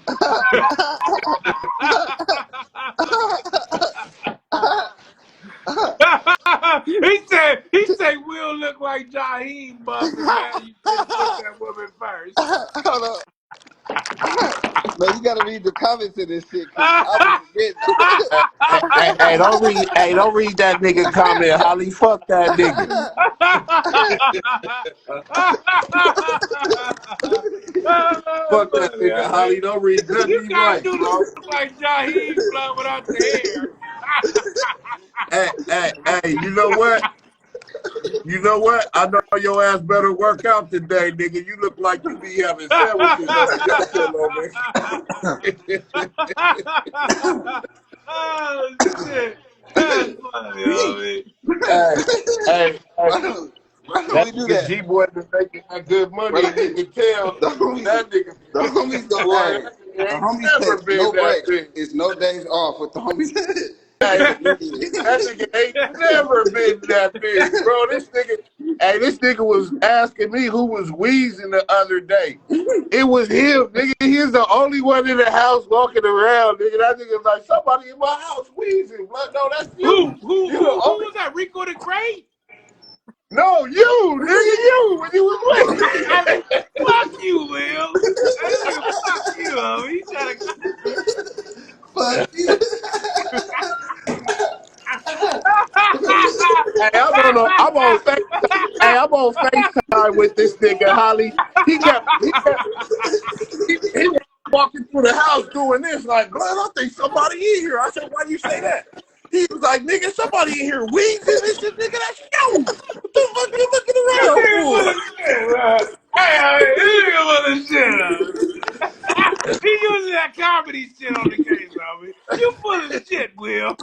Speaker 5: he said Will look like Jaheim Buff, and man, you didn't put that woman first.
Speaker 6: Hold on. Man, you gotta read the comments in this shit, cause I was forgetting.
Speaker 5: Hey, don't read that nigga comment, Holly. Fuck that nigga. Fuck that nigga, Holly. Don't read nothing.
Speaker 1: You guys do look like Jaheim Blood without the hair.
Speaker 5: Hey, you know what? You know what? I know your ass better work out today, nigga. You look like you be having sandwiches under your pillow, man.
Speaker 1: Oh, shit. That's funny, homie.
Speaker 5: Hey.
Speaker 6: Why don't we do that?
Speaker 5: G-Boy been making that good money, and you can tell that nigga.
Speaker 6: The homies don't worry. The homies take no breaks. It's no days off with the homies.
Speaker 5: That nigga ain't never been that big, bro. This nigga was asking me who was wheezing the other day. It was him, nigga. He's the only one in the house walking around, nigga. That nigga's like, somebody in my house wheezing. Like, no, that's you.
Speaker 1: Who was that? Rico the Great?
Speaker 5: No, you, nigga, you, when you was wheezing.
Speaker 1: Fuck you, Will. That nigga, fuck you, homie. He trying to...
Speaker 6: Fuck you.
Speaker 5: Hey, I'm on FaceTime with this nigga, Holly. He walking through the house doing this, like, blood, I think somebody in here. I said, why you say that? He was like, nigga, somebody in here wheezing. This shit, nigga, that's you. What the fuck you looking around for?
Speaker 1: Hey, this nigga full of shit, he using that comedy shit on the case, homie. You full of shit, Will.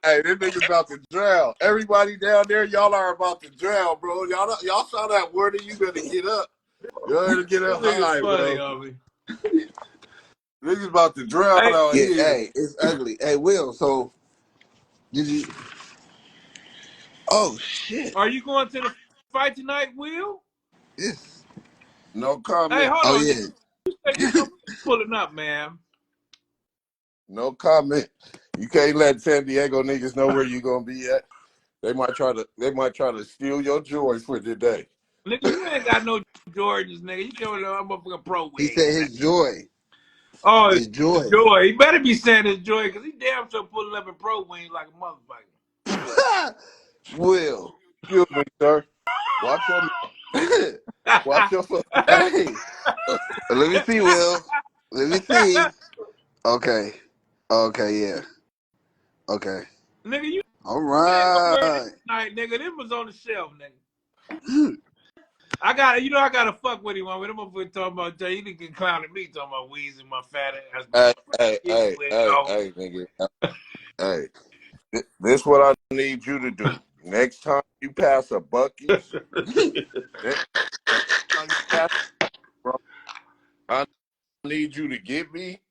Speaker 5: Hey, this nigga's about to drown. Everybody down there, y'all are about to drown, bro. Y'all saw that wording. You better get up. You better get up high,
Speaker 1: funny,
Speaker 5: bro.
Speaker 1: homie.
Speaker 5: Niggas about to drown out here.
Speaker 6: Hey, it's ugly. Hey, Will, so did you... Oh, shit.
Speaker 1: Are you going to the fight tonight, Will?
Speaker 6: Yes.
Speaker 5: No comment.
Speaker 1: Hey, hold on.
Speaker 6: Yeah.
Speaker 1: You say you pulling up, man.
Speaker 5: No comment. You can't let San Diego niggas know where you gonna be at. They might try to steal your joy for today.
Speaker 1: Nigga, you ain't got no Jordans, nigga. You coming to a motherfucking pro wing.
Speaker 6: He said his joy.
Speaker 1: Oh,
Speaker 6: his joy.
Speaker 1: He better be saying his joy, because he damn sure pulling up in pro wing like a motherfucker.
Speaker 6: Will.
Speaker 5: Excuse me, sir. Watch your Watch your fucking.
Speaker 4: Hey, let me see, Will. Let me see. Okay. Okay, yeah. Okay.
Speaker 1: Nigga, you
Speaker 4: All
Speaker 1: ain't gonna wear this
Speaker 4: right.
Speaker 1: tonight, nigga. Them was on the shelf, nigga. I gotta fuck with him. I'm talking about Jay. You can clown at me talking about wheezing my fat ass.
Speaker 5: Hey, nigga. Hey, this what I need you to do. Next time you pass a Bucky's, next time you pass, bro, I need you to get me.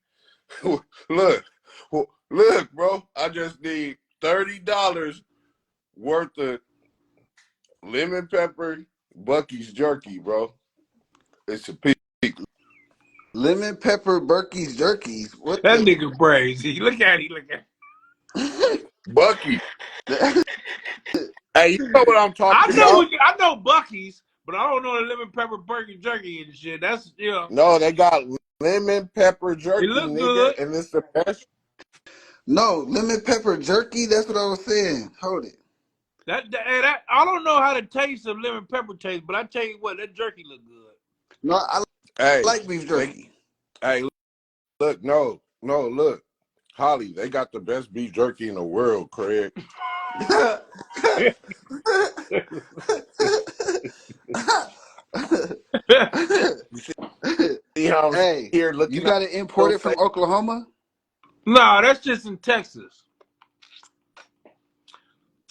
Speaker 5: Look, bro. I just need $30 worth of lemon pepper Bucky's jerky, bro. It's a peak.
Speaker 4: Lemon pepper Berkey's jerkies. What
Speaker 1: That
Speaker 4: the?
Speaker 1: nigga crazy. Look at him.
Speaker 5: Bucky. Hey, you know what I'm talking about?
Speaker 1: I know Bucky's, but I don't know the lemon pepper burger jerky and shit. That's
Speaker 5: No, they got lemon pepper
Speaker 1: it
Speaker 5: jerky,
Speaker 1: look
Speaker 5: nigga,
Speaker 1: good.
Speaker 5: and it's the best.
Speaker 4: No, lemon pepper jerky. That's what I was saying. Hold it.
Speaker 1: That I don't know how the taste of lemon pepper tastes, but I tell you what, that jerky look good.
Speaker 4: No, I
Speaker 5: Hey,
Speaker 4: like beef jerky.
Speaker 5: Look, look, Holly, they got the best beef jerky in the world, Craig. You see how I'm
Speaker 4: Hey,
Speaker 5: here
Speaker 4: you
Speaker 5: looking at
Speaker 4: got it
Speaker 5: your
Speaker 4: imported from
Speaker 5: face?
Speaker 4: Oklahoma?
Speaker 1: No, that's just in Texas.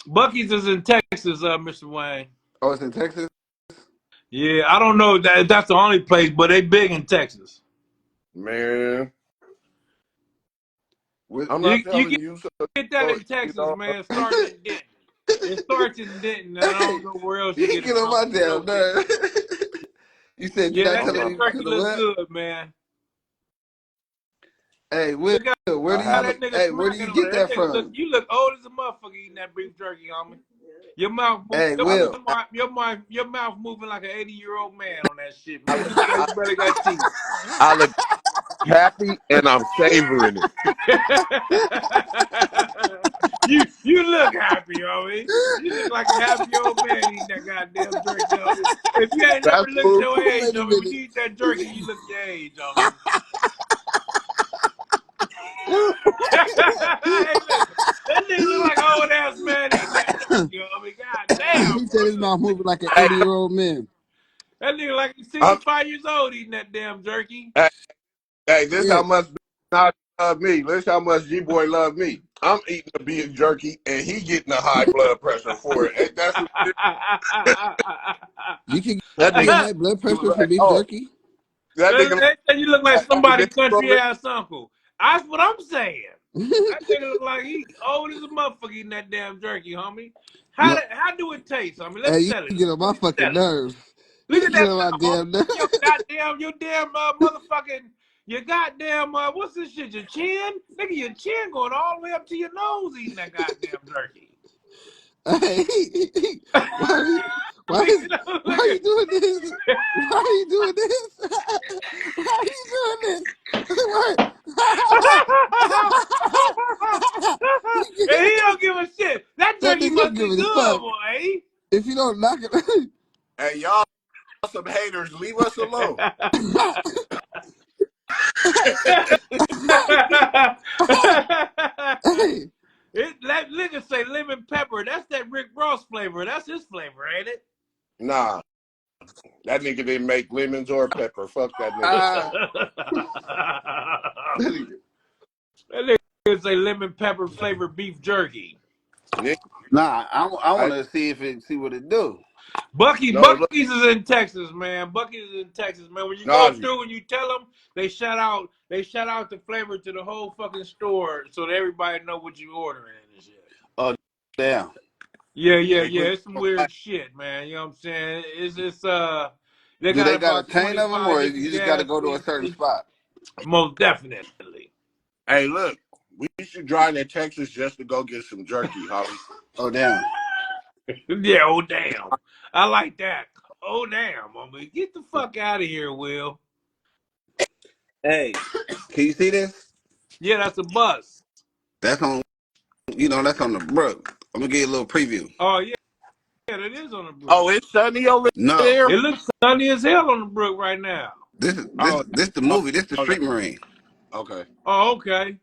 Speaker 1: Bucky's is in Texas, Mr. Wayne.
Speaker 4: Oh, it's in Texas?
Speaker 1: Yeah, I don't know that that's the only place, but they big in Texas.
Speaker 5: Man, I'm
Speaker 1: You
Speaker 5: not telling you so.
Speaker 1: get that in
Speaker 5: You
Speaker 1: Texas,
Speaker 5: know,
Speaker 1: man. Starting in Denton. It starts in Denton, and I
Speaker 4: Hey,
Speaker 1: don't know where else you
Speaker 4: he
Speaker 1: get it
Speaker 4: get on
Speaker 1: from.
Speaker 4: my
Speaker 1: But
Speaker 4: damn nerve. You said you're
Speaker 1: yeah,
Speaker 4: not
Speaker 1: that,
Speaker 5: I'm
Speaker 4: telling
Speaker 1: that
Speaker 5: not.
Speaker 4: me to
Speaker 1: turkey
Speaker 4: the
Speaker 1: look
Speaker 4: what?
Speaker 1: good, man.
Speaker 4: Hey, Will,
Speaker 1: Look how
Speaker 4: where do
Speaker 5: I
Speaker 4: you
Speaker 1: that
Speaker 5: haven't.
Speaker 1: nigga
Speaker 4: hey, where do
Speaker 1: smacking
Speaker 4: you
Speaker 1: on
Speaker 4: get
Speaker 1: it. That
Speaker 4: that
Speaker 1: nigga look,
Speaker 4: from?
Speaker 1: you look old as a motherfucker eating that beef jerky, homie. Your mouth,
Speaker 4: Hey,
Speaker 5: I look.
Speaker 4: Will.
Speaker 1: your mouth moving like an 80-year-old man on that shit,
Speaker 5: I
Speaker 1: man.
Speaker 5: look.
Speaker 1: You look like you barely got teeth.
Speaker 5: I look happy, and I'm savoring it.
Speaker 1: you look happy, homie. You look like a happy old man eating that goddamn jerky, homie. If you ain't never
Speaker 5: That's
Speaker 1: looked
Speaker 5: cool.
Speaker 1: your age,
Speaker 4: Wait a
Speaker 1: homie, when
Speaker 4: minute.
Speaker 1: you eat that jerky, you look your age, homie. Hey, listen, that nigga look like an old ass man eating that jerky, homie. God damn,
Speaker 4: He
Speaker 1: bro.
Speaker 4: said his mouth moving like an
Speaker 5: Hey,
Speaker 4: 80-year-old man.
Speaker 1: That nigga like he's
Speaker 5: I'm,
Speaker 1: 65 years old eating that damn jerky.
Speaker 5: hey, this how
Speaker 4: Will.
Speaker 5: much Naj love me. This how much G-Boy love me. I'm eating the beef jerky, and he getting a high blood pressure for it. Ain't that some shit?
Speaker 4: You can
Speaker 5: That
Speaker 4: get
Speaker 5: nigga
Speaker 4: high blood
Speaker 5: was
Speaker 4: pressure from
Speaker 5: like,
Speaker 4: beef
Speaker 5: oh,
Speaker 4: jerky?
Speaker 5: that
Speaker 1: They
Speaker 5: nigga
Speaker 1: say you look like
Speaker 5: like
Speaker 1: somebody
Speaker 5: this,
Speaker 1: country
Speaker 5: bro.
Speaker 1: ass uncle. That's what I'm saying. That nigga look like he old as a motherfucker eating that damn jerky, homie.
Speaker 4: No,
Speaker 1: How do it taste, homie? Let
Speaker 4: hey,
Speaker 1: me
Speaker 4: you
Speaker 1: tell it.
Speaker 4: get on
Speaker 1: Let
Speaker 4: my
Speaker 1: me tell
Speaker 4: fucking
Speaker 1: it.
Speaker 4: nerves.
Speaker 1: Look
Speaker 4: You
Speaker 1: at
Speaker 4: get
Speaker 1: that
Speaker 4: on my
Speaker 1: mouth, homie.
Speaker 4: damn nerves.
Speaker 1: Your damn motherfucking, your goddamn, what's this shit? Your chin, nigga, your chin going all the way up to your nose eating that goddamn jerky.
Speaker 4: Hey, why, why,
Speaker 1: Nigga, don't
Speaker 4: why
Speaker 1: look
Speaker 4: are
Speaker 1: at.
Speaker 4: you doing this? Why are you doing this? Why are you doing this? Why?
Speaker 1: And he don't give a shit. That
Speaker 4: That
Speaker 1: jerky
Speaker 4: nigga don't
Speaker 1: must
Speaker 4: give
Speaker 1: be
Speaker 4: a
Speaker 1: good,
Speaker 4: fuck.
Speaker 1: boy.
Speaker 4: If you don't knock it,
Speaker 5: Hey, y'all some haters. Leave us alone.
Speaker 4: hey,
Speaker 1: That nigga say lemon pepper. That's that Rick Ross flavor. That's his flavor, ain't it?
Speaker 5: Nah, that nigga didn't make lemons or pepper. Fuck that nigga.
Speaker 4: that
Speaker 1: That nigga say lemon pepper flavored beef jerky.
Speaker 5: Nigga,
Speaker 4: nah, I want
Speaker 5: I,
Speaker 4: to see what it do.
Speaker 5: no, look,
Speaker 1: Bucky's is in Texas, man. Bucky's is in Texas, man. When you go
Speaker 5: Najee.
Speaker 1: through and you tell them, they shout out the flavor to the whole fucking store so that everybody know what you ordering and shit.
Speaker 4: Oh, damn.
Speaker 1: Yeah.
Speaker 5: They put
Speaker 1: It's some weird shit, man. You know what I'm saying? It's they
Speaker 4: Do
Speaker 1: got
Speaker 4: they got a
Speaker 1: about
Speaker 4: chain of them,
Speaker 1: 25
Speaker 4: or
Speaker 1: different
Speaker 4: you just got to
Speaker 1: gas
Speaker 4: go to a certain
Speaker 1: stations.
Speaker 4: spot?
Speaker 1: Most definitely.
Speaker 5: Hey, look, we should drive to Texas just to go get some jerky, Holly.
Speaker 4: Oh, damn.
Speaker 1: Yeah, oh damn. I like that. Oh damn, homie. Get the fuck out of here, Will.
Speaker 4: Hey, can you see this?
Speaker 1: Yeah, that's a bus.
Speaker 4: That's on. That's on the brook. I'm gonna give you a little preview.
Speaker 1: Oh yeah, it is on the brook.
Speaker 5: Oh, it's sunny over
Speaker 4: No,
Speaker 5: there?
Speaker 1: It looks sunny as hell on the brook right now.
Speaker 4: this the movie. This the
Speaker 5: Oh,
Speaker 4: Street Marine.
Speaker 5: okay.
Speaker 1: Oh, okay.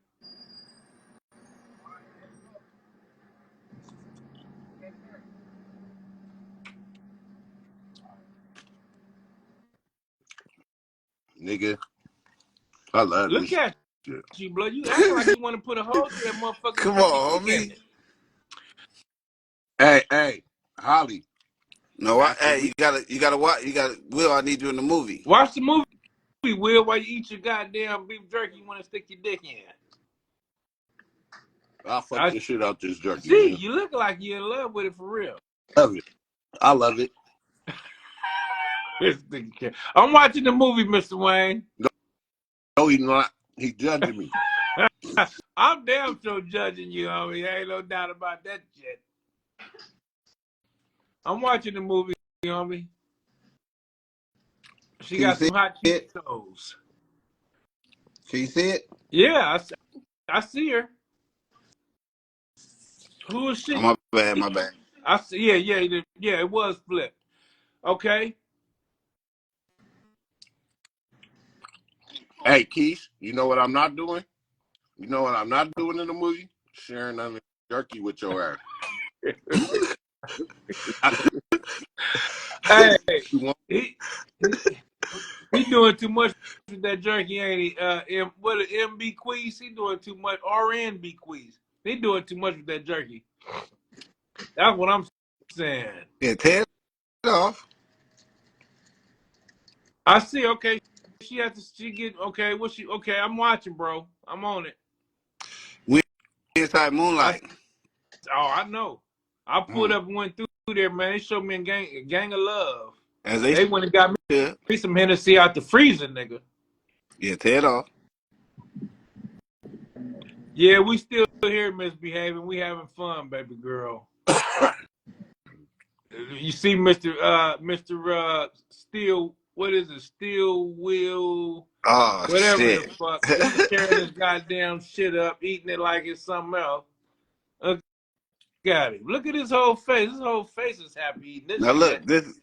Speaker 5: Nigga, I love
Speaker 1: Look
Speaker 5: this
Speaker 1: at
Speaker 5: shit.
Speaker 1: you, blood. You acting like you want to put a hole through that motherfucker and
Speaker 4: Come
Speaker 1: stick your
Speaker 4: on,
Speaker 1: dick in
Speaker 4: homie.
Speaker 1: it.
Speaker 5: Hey, Holly.
Speaker 4: No,
Speaker 5: After
Speaker 4: hey,
Speaker 5: we
Speaker 4: you gotta watch. You gotta. Will, I need you in the movie.
Speaker 1: Watch the movie, Will, while you eat your goddamn beef jerky you want to stick your dick in.
Speaker 5: I'll fuck
Speaker 1: I
Speaker 5: the shit out this jerky,
Speaker 1: see,
Speaker 5: man.
Speaker 1: you look like you're in love with it for real.
Speaker 5: Love it. I love it.
Speaker 1: I'm watching the movie, Mr. Wayne.
Speaker 5: No, he's not. He's judging me.
Speaker 1: I'm damn sure judging you, homie. Ain't no doubt about that shit. I'm watching the movie, homie. She
Speaker 4: Can you
Speaker 1: got
Speaker 4: see
Speaker 1: some hot
Speaker 4: it?
Speaker 1: Cheetos.
Speaker 4: Can you see it?
Speaker 1: Yeah, I see her. Who is
Speaker 4: Oh,
Speaker 1: she?
Speaker 4: my bad. My bad.
Speaker 1: I see. Yeah. It was flipped. Okay.
Speaker 5: Hey, Keith, you know what I'm not doing? You know what I'm not doing in the movie? Sharing on the jerky with your ass.
Speaker 1: Hey,
Speaker 5: You want-
Speaker 1: he doing too much with that jerky, ain't he? What an MB Queez? He doing too much. RNB Queez. He doing too much with that jerky. That's what I'm saying.
Speaker 4: Yeah, tear it off.
Speaker 1: I see. Okay, she had to. She get okay. What she? Okay, I'm watching, bro. I'm on it.
Speaker 4: We inside
Speaker 1: I.
Speaker 4: Moonlight.
Speaker 1: Oh, I know. I pulled up and went through there, man. They showed me a gang of love.
Speaker 4: As they
Speaker 1: They went and got
Speaker 4: should.
Speaker 1: me some Hennessy out the freezer, nigga.
Speaker 4: Yeah, tear it off.
Speaker 1: Yeah, we still here misbehaving. We having fun, baby girl. You see, Mr. Steel. What is it? Steel Will.
Speaker 4: Oh
Speaker 1: Whatever the
Speaker 4: shit.
Speaker 1: fuck. He's tearing this goddamn shit up, eating it like it's something else. Look at him. Look at his whole face. His whole face is happy eating this
Speaker 4: Now
Speaker 1: shit.
Speaker 4: look, this.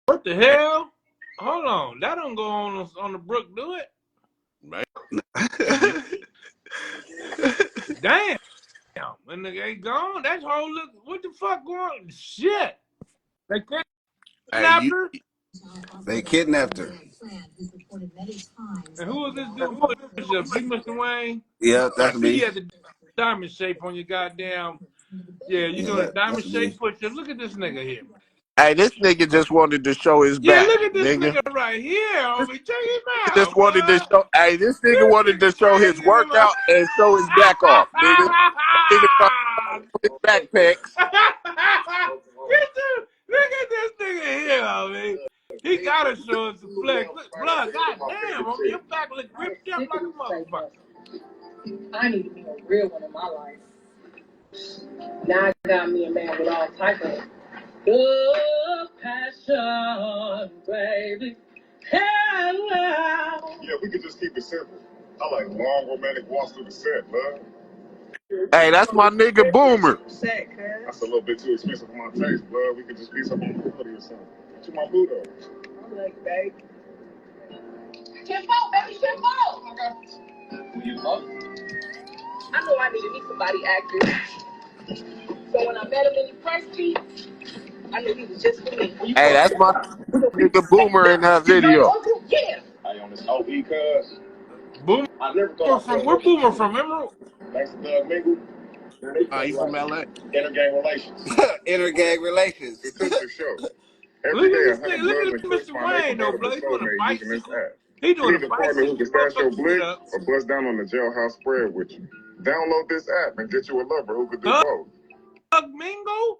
Speaker 1: What the hell? Hold on. That don't go on the brook, do it?
Speaker 5: Right?
Speaker 1: Damn. And they gone. That whole look. What the fuck going on? Shit. They
Speaker 5: Hey,
Speaker 1: kidnapped her?
Speaker 4: They kidnapped her.
Speaker 1: And who is this doing push-ups? You, Mr. Wayne?
Speaker 4: Yeah,
Speaker 1: I
Speaker 4: that's
Speaker 1: see
Speaker 4: me.
Speaker 1: you had the diamond shape on your goddamn. Yeah, you
Speaker 4: Yeah,
Speaker 1: doing a diamond
Speaker 4: that's
Speaker 1: shape
Speaker 4: me.
Speaker 1: push-up. Look at this nigga here.
Speaker 5: hey, this nigga just wanted to show his
Speaker 1: Yeah,
Speaker 5: back,
Speaker 1: look at this
Speaker 5: nigga.
Speaker 1: nigga right here, homie. Check him
Speaker 5: He just
Speaker 1: out,
Speaker 5: wanted to
Speaker 1: boy.
Speaker 5: show. Hey, this nigga
Speaker 1: This
Speaker 5: wanted to
Speaker 1: nigga
Speaker 5: show his
Speaker 1: crazy than a
Speaker 5: workout and show his back off, nigga. Nigga talking about his backpacks.
Speaker 1: Look at this nigga here, homie. He gotta show us some flex. Look, blood, goddamn, homie. Your back look ripped up like a motherfucker.
Speaker 7: I need to be a real one in my life. Now I got me a man with all type of good passion, baby. Hello.
Speaker 8: Yeah, we could just keep it simple. I like long romantic walks through the set, love.
Speaker 5: Hey, that's my nigga Boomer.
Speaker 8: That's a little bit too expensive for my taste, blood. We could just be something on the quality or something. What you my boo though?
Speaker 7: I'm like, babe. Shimbo, baby, Shimbo. Who you love? I know I needed me somebody active. So when I met him in the press beat, I knew he was just for me.
Speaker 5: Hey, that's my nigga Boomer in that video.
Speaker 7: Yeah. I on this OE cuz.
Speaker 1: Boomer
Speaker 7: I never thought
Speaker 1: from, where Boomer from, Emerald?
Speaker 7: thanks to Doug Mingle. They
Speaker 5: You
Speaker 7: play
Speaker 5: from
Speaker 7: like
Speaker 5: LA?
Speaker 7: intergang relations.
Speaker 4: Intergang relations.
Speaker 8: It's sister show. Every
Speaker 1: Look at
Speaker 8: day,
Speaker 1: this
Speaker 8: 100
Speaker 1: thing. Look
Speaker 8: bloods
Speaker 1: at
Speaker 8: and crooks
Speaker 1: Mr.
Speaker 8: find their
Speaker 1: Wayne, though,
Speaker 8: compatible
Speaker 1: blood. He doing a
Speaker 8: soulmate using this
Speaker 1: bicycle.
Speaker 8: app.
Speaker 1: He
Speaker 8: You
Speaker 1: doing a
Speaker 8: need a partner who
Speaker 1: bicycle
Speaker 8: can stash your
Speaker 1: motherfucker shit
Speaker 8: blick
Speaker 1: up.
Speaker 8: or bust down on the jailhouse spread with you. Download this app and get you a lover who could do
Speaker 1: Thug
Speaker 8: both.
Speaker 1: Mingo?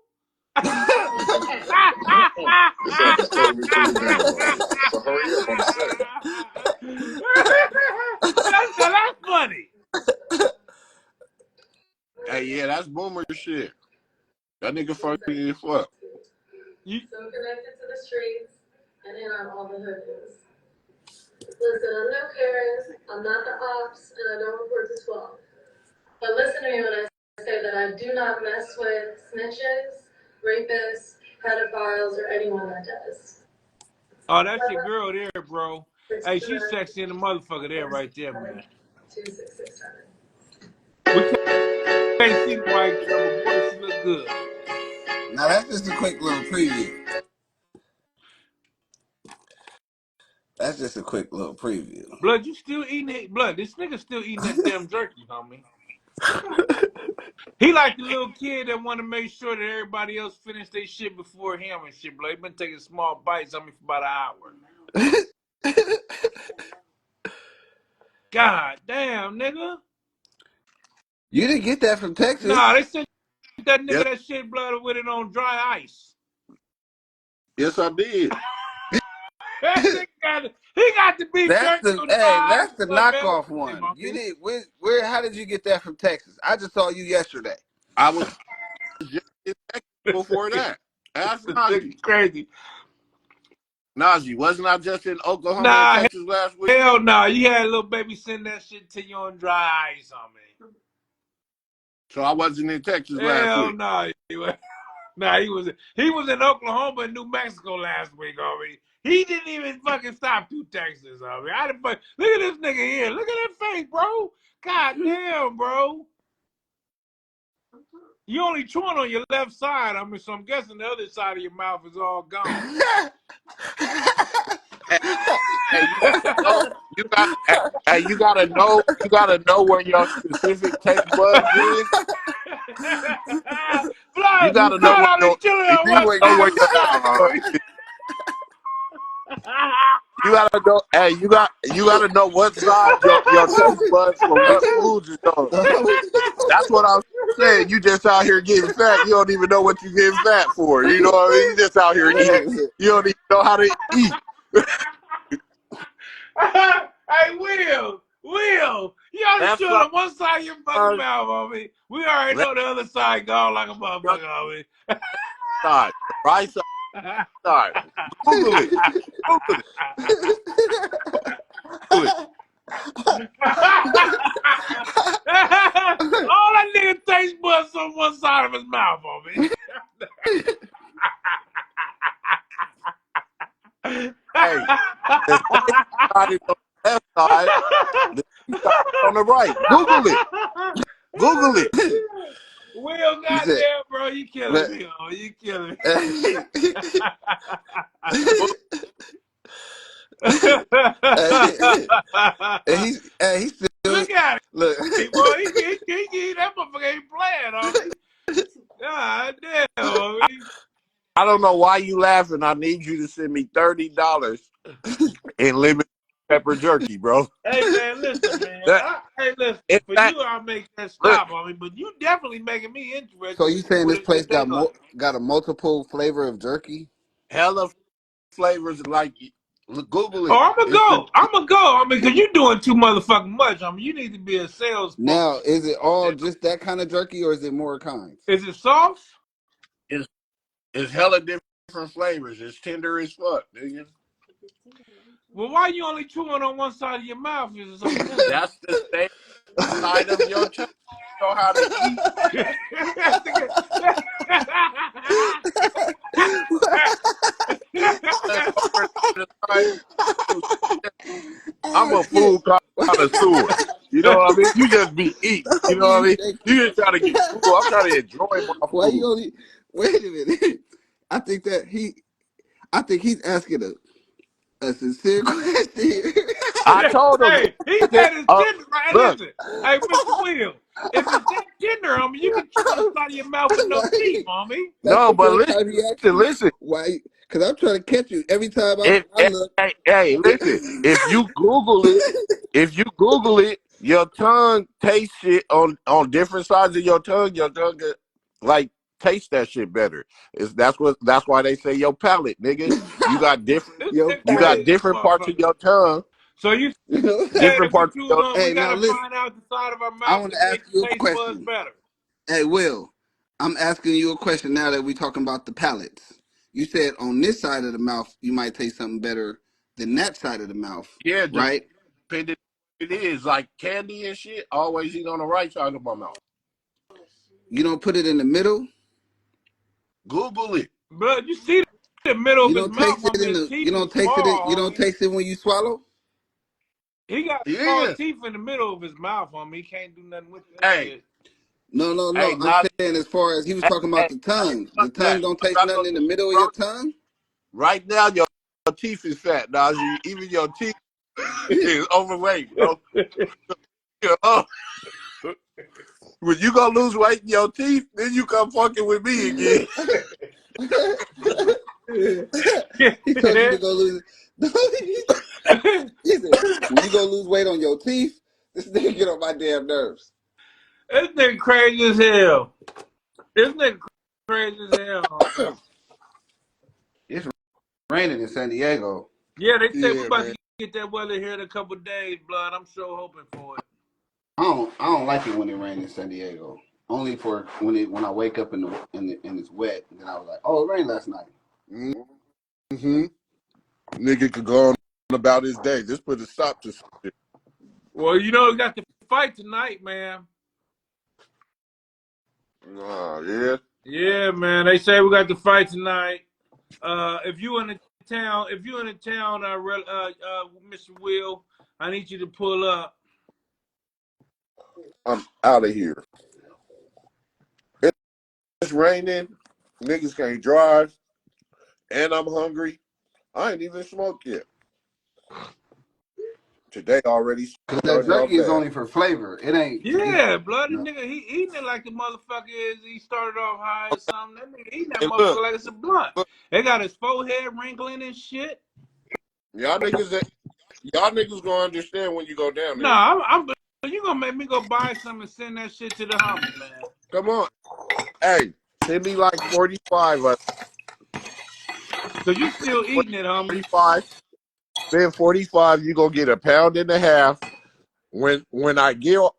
Speaker 8: This app is totally free to download. So hurry up on the set.
Speaker 1: That's funny.
Speaker 5: Hey, yeah, that's Boomer shit. That nigga funny as fuck.
Speaker 1: You,
Speaker 9: So connected to the streets and in on all the hood news. Listen, I'm no Karen, I'm not the ops, and I don't report to 12. But listen to me when I say that I do not mess with snitches, rapists, pedophiles, or anyone that does.
Speaker 10: Oh, that's your girl there, bro. Hey, she's sexy in the motherfucker there, right there, man.
Speaker 9: 2667.
Speaker 10: We can't see the white girl, but boy, she look good.
Speaker 4: Now that's just a quick little preview. That's just a quick little preview.
Speaker 10: Blood, you still eating it? Blood, this nigga still eating that damn jerky, homie. He like the little kid that want to make sure that everybody else finish their shit before him and shit, blood. He been taking small bites on me for about an hour. God damn, nigga.
Speaker 4: You didn't get that from Texas.
Speaker 10: Nah, they sent that nigga that shit, blood, with it on dry ice.
Speaker 5: Yes, I did.
Speaker 10: He got the beef jerky on dry ice.
Speaker 4: That's the knockoff one. You did where? How did you get that from Texas? I just saw you yesterday.
Speaker 5: I was just in Texas before that. Ask Najee.
Speaker 10: Crazy.
Speaker 5: Najee, wasn't I just in Oklahoma and Texas last week?
Speaker 10: Hell no. You had a little baby send that shit to you on dry ice on me.
Speaker 5: So I wasn't in Texas last week.
Speaker 10: Hell no. Nah, he was in Oklahoma and New Mexico last week, homie. He didn't even fucking stop through Texas, homie. Look at this nigga here. Look at that face, bro. God damn, bro. You only chewing on your left side, I mean, so I'm guessing the other side of your mouth is all gone.
Speaker 5: You gotta know where your specific taste buds is. You gotta know where your you gotta know. Hey, you gotta know what side your taste buds for what foods is on. That's what I'm saying. You just out here getting fat. You don't even know what you getting fat for. You know what I mean? You just out here eating. You don't even know how to eat.
Speaker 10: Hey, Will, you already chewing on one side of your fucking mouth, homie. We already know the other side gone like a motherfucker, homie.
Speaker 5: Side, right side. Google it. Google it.
Speaker 10: All that nigga taste buds on one side of his mouth, homie.
Speaker 5: Hey, the side is on the left side, the side on the right. Google it.
Speaker 10: Will, goddamn, bro, you killing me, oh, you killing me.
Speaker 4: He's still,
Speaker 10: look at it.
Speaker 4: Look.
Speaker 10: Hey, boy, he that motherfucker ain't playing, homie. God damn, homie.
Speaker 5: I don't know why you laughing. I need you to send me $30 in lemon pepper jerky, bro.
Speaker 10: Hey, man, listen, man. I'll make that stop, homie, but you definitely making me interested.
Speaker 4: So you saying this place got a multiple flavor of jerky?
Speaker 5: Hella flavors, like, Google it.
Speaker 10: Oh, I'm gonna go. I mean, because you're doing too motherfucking much. I mean, you need to be a sales.
Speaker 4: Now, is it all just that kind of jerky, or is it more kinds?
Speaker 10: Is it soft?
Speaker 5: It's hella different flavors. It's tender as fuck, nigga.
Speaker 10: Well, why you only chewing on one side of your mouth? Is it so tender?
Speaker 5: That's the same side of your tongue. You know how to eat. I'm a food connoisseur. You know what I mean? You just be eating. You know what I mean? You just try to get full. I'm trying to enjoy my food.
Speaker 4: Why you only? Wait a minute. I think he's asking a sincere question.
Speaker 5: I told him.
Speaker 10: Hey, he said it's tender, right? Listen, hey, Mr. Will, if it's that tender, homie, you can chew on the side of your mouth with no teeth, homie.
Speaker 5: No, but listen.
Speaker 4: Why? Because I'm trying to catch you every time I look.
Speaker 5: Hey, listen. If you Google it, your tongue tastes shit on different sides of your tongue. Your tongue like taste that shit better. That's why they say your palate, nigga. You got different parts of your tongue.
Speaker 10: So you
Speaker 5: different parts of your
Speaker 10: we gotta find out the side of our mouth.
Speaker 4: I want to ask you a question.
Speaker 10: Buds better.
Speaker 4: Hey, Will, I'm asking you a question now that we're talking about the palates. You said on this side of the mouth you might taste something better than that side of the mouth.
Speaker 5: Yeah,
Speaker 4: right.
Speaker 5: Depending
Speaker 11: it is, like candy and shit, always eat on the right side of my mouth.
Speaker 4: You don't put it in the middle.
Speaker 11: Google it.
Speaker 10: But you see the middle
Speaker 4: You
Speaker 10: of his
Speaker 4: don't
Speaker 10: mouth,
Speaker 4: taste it
Speaker 10: homie.
Speaker 4: in
Speaker 10: His
Speaker 4: the. You
Speaker 10: teeth is
Speaker 4: don't taste it. You
Speaker 10: small,
Speaker 4: don't
Speaker 10: homie.
Speaker 4: taste it when you swallow.
Speaker 10: He got small
Speaker 11: Yeah.
Speaker 10: teeth in the middle of his mouth, homie. He can't do nothing with that
Speaker 11: Hey,
Speaker 10: shit.
Speaker 4: No.
Speaker 11: hey,
Speaker 4: I'm
Speaker 11: not
Speaker 4: saying as far as he was
Speaker 11: hey,
Speaker 4: talking about
Speaker 11: hey,
Speaker 4: the tongue. The
Speaker 11: fuck
Speaker 4: tongue
Speaker 11: that.
Speaker 4: don't
Speaker 11: I'm
Speaker 4: taste
Speaker 11: not
Speaker 4: nothing
Speaker 11: gonna
Speaker 4: in the
Speaker 11: do it,
Speaker 4: middle of
Speaker 11: bro.
Speaker 4: your tongue.
Speaker 11: Right now, your teeth is fat, Najee. Even your teeth is overweight, bro. You know? When you gonna lose weight in your teeth, then you come fucking with me again.
Speaker 4: He told you to go lose. He said, when you go lose weight on your teeth, this nigga get on my damn nerves.
Speaker 10: This nigga crazy as hell. This nigga crazy as hell, homie.
Speaker 4: It's raining in San Diego.
Speaker 10: Yeah, they say we
Speaker 11: Yeah,
Speaker 10: about
Speaker 11: man.
Speaker 10: to get that weather here in a couple of days, blood. I'm sure hoping for it.
Speaker 4: I don't like it when it rains in San Diego. Only for when I wake up and it's wet. And then I was like, oh, it rained last night.
Speaker 11: Mm-hmm. Nigga could go on about his day. Just put a stop to some shit.
Speaker 10: Well, you know, we got the fight tonight, man.
Speaker 11: Oh, yeah.
Speaker 10: Yeah, man. They say we got the fight tonight. If you in the town, Mr. Will, I need you to pull up.
Speaker 11: I'm out of here. It's raining. Niggas can't drive. And I'm hungry. I ain't even smoked yet. Today already
Speaker 4: Cause that
Speaker 11: started off
Speaker 4: jerky is
Speaker 11: bad.
Speaker 4: only for flavor. It ain't.
Speaker 10: Yeah, bloody
Speaker 4: No.
Speaker 10: nigga, he eating it like the motherfucker is. He started off high or something. That nigga eating that
Speaker 11: Hey,
Speaker 10: motherfucker
Speaker 11: look.
Speaker 10: like it's a blunt.
Speaker 11: Look.
Speaker 10: They got his forehead wrinkling and shit.
Speaker 11: Y'all niggas gonna understand when you go down there.
Speaker 10: Nah, I'm you gonna make me go buy something and send that shit to the homie, man.
Speaker 11: Come on. Hey, send me like 45 of
Speaker 10: Cause you still eating it, homie.
Speaker 11: 45. Spend 45, you gonna get a pound and a half. When I give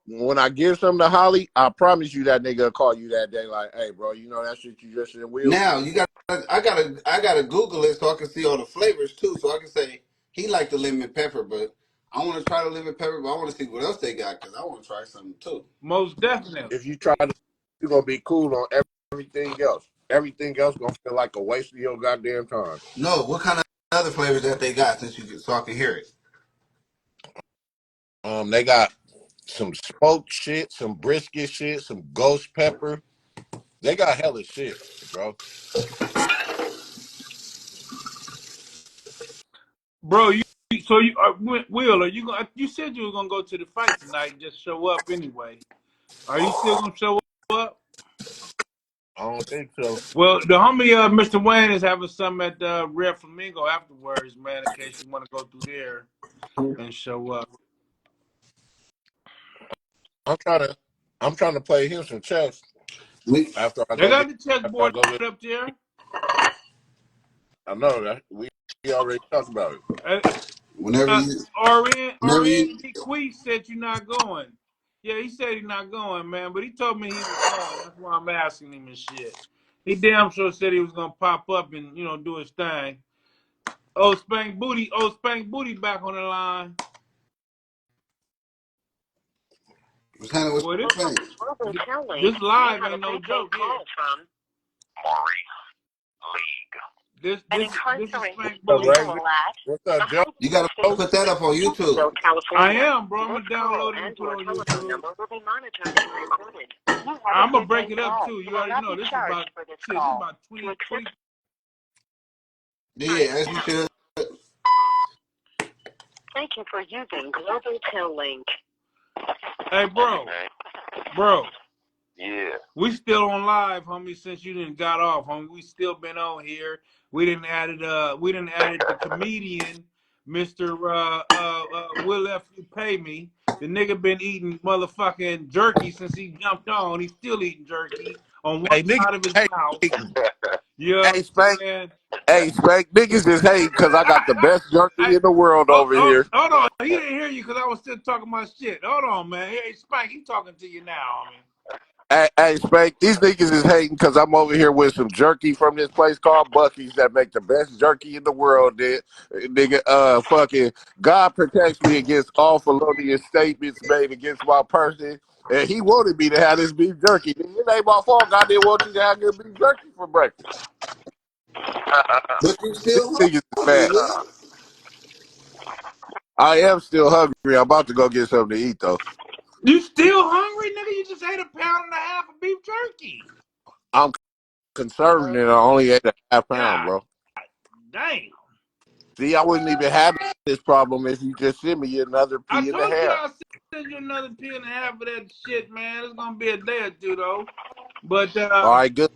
Speaker 11: something to Holly, I promise you that nigga will call you that day like, hey bro, you know that shit you just in Will?
Speaker 4: Now you got. I gotta Google it so I can see all the flavors too. So I can say he liked the lemon pepper, but I want to try the lemon pepper, but I want to see what else they got because I want to try something too.
Speaker 10: Most definitely.
Speaker 11: If you try to, you're gonna be cool on everything else. Everything else gonna feel like a waste of your goddamn time.
Speaker 4: No, what kind of other flavors that they got so I can hear it.
Speaker 11: They got some smoked shit, some brisket shit, some ghost pepper. They got hella shit, bro.
Speaker 10: Bro, Will, are you gonna? You said you were gonna go to the fight tonight. Just show up anyway. Are you still gonna show up?
Speaker 11: I don't think so.
Speaker 10: Well, the homie, Mr. Wayne, is having something at Red Flamingo afterwards, man. In case you want to go through there and show up.
Speaker 11: I'm trying to play him some chess
Speaker 4: We
Speaker 11: after I
Speaker 10: They
Speaker 11: go
Speaker 10: got
Speaker 11: get
Speaker 10: the
Speaker 11: after I
Speaker 10: chessboard
Speaker 11: go get.
Speaker 10: up there.
Speaker 11: I know that we already talked about it.
Speaker 4: whenever you whenever
Speaker 10: Orion
Speaker 4: you
Speaker 10: Bequeath said you're not going. Yeah, he said he's not going, man. But he told me he was going. That's why I'm asking him and shit. He damn sure said he was gonna pop up and do his thing. Old Spank Booty back on the line.
Speaker 4: was handling with
Speaker 10: Boy,
Speaker 4: Spank.
Speaker 3: Global Tel Link,
Speaker 10: this
Speaker 3: you
Speaker 10: live
Speaker 3: have a
Speaker 10: ain't no
Speaker 3: prepaid
Speaker 10: joke here.
Speaker 3: call from an
Speaker 10: This is
Speaker 3: incarcerated
Speaker 10: Spank
Speaker 11: What's up,
Speaker 10: Booty.
Speaker 11: Razor?
Speaker 3: individual at
Speaker 11: What's
Speaker 3: the
Speaker 11: up, Joe?
Speaker 4: You gotta
Speaker 3: Hyatt
Speaker 4: put that up on
Speaker 3: in
Speaker 4: YouTube.
Speaker 3: Jacksonville,
Speaker 10: I
Speaker 3: California.
Speaker 10: am, bro. I'm
Speaker 3: This
Speaker 10: gonna
Speaker 3: call
Speaker 10: download it and
Speaker 3: and
Speaker 10: put it
Speaker 3: your
Speaker 10: on
Speaker 3: telephone
Speaker 10: YouTube.
Speaker 3: number will be monitored and recorded. You have a
Speaker 10: I'm gonna break
Speaker 3: prepaid
Speaker 10: it up
Speaker 3: call.
Speaker 10: too.
Speaker 3: You
Speaker 10: You
Speaker 3: will
Speaker 10: already
Speaker 3: not
Speaker 10: know
Speaker 3: be
Speaker 10: this is
Speaker 3: charged
Speaker 10: about
Speaker 3: for this
Speaker 10: shit. This is
Speaker 3: call.
Speaker 10: about
Speaker 3: To
Speaker 10: 20,
Speaker 3: accept,
Speaker 4: Yeah, as you should.
Speaker 3: thank you for using Global Tel Link.
Speaker 10: Hey, bro.
Speaker 2: Yeah.
Speaker 10: We still on live, homie. Since you didn't got off, homie, we still been on here. We didn't added the comedian, Mister Will F. You Pay Me. The nigga been eating motherfucking jerky since he jumped on. He's still eating jerky on one
Speaker 11: Hey, niggas,
Speaker 10: side of his
Speaker 11: hey,
Speaker 10: mouth. You know what
Speaker 11: hey,
Speaker 10: I'm
Speaker 11: Spank.
Speaker 10: saying?
Speaker 11: Hey, Spank, niggas is hate because I got the best jerky
Speaker 10: I,
Speaker 11: in the world over here.
Speaker 10: hold on. He didn't hear you because I was still talking my shit. Hold on, man. Hey, Spank, he talking to you now, homie.
Speaker 11: Hey, Spank, these niggas is hating because I'm over here with some jerky from this place called Bucky's that make the best jerky in the world. Nigga, fucking God protects me against all felonious statements made against my person. And he wanted me to have this beef jerky. Nigga, it ain't my fault. God didn't want you to have good beef jerky for breakfast.
Speaker 4: But you
Speaker 11: These
Speaker 4: still
Speaker 11: niggas is
Speaker 4: hungry,
Speaker 11: mad.
Speaker 4: Will?
Speaker 11: I am still hungry. I'm about to go get something to eat, though.
Speaker 10: You still hungry, nigga? You just ate a pound and a half of beef jerky.
Speaker 11: I'm conserving it. I only ate a half pound,
Speaker 10: God
Speaker 11: bro.
Speaker 10: damn.
Speaker 11: See, I wouldn't even have this problem if you just sent me another
Speaker 10: I
Speaker 11: P and a
Speaker 10: told you
Speaker 11: half.
Speaker 10: I'll send you another pin and a half of that shit, man. It's gonna be a day or two though. But
Speaker 11: All right, good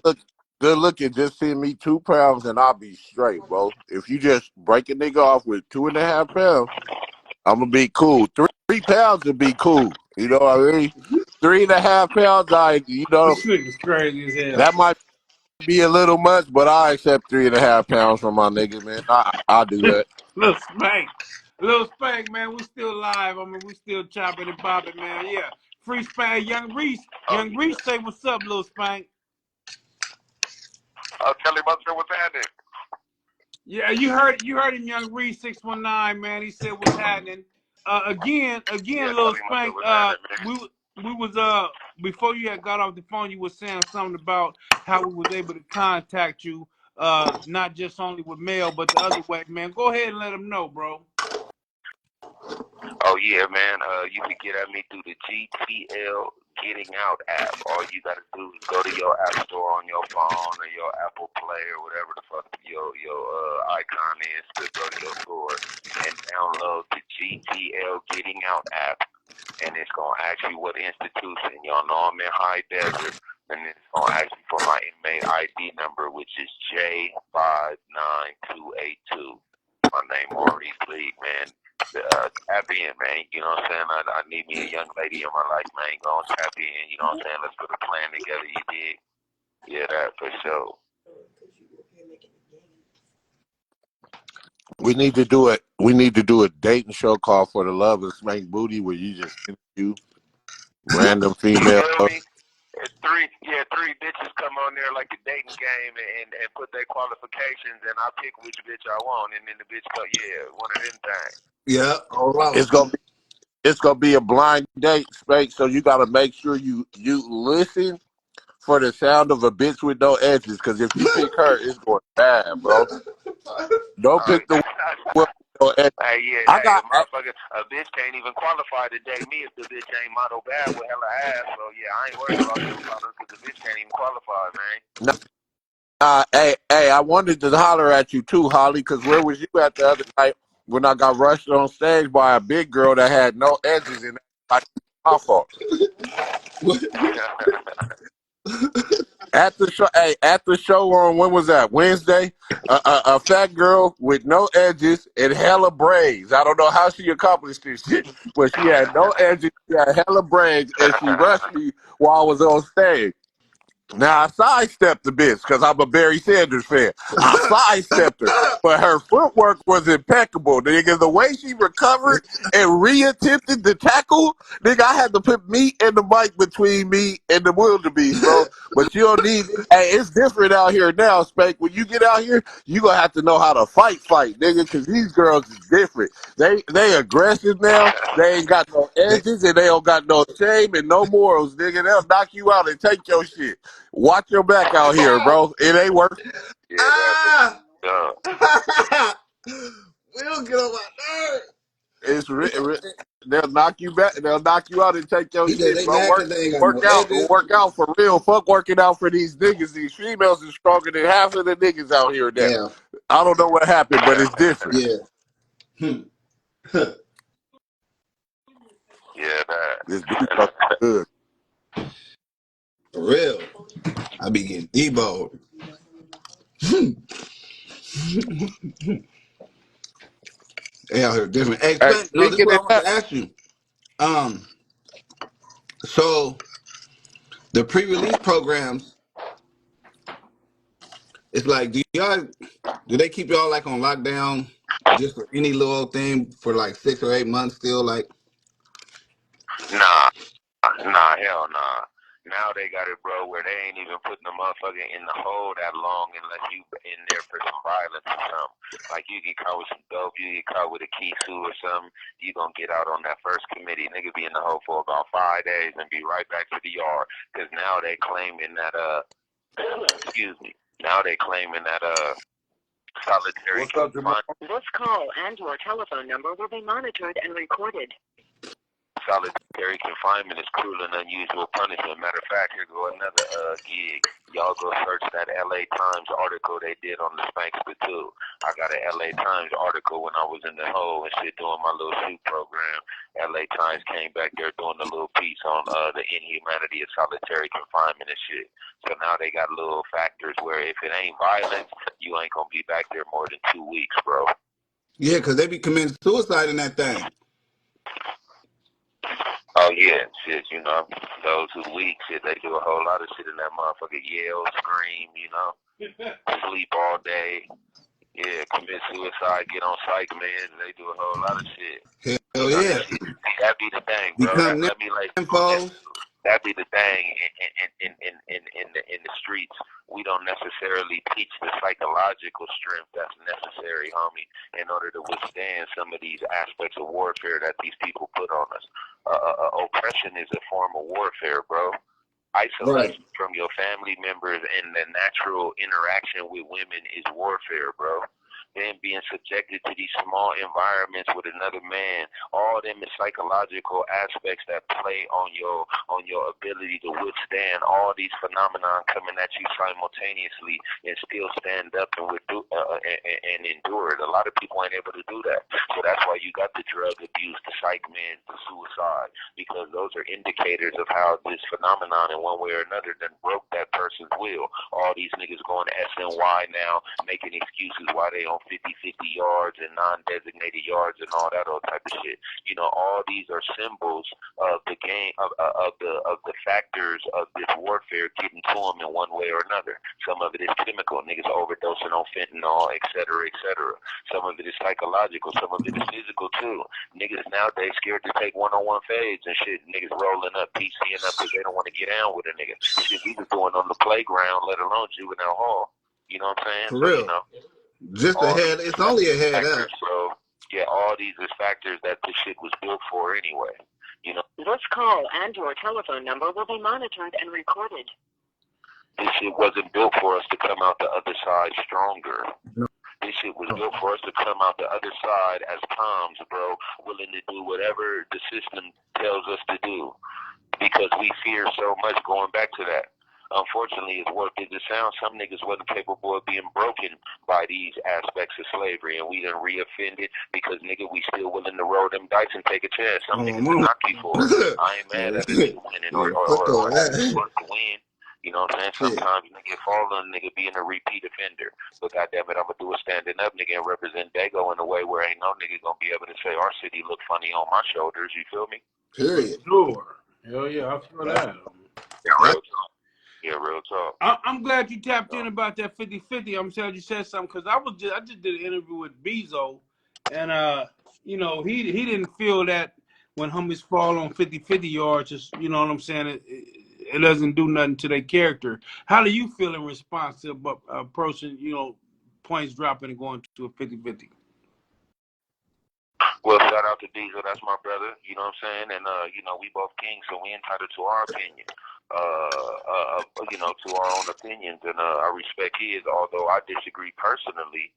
Speaker 11: looking. Just send me 2 pounds and I'll be straight, bro. If you just break a nigga off with 2.5 pounds, I'm gonna be cool. 3 pounds would be cool. You know what I mean? 3.5 pounds,
Speaker 10: this nigga's crazy as hell.
Speaker 11: that might be a little much, but I accept 3.5 pounds from my nigga, man. I'll do that.
Speaker 10: Little Spank. Little Spank, man. We still live. I mean, we still chopping and bopping, man. Yeah. Free Spank. Young Reese.
Speaker 2: Oh,
Speaker 10: Young Reese say what's up, Little Spank.
Speaker 2: tell him up there what's happening.
Speaker 10: Yeah, you heard him, Young Reese 619, man. He said what's happening. Again,
Speaker 2: Yeah, tell
Speaker 10: Little
Speaker 2: him up there
Speaker 10: Spank,
Speaker 2: what's happening, man.
Speaker 10: we was before you had got off the phone, you was saying something about how we was able to contact you, not just only with mail, but the other way, man. Go ahead and let them know, bro.
Speaker 2: Oh yeah, man. You can get at me through the GTL Getting Out app. All you gotta do is go to your app store on your phone or your Apple Play or whatever the fuck your icon is to go to your store and download the GTL Getting Out app. And it's gonna ask you what institution. Y'all know I'm in High Desert, and it's gonna ask you for my inmate ID number, which is J59282. My name Maurice Lee, man. Tap in, man. You know what I'm saying? I need me a young lady in my life, man. Go and tap in. You know what I'm saying? Let's put a plan together. You dig? Yeah, that for sure.
Speaker 11: We need to do it. We need to do a dating show call for the love of Spank Booty where you just interview random
Speaker 2: You
Speaker 11: females.
Speaker 2: feel me? Three bitches come on there like a dating game and put their qualifications, and I pick which bitch I want, and then the bitch go, yeah, one of them things.
Speaker 4: Yeah. All right.
Speaker 11: It's gonna be a blind date, Spank. So you gotta make sure you listen for the sound of a bitch with no edges. Because if you pick her, it's going bad, bro. Don't pick the one with no edges.
Speaker 2: Hey, yeah,
Speaker 11: I
Speaker 2: hey,
Speaker 11: got
Speaker 2: a bitch can't even qualify to date me if the bitch ain't model bad with hella ass. So yeah, I ain't worried about them models because the bitch can't even qualify, man.
Speaker 11: hey, I wanted to holler at you too, Holly, because where was you at the other night when I got rushed on stage by a big girl that had no edges and like my fault? At the show on when was that? Wednesday, a fat girl with no edges and hella braids. I don't know how she accomplished this shit, but she had no edges, she had hella braids, and she rushed me while I was on stage. Now I sidestepped the bitch because I'm a Barry Sanders fan. I sidestepped her, but her footwork was impeccable. Nigga, the way she recovered and reattempted the tackle, nigga, I had to put meat and the mic between me and the wildebeest, bro. But you don't need. Hey, it's different out here now, Spank. When you get out here, you gonna have to know how to fight, nigga, because these girls is different. They aggressive now. They ain't got no edges and they don't got no shame and no morals, nigga. They'll knock you out and take your shit. Watch your back out here, bro. It ain't worth.
Speaker 2: Yeah, that's
Speaker 4: We'll get on my nerves.
Speaker 11: It's they'll knock you back. They'll knock you out and take your
Speaker 4: He said
Speaker 11: shit,
Speaker 4: they
Speaker 11: bro.
Speaker 4: mad because they ain't got no edges.
Speaker 11: Work out for real. Fuck working out for these niggas. These females is stronger than half of the niggas out here now.
Speaker 4: Yeah.
Speaker 11: I don't know what happened, but it's different.
Speaker 4: Yeah.
Speaker 2: yeah, that.
Speaker 11: This dude good.
Speaker 4: For real. I be getting deboed. They out here different. Hey,
Speaker 11: Hey,
Speaker 4: Spank, no, this is
Speaker 11: speaking
Speaker 4: what
Speaker 11: of
Speaker 4: I want
Speaker 11: that,
Speaker 4: to ask you. So the pre-release programs, it's like, do they keep y'all like on lockdown just for any little thing for like 6 or 8 months still? Like,
Speaker 2: Nah, hell nah. Now they got it, bro, where they ain't even putting the motherfucker in the hole that long unless you in there for some violence or something. Like you get caught with some dope, you get caught with a kisu or something, you gonna get out on that first committee. Nigga be in the hole for about 5 days and be right back to the yard. Cause now they claiming that excuse me. Now they claiming that solitary confinement.
Speaker 3: This call and your telephone number will be monitored and recorded.
Speaker 2: Solitary confinement is cruel and unusual punishment. Matter of fact, here go another gig. Y'all go search that LA Times article they did on the SpankBooty. I got an LA Times article when I was in the hole and shit doing my little shoot program. LA Times came back there doing a little piece on the inhumanity of solitary confinement and shit. So now they got little factors where if it ain't violence, you ain't gonna be back there more than 2 weeks, bro.
Speaker 4: Yeah, because they be committing suicide in that thing.
Speaker 2: Oh yeah, shit, you know, those who weak, shit, they do a whole lot of shit in that motherfucker. Yell, scream, you know, sleep all day, yeah, commit suicide, get on psych meds, they do a whole lot of shit.
Speaker 4: Hell yeah.
Speaker 2: That be the thing, bro. Let me like that be the thing in the streets. We don't necessarily teach the psychological strength that's necessary, homie, in order to withstand some of these aspects of warfare that these people put on us. Oppression is a form of warfare, bro. Isolation from your family members and the natural interaction with women is warfare, bro. Then being subjected to these small environments with another man, all them is psychological aspects that play on your ability to withstand all these phenomena coming at you simultaneously and still stand up and endure it. A lot of people ain't able to do that. So that's why you got the drug abuse, the psych men, the suicide, because those are indicators of how this phenomenon in one way or another done broke that person's will. All these niggas going to SNY now, making excuses why they on 50-50 yards and non-designated yards and all that old type of shit. You know, all these are symbols of the game, of the factors of this warfare getting to them in one way or another. Some of it is chemical, niggas overdosing on fentanyl, et cetera, et cetera. Some of it is psychological, some of it is physical too. Niggas nowadays scared to take one-on-one fades and shit. Niggas rolling up, PCing up because they don't want to get down with a nigga. Shit we was doing on the playground, let alone juvenile hall. You know what I'm saying?
Speaker 4: For real.
Speaker 2: You know,
Speaker 4: just a head. It's only a head up.
Speaker 2: So, yeah, all these is factors that this shit was built for anyway. You know,
Speaker 3: this call and your telephone number will be monitored and recorded.
Speaker 2: This shit wasn't built for us to come out the other side stronger.
Speaker 4: No.
Speaker 2: This shit was built for us to come out the other side as Toms, bro, willing to do whatever the system tells us to do. Because we fear so much going back to that. Unfortunately, as warped as it sounds, some niggas wasn't capable of being broken by these aspects of slavery, and we done reoffended because, nigga, we still willing to roll them dice and take a chance. Some niggas will knock you for it. I ain't mad at a nigga winning or to win. You know what I'm saying? Sometimes nigga fall on nigga being a repeat offender. But goddamn it, I'm gonna do a standing up nigga and represent DAGO in a way where ain't no nigga gonna be able to say our city look funny on my shoulders. You feel me?
Speaker 4: Period.
Speaker 10: Sure. Hell yeah, I feel that.
Speaker 2: Yeah, real talk. Yeah, real talk.
Speaker 10: I'm glad you tapped in about that 50-50. I'm glad you said something because I just did an interview with Bezo, and you know he didn't feel that when homies fall on 50-50 yards, just, you know what I'm saying, it doesn't do nothing to their character. How do you feel in response to a person, you know, points dropping and going to a 50-50?
Speaker 2: Well, shout out to Bezo, that's my brother. You know what I'm saying, and you know we both kings, so we entitled to our opinion. You know, to our own opinions, and I respect his, although I disagree personally.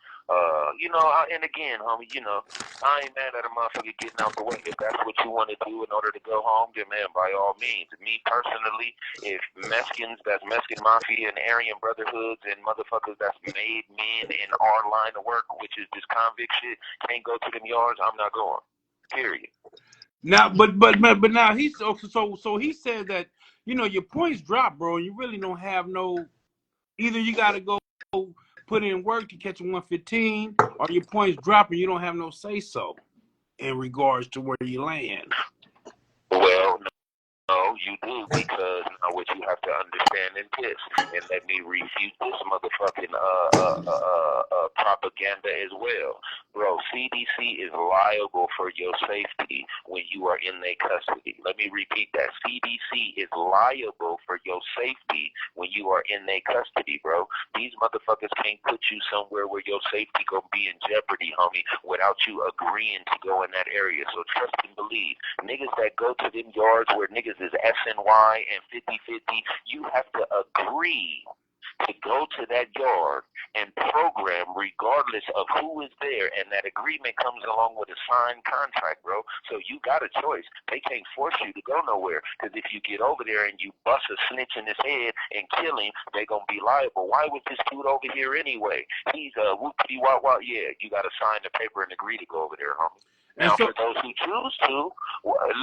Speaker 2: You know, and again, homie, you know, I ain't mad at a motherfucker getting out the way. If that's what you want to do in order to go home, then man, by all means. Me personally, if Mexicans, that's Mexican Mafia and Aryan Brotherhoods and motherfuckers that's made men in our line of work, which is this convict shit, can't go to them yards, I'm not going. Period.
Speaker 10: Now, but now he so he said that, you know, your points drop, bro. You really don't have no. Either you got to go put in work to catch a 115, or your points drop and you don't have no say so in regards to where you land.
Speaker 2: Well, no, you do, because Now what you have to understand is this, and let me refute this motherfucking propaganda as well. Bro, CDC is liable for your safety when you are in their custody. Let me repeat that. CDC is liable for your safety when you are in their custody, bro. These motherfuckers can't put you somewhere where your safety gonna be in jeopardy, homie, without you agreeing to go in that area. So trust and believe. Niggas that go to them yards where niggas is SNY and 50-50, you have to agree to go to that yard and program regardless of who is there, and that agreement comes along with a signed contract, bro. So you got a choice. They can't force you to go nowhere, because if you get over there and you bust a snitch in his head and kill him, they gonna be liable. Why was this dude over here anyway? He's a whoopity wah wah. Yeah, you gotta sign the paper and agree to go over there, homie. Now, for those who choose to,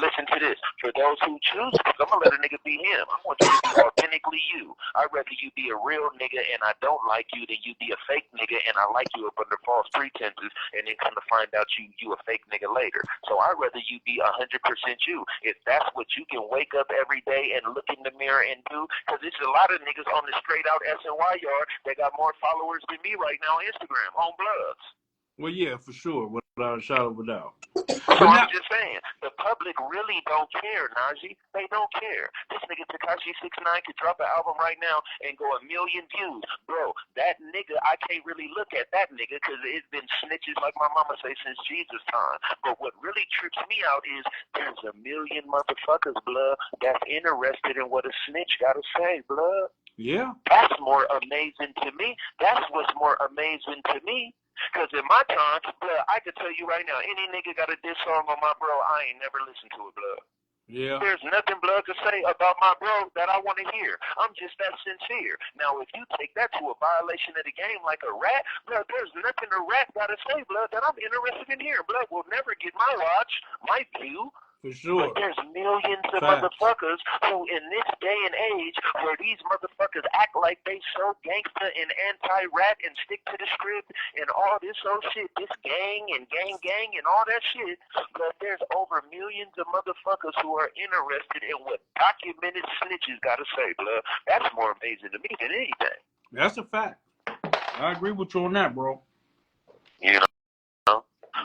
Speaker 2: listen to this. For those who choose to, I'm going to let a nigga be him. I want you to be authentically you. I'd rather you be a real nigga and I don't like you than you be a fake nigga and I like you up under false pretenses and then come to find out you a fake nigga later. So I'd rather you be 100% you. If that's what you can wake up every day and look in the mirror and do, because there's a lot of niggas on the straight out SNY yard that got more followers than me right now on Instagram, on Bloods.
Speaker 10: Well, yeah, for sure, without a shadow of a doubt.
Speaker 2: So I'm just saying, the public really don't care, Najee. They don't care. This nigga Tekashi 6ix9ine could drop an album right now and go 1 million views. Bro, that nigga, I can't really look at that nigga because it's been snitches like my mama say since Jesus' time. But what really trips me out is there's 1 million motherfuckers, blood, that's interested in what a snitch gotta say, blood.
Speaker 10: Yeah.
Speaker 2: That's more amazing to me. That's what's more amazing to me. Because in my time, blood, I can tell you right now, any nigga got a diss song on my bro, I ain't never listened to it, blood.
Speaker 10: Yeah.
Speaker 2: There's nothing, blood, to say about my bro that I want to hear. I'm just that sincere. Now, if you take that to a violation of the game like a rat, blood, there's nothing a rat got to say, blood, that I'm interested in hearing. Blood will never get my watch, my view.
Speaker 10: For sure.
Speaker 2: But there's millions of motherfuckers who, in this day and age, where these motherfuckers act like they so gangster and anti-rat and stick to the script and all this old shit, this gang and all that shit, but there's over millions of motherfuckers who are interested in what documented snitches got to say, blood. That's more amazing to me than anything.
Speaker 10: That's a fact. I agree with you on that, bro.
Speaker 2: You know?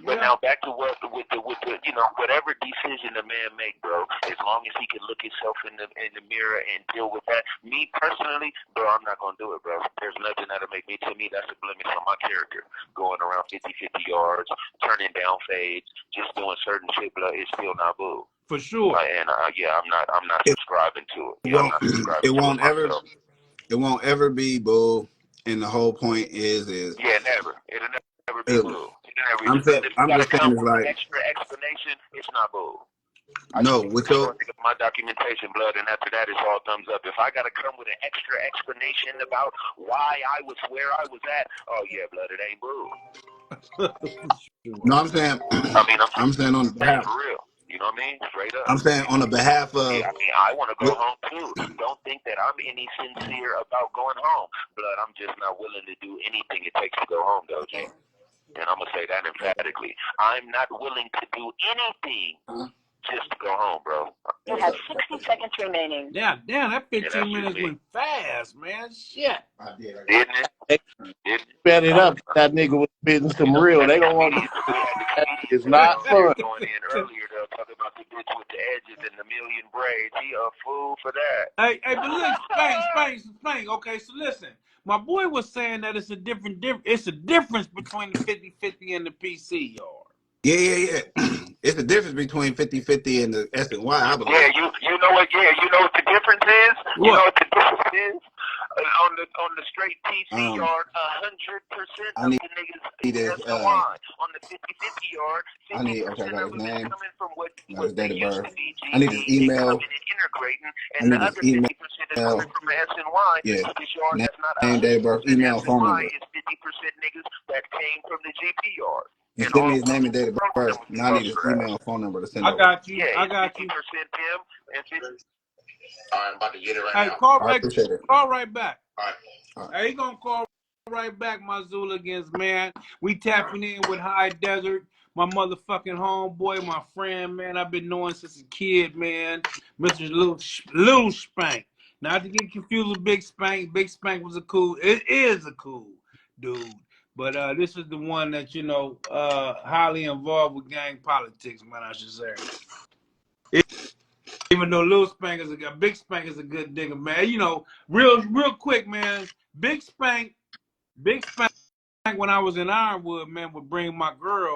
Speaker 2: But now back to what with the you know, whatever decision a man make, bro, as long as he can look himself in the mirror and deal with that. Me personally, bro, I'm not gonna do it, bro. There's nothing that'll make me. To me, that's a blemish on my character. Going around 50-50 yards, turning down fades, just doing certain shit, bro, it's still not boo.
Speaker 10: For sure.
Speaker 2: Yeah, I'm not subscribing to it. Yeah, I'm not subscribing
Speaker 4: it won't ever be boo. And the whole point is
Speaker 2: yeah, never. It'll never be boo.
Speaker 4: I'm just saying it's like
Speaker 2: extra explanation. It's not bull.
Speaker 4: No, with your
Speaker 2: my documentation, blood, and after that, it's all thumbs up. If I gotta come with an extra explanation about why I was where I was at, oh yeah, blood, it ain't bull.
Speaker 4: No, I'm saying. I'm saying on the behalf.
Speaker 2: For real. You know what I mean? Straight up.
Speaker 4: I'm saying on the behalf of.
Speaker 2: Yeah, I mean, I want to go home too. Don't think that I'm any sincere about going home, blood. I'm just not willing to do anything it takes to go home, though, G. And I'm going to say that emphatically. I'm not willing to do anything just to go home, bro.
Speaker 3: You have 60 seconds remaining.
Speaker 10: Yeah, damn, that 15 minutes went fast, man. Shit.
Speaker 2: Didn't it?
Speaker 11: Sped it up. That nigga was spitting some real. They don't want to. It's not fun.
Speaker 2: Going in earlier, though, talking about the bitch with the edges and the million braids. He a fool for that.
Speaker 10: Hey, but look, Spank. Okay, so listen. My boy was saying that it's a difference between the 50-50 and the PC yard.
Speaker 4: Yeah. It's the difference between 50-50 and the SNY, I believe.
Speaker 2: Yeah, you know what? Yeah, you know what the difference is.
Speaker 10: What?
Speaker 2: You know what the difference is. On the straight PC yard, 100% of the niggas is SNY. On the 50-50 yard, 50% of them is coming from what they used to be.
Speaker 4: I need his email.
Speaker 2: Integrating, and the other 50% is coming from the SNY.
Speaker 4: Yeah.
Speaker 2: This yard that's not
Speaker 4: name, date of birth, email, phone number.
Speaker 2: Is 50% niggas that came from the GP yard.
Speaker 4: You send me his name and date of birth. Now I need his email and phone number to send over.
Speaker 10: I got you.
Speaker 2: Yeah,
Speaker 10: I got you.
Speaker 2: 50% him and 50%.
Speaker 11: I'm about to get it right now.
Speaker 10: Call right back.
Speaker 11: All right.
Speaker 10: Hey, he gonna call right back, my Zooligans, man. We tapping in with High Desert, my motherfucking homeboy, my friend, man. I've been knowing since a kid, man. Mr. Lil Spank. Not to get confused with Big Spank. Big Spank was it is a cool dude. But this is the one that, highly involved with gang politics, man, I should say. Even though Big Spank is a good nigga, man. Real quick, man. Big Spank, when I was in Ironwood, man, would bring my girl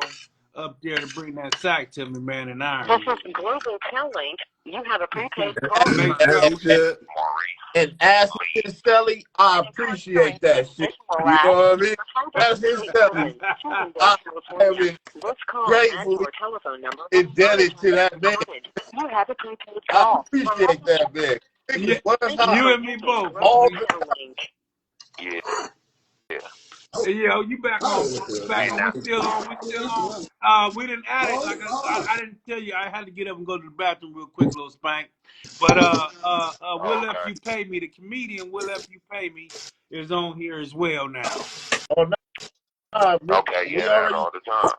Speaker 10: up there to bring that sack to me, man, in Ironwood.
Speaker 3: This is Global Tellink. You have a prepaid call.
Speaker 11: And as his Sally, I appreciate that shit. You know what I mean? As his Sally, I am gratefully indebted to that man.
Speaker 3: You have a prepaid
Speaker 11: I
Speaker 3: call.
Speaker 11: appreciate that man.
Speaker 10: You and me both.
Speaker 11: All
Speaker 2: Yeah.
Speaker 10: Yeah, you back on. Back on. We still on. We didn't add it. Like I didn't tell you. I had to get up and go to the bathroom real quick, little Spank. But Will F You Pay Me, the comedian Will F You Pay Me, is on here as well now.
Speaker 11: Oh no.
Speaker 2: Okay, yeah, all the time.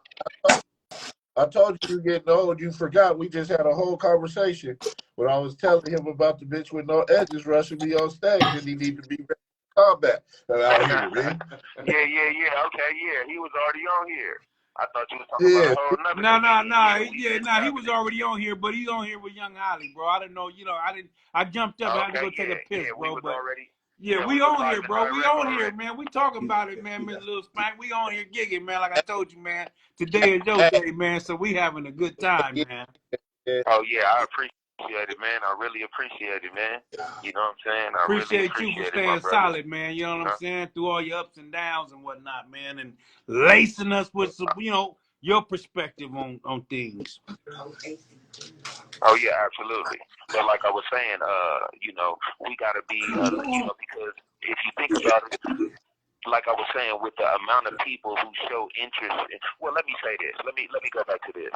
Speaker 11: I told you getting old. You forgot. We just had a whole conversation when I was telling him about the bitch with no edges rushing me on stage, and he need to be ready for combat out here, man.
Speaker 2: Yeah. Okay, yeah. He was already on here. I thought you was talking about a whole nother.
Speaker 10: No. He was already on here, but he's on here with Young Holly, bro. I didn't know. I jumped up. I had to go take a piss, bro. But we on here, bro. We on here, man. We talking about it, man. Mr. Lil Spank. We on here gigging, man. Like I told you, man. Today is your day, man. So we having a good time, man.
Speaker 2: Oh yeah, I appreciate it, man. I really appreciate it, man. You know what I'm saying? I
Speaker 10: appreciate
Speaker 2: really
Speaker 10: you for staying solid, man. You know what I'm saying? Through all your ups and downs and whatnot, man, and lacing us with some, your perspective on things.
Speaker 2: Oh yeah, absolutely. But like I was saying, we gotta be, because if you think about it, like I was saying, with the amount of people who show interest well, let me say this. Let me go back to this.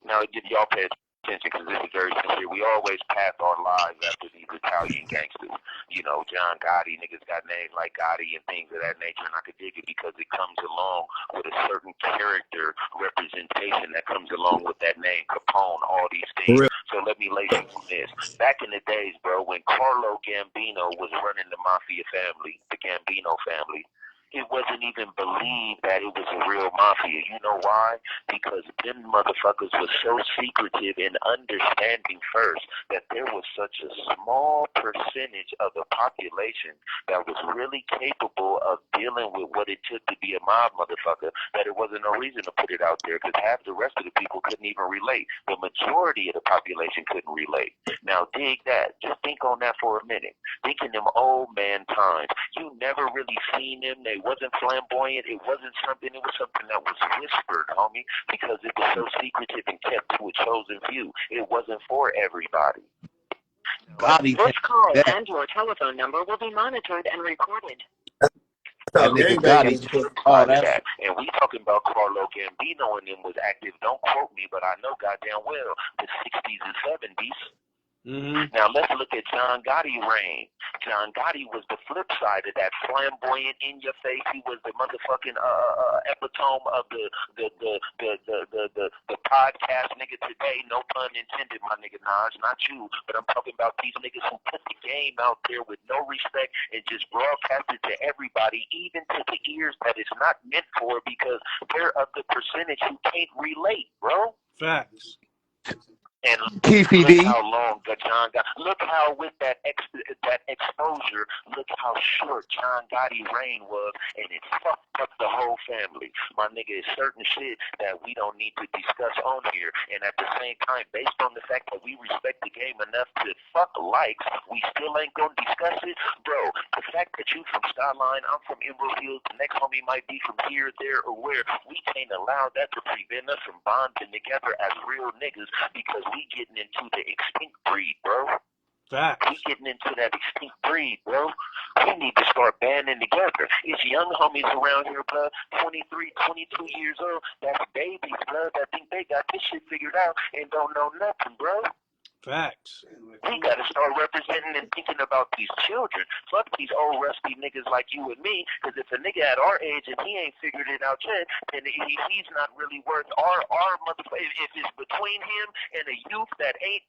Speaker 2: Now, y'all pay attention because this is very sincere. We always pass our lives after these Italian gangsters. John Gotti, niggas got names like Gotti and things of that nature, and I could dig it because it comes along with a certain character representation that comes along with that name, Capone, all these things. So let me lay you on this. Back in the days, bro, when Carlo Gambino was running the Mafia family, the Gambino family, it wasn't even believed that it was a real mafia. You know why? Because them motherfuckers were so secretive in understanding first that there was such a small percentage of the population that was really capable of dealing with what it took to be a mob motherfucker that it wasn't no reason to put it out there because half the rest of the people couldn't even relate. The majority of the population couldn't relate. Now dig that. Just think on that for a minute. Think in them old man times. You never really seen them. They wasn't flamboyant. It wasn't something. It was something that was whispered, homie, because it was so secretive and kept to a chosen few. It wasn't for everybody.
Speaker 3: This call and your telephone number will be monitored and recorded.
Speaker 11: And we
Speaker 2: talking about Carlo Gambino and them was active. Don't quote me, but I know goddamn well the 60s and 70s. Mm-hmm. Now let's look at John Gotti reign. John Gotti was the flip side of that flamboyant, in your face. He was the motherfucking epitome of the podcast nigga today. No pun intended, my nigga Nas, not you, but I'm talking about these niggas who put the game out there with no respect and just broadcast it to everybody, even to the ears that it's not meant for, because they're of the percentage who can't relate, bro.
Speaker 10: Facts.
Speaker 2: And look how long John got. Look how with that exposure, look how short John Gotti's reign was, and it fucked up the whole family. My nigga, it's certain shit that we don't need to discuss on here. And at the same time, based on the fact that we respect the game enough to fuck likes, we still ain't gonna discuss it, bro. The fact that you from Skyline, I'm from Emerald Hills, the next homie might be from here, there, or where. We can't allow that to prevent us from bonding together as real niggas because we getting into the extinct breed, bro.
Speaker 10: Facts.
Speaker 2: We getting into that extinct breed, bro. We need to start banding together. It's young homies around here, bro, 23, 22 years old. That's babies, bro, that think they got this shit figured out and don't know nothing, bro.
Speaker 10: Facts.
Speaker 2: We got to start representing and thinking about these children. Fuck these old rusty niggas like you and me, because if a nigga at our age and he ain't figured it out yet, then he's not really worth our motherfucker. If it's between him and a youth that ain't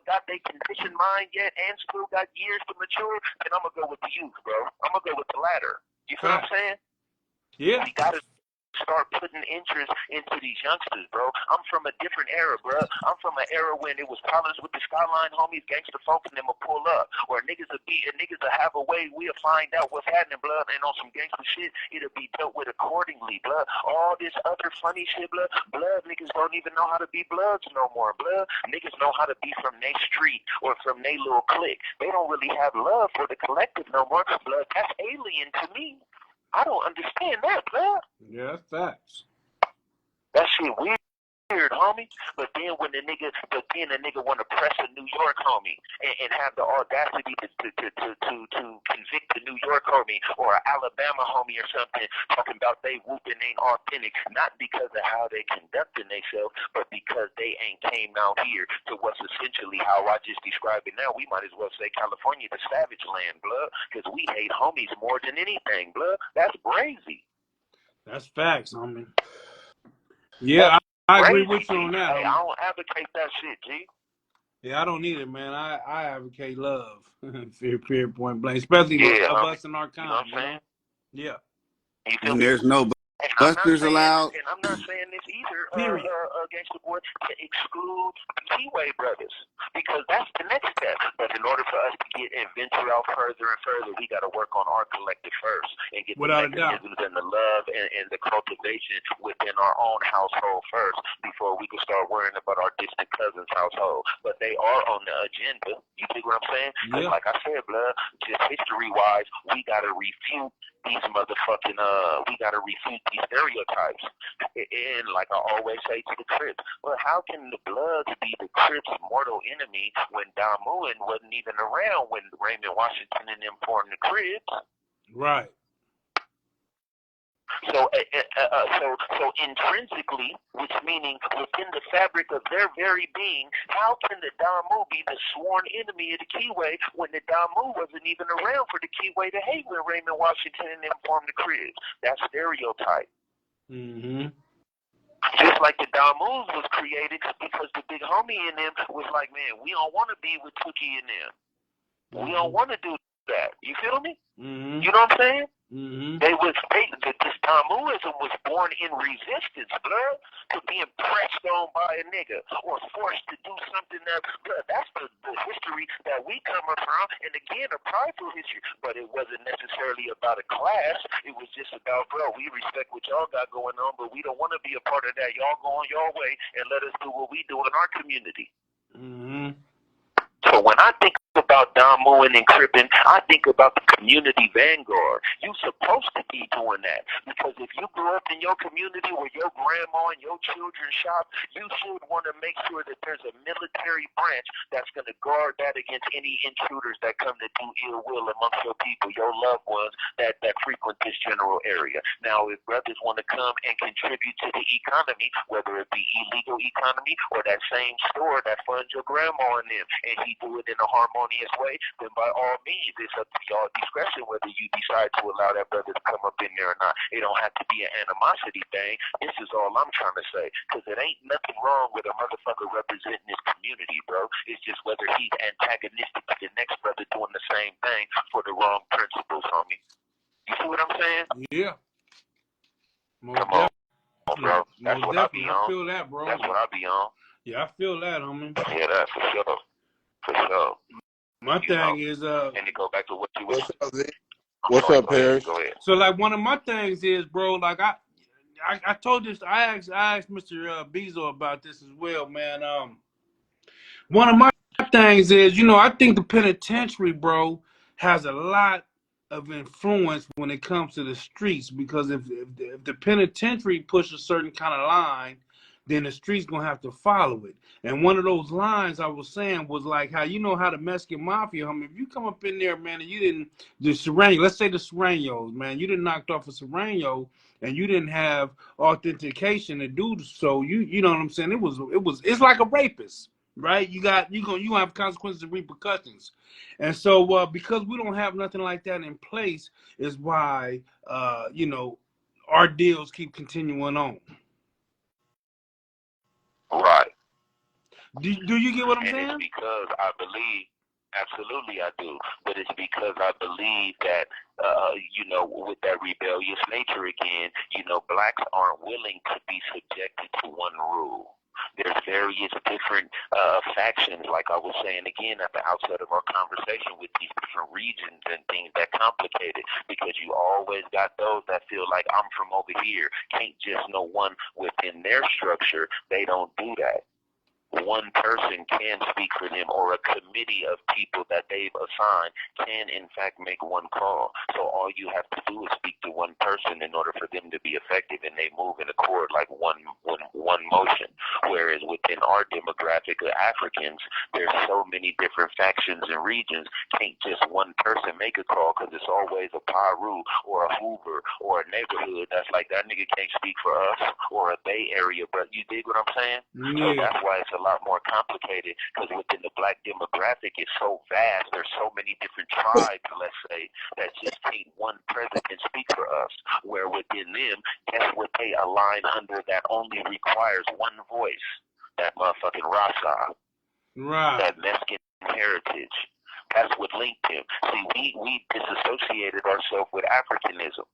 Speaker 2: got their conditioned mind yet and still got years to mature, then I'm going to go with the youth, bro. I'm going to go with the latter. You feel what I'm saying?
Speaker 10: Yeah.
Speaker 2: We got to start putting interest into these youngsters, bro. I'm from a different era, bro. I'm from an era when it was problems with the Skyline homies, gangster folk, and them will pull up. Or niggas will have a way, we'll find out what's happening, blood, and on some gangster shit, it'll be dealt with accordingly, blood. All this other funny shit, blood, niggas don't even know how to be bloods no more, blood. Niggas know how to be from their street or from their little clique. They don't really have love for the collective no more, blood. That's alien to me. I don't understand that, blood.
Speaker 10: Yeah, that's facts.
Speaker 2: That shit weird, homie. But then when a nigga want to press a New York homie and have the audacity to convict the New York homie or an Alabama homie or something, talking about they whooping ain't authentic, not because of how they conducting themselves, but because they ain't came out here to what's essentially how I just described it now. We might as well say California, the savage land, blood, because we hate homies more than anything, blood. That's crazy.
Speaker 10: That's facts, homie. Yeah, I agree with you on that.
Speaker 2: Hey, I don't advocate that shit, G.
Speaker 10: Yeah, I don't need it, man. I advocate love. Fear, point blank. Especially of us in our kind.
Speaker 2: You know what I'm saying?
Speaker 10: Yeah.
Speaker 2: You feel
Speaker 4: And there's no busters allowed.
Speaker 2: And I'm not saying this either, Gangsta Boy, to exclude the Keyway brothers, because that's the next step. But in order for us to get and venture out further and further, we got to work on our collective first and get the mechanisms and the love and the cultivation within our own household first before we can start worrying about our distant cousins' household. But they are on the agenda. You see what I'm saying? Because like I said, blood, just history-wise, we got to refute these motherfucking, we got to refute these stereotypes. And like I always say to the Crips, well, how can the Bloods be the Crips' mortal enemy when DAMU wasn't even around when Raymond Washington and them formed the Crips?
Speaker 10: Right.
Speaker 2: So intrinsically, which meaning within the fabric of their very being, how can the DAMU be the sworn enemy of the Keyway when the DAMU wasn't even around for the Keyway to hate when Raymond Washington and them formed the Cribs? That's stereotype.
Speaker 10: Mm-hmm.
Speaker 2: Just like the DAMUs was created because the big homie in them was like, man, we don't want to be with Tookie and them. Mm-hmm. We don't want to do that. You feel me? Mm-hmm. You know what I'm saying? Mm-hmm. This DAMUism was born in resistance, blood, to being pressed on by a nigga or forced to do something that, blood, that's the history that we come from, and again, a prideful history, but it wasn't necessarily about a class. It was just about, bro, we respect what y'all got going on, but we don't want to be a part of that. Y'all go on your way and let us do what we do in our community. Mm-hmm. So when I think about DAMUing and cripping, I think about the community vanguard. You're supposed to be doing that, because if you grew up in your community where your grandma and your children shop, you should want to make sure that there's a military branch that's going to guard that against any intruders that come to do ill will amongst your people, your loved ones that frequent this general area. Now, if brothers want to come and contribute to the economy, whether it be illegal economy or that same store that funds your grandma and them, and he do it in a harmonious way, then by all means, it's up to y'all discretion whether you decide to allow that brother to come up in there or not. It don't have to be an animosity thing. This is all I'm trying to say, because it ain't nothing wrong with a motherfucker representing his community, bro. It's just whether he's antagonistic to the next brother doing the same thing for the wrong principles, homie. You see what I'm saying?
Speaker 10: Yeah.
Speaker 2: Come on, bro. That's what I be on.
Speaker 10: I feel that, bro.
Speaker 2: That's what I be on.
Speaker 10: Yeah, I feel that, homie.
Speaker 2: Yeah, that's for sure. For sure.
Speaker 10: My thing is
Speaker 2: and to go back to what you was
Speaker 11: What's up, Parrish?
Speaker 2: Go ahead.
Speaker 10: So like one of my things is, bro, like I told this, I asked Mr. Bezo about this as well, man. One of my things is, you know, I think the penitentiary, bro, has a lot of influence when it comes to the streets, because if the penitentiary push a certain kind of line, then the street's gonna have to follow it. And one of those lines I was saying was like how, you know, how the Mexican mafia, I mean, if you come up in there, man, and you didn't, the Serrano, let's say the Serranos, man, you didn't knocked off a Serrano and you didn't have authentication to do so, you know what I'm saying? It's like a rapist. right? You gonna have consequences and repercussions, and so because we don't have nothing like that in place, is why our deals keep continuing on.
Speaker 2: Right.
Speaker 10: Do you get what I'm
Speaker 2: And
Speaker 10: saying?
Speaker 2: it's because I believe, absolutely I do, but it's because I believe that, with that rebellious nature again, blacks aren't willing to be subjected to one rule. There's various different factions, like I was saying again at the outset of our conversation, with these different regions and things that complicate it, because you always got those that feel like I'm from over here, can't just know one within their structure. They don't do that. One person can speak for them, or a committee of people that they've assigned can in fact make one call. So all you have to do is speak to one person in order for them to be effective, and they move in accord like one motion. Whereas within our demographic of Africans, there's so many different factions and regions, can't just one person make a call, because it's always a Paru or a Hoover or a neighborhood that's like, that nigga can't speak for us, or a Bay Area, but you dig what I'm saying?
Speaker 10: Yeah.
Speaker 2: So that's why it's a lot more complicated, because within the black demographic, it's so vast. There's so many different tribes, let's say, that just can't one president speak for us. Where within them, guess what they align under that only requires one voice? That motherfucking Rasa.
Speaker 10: Right.
Speaker 2: That Mexican heritage. That's what linked him. See, we disassociated ourselves with Africanism.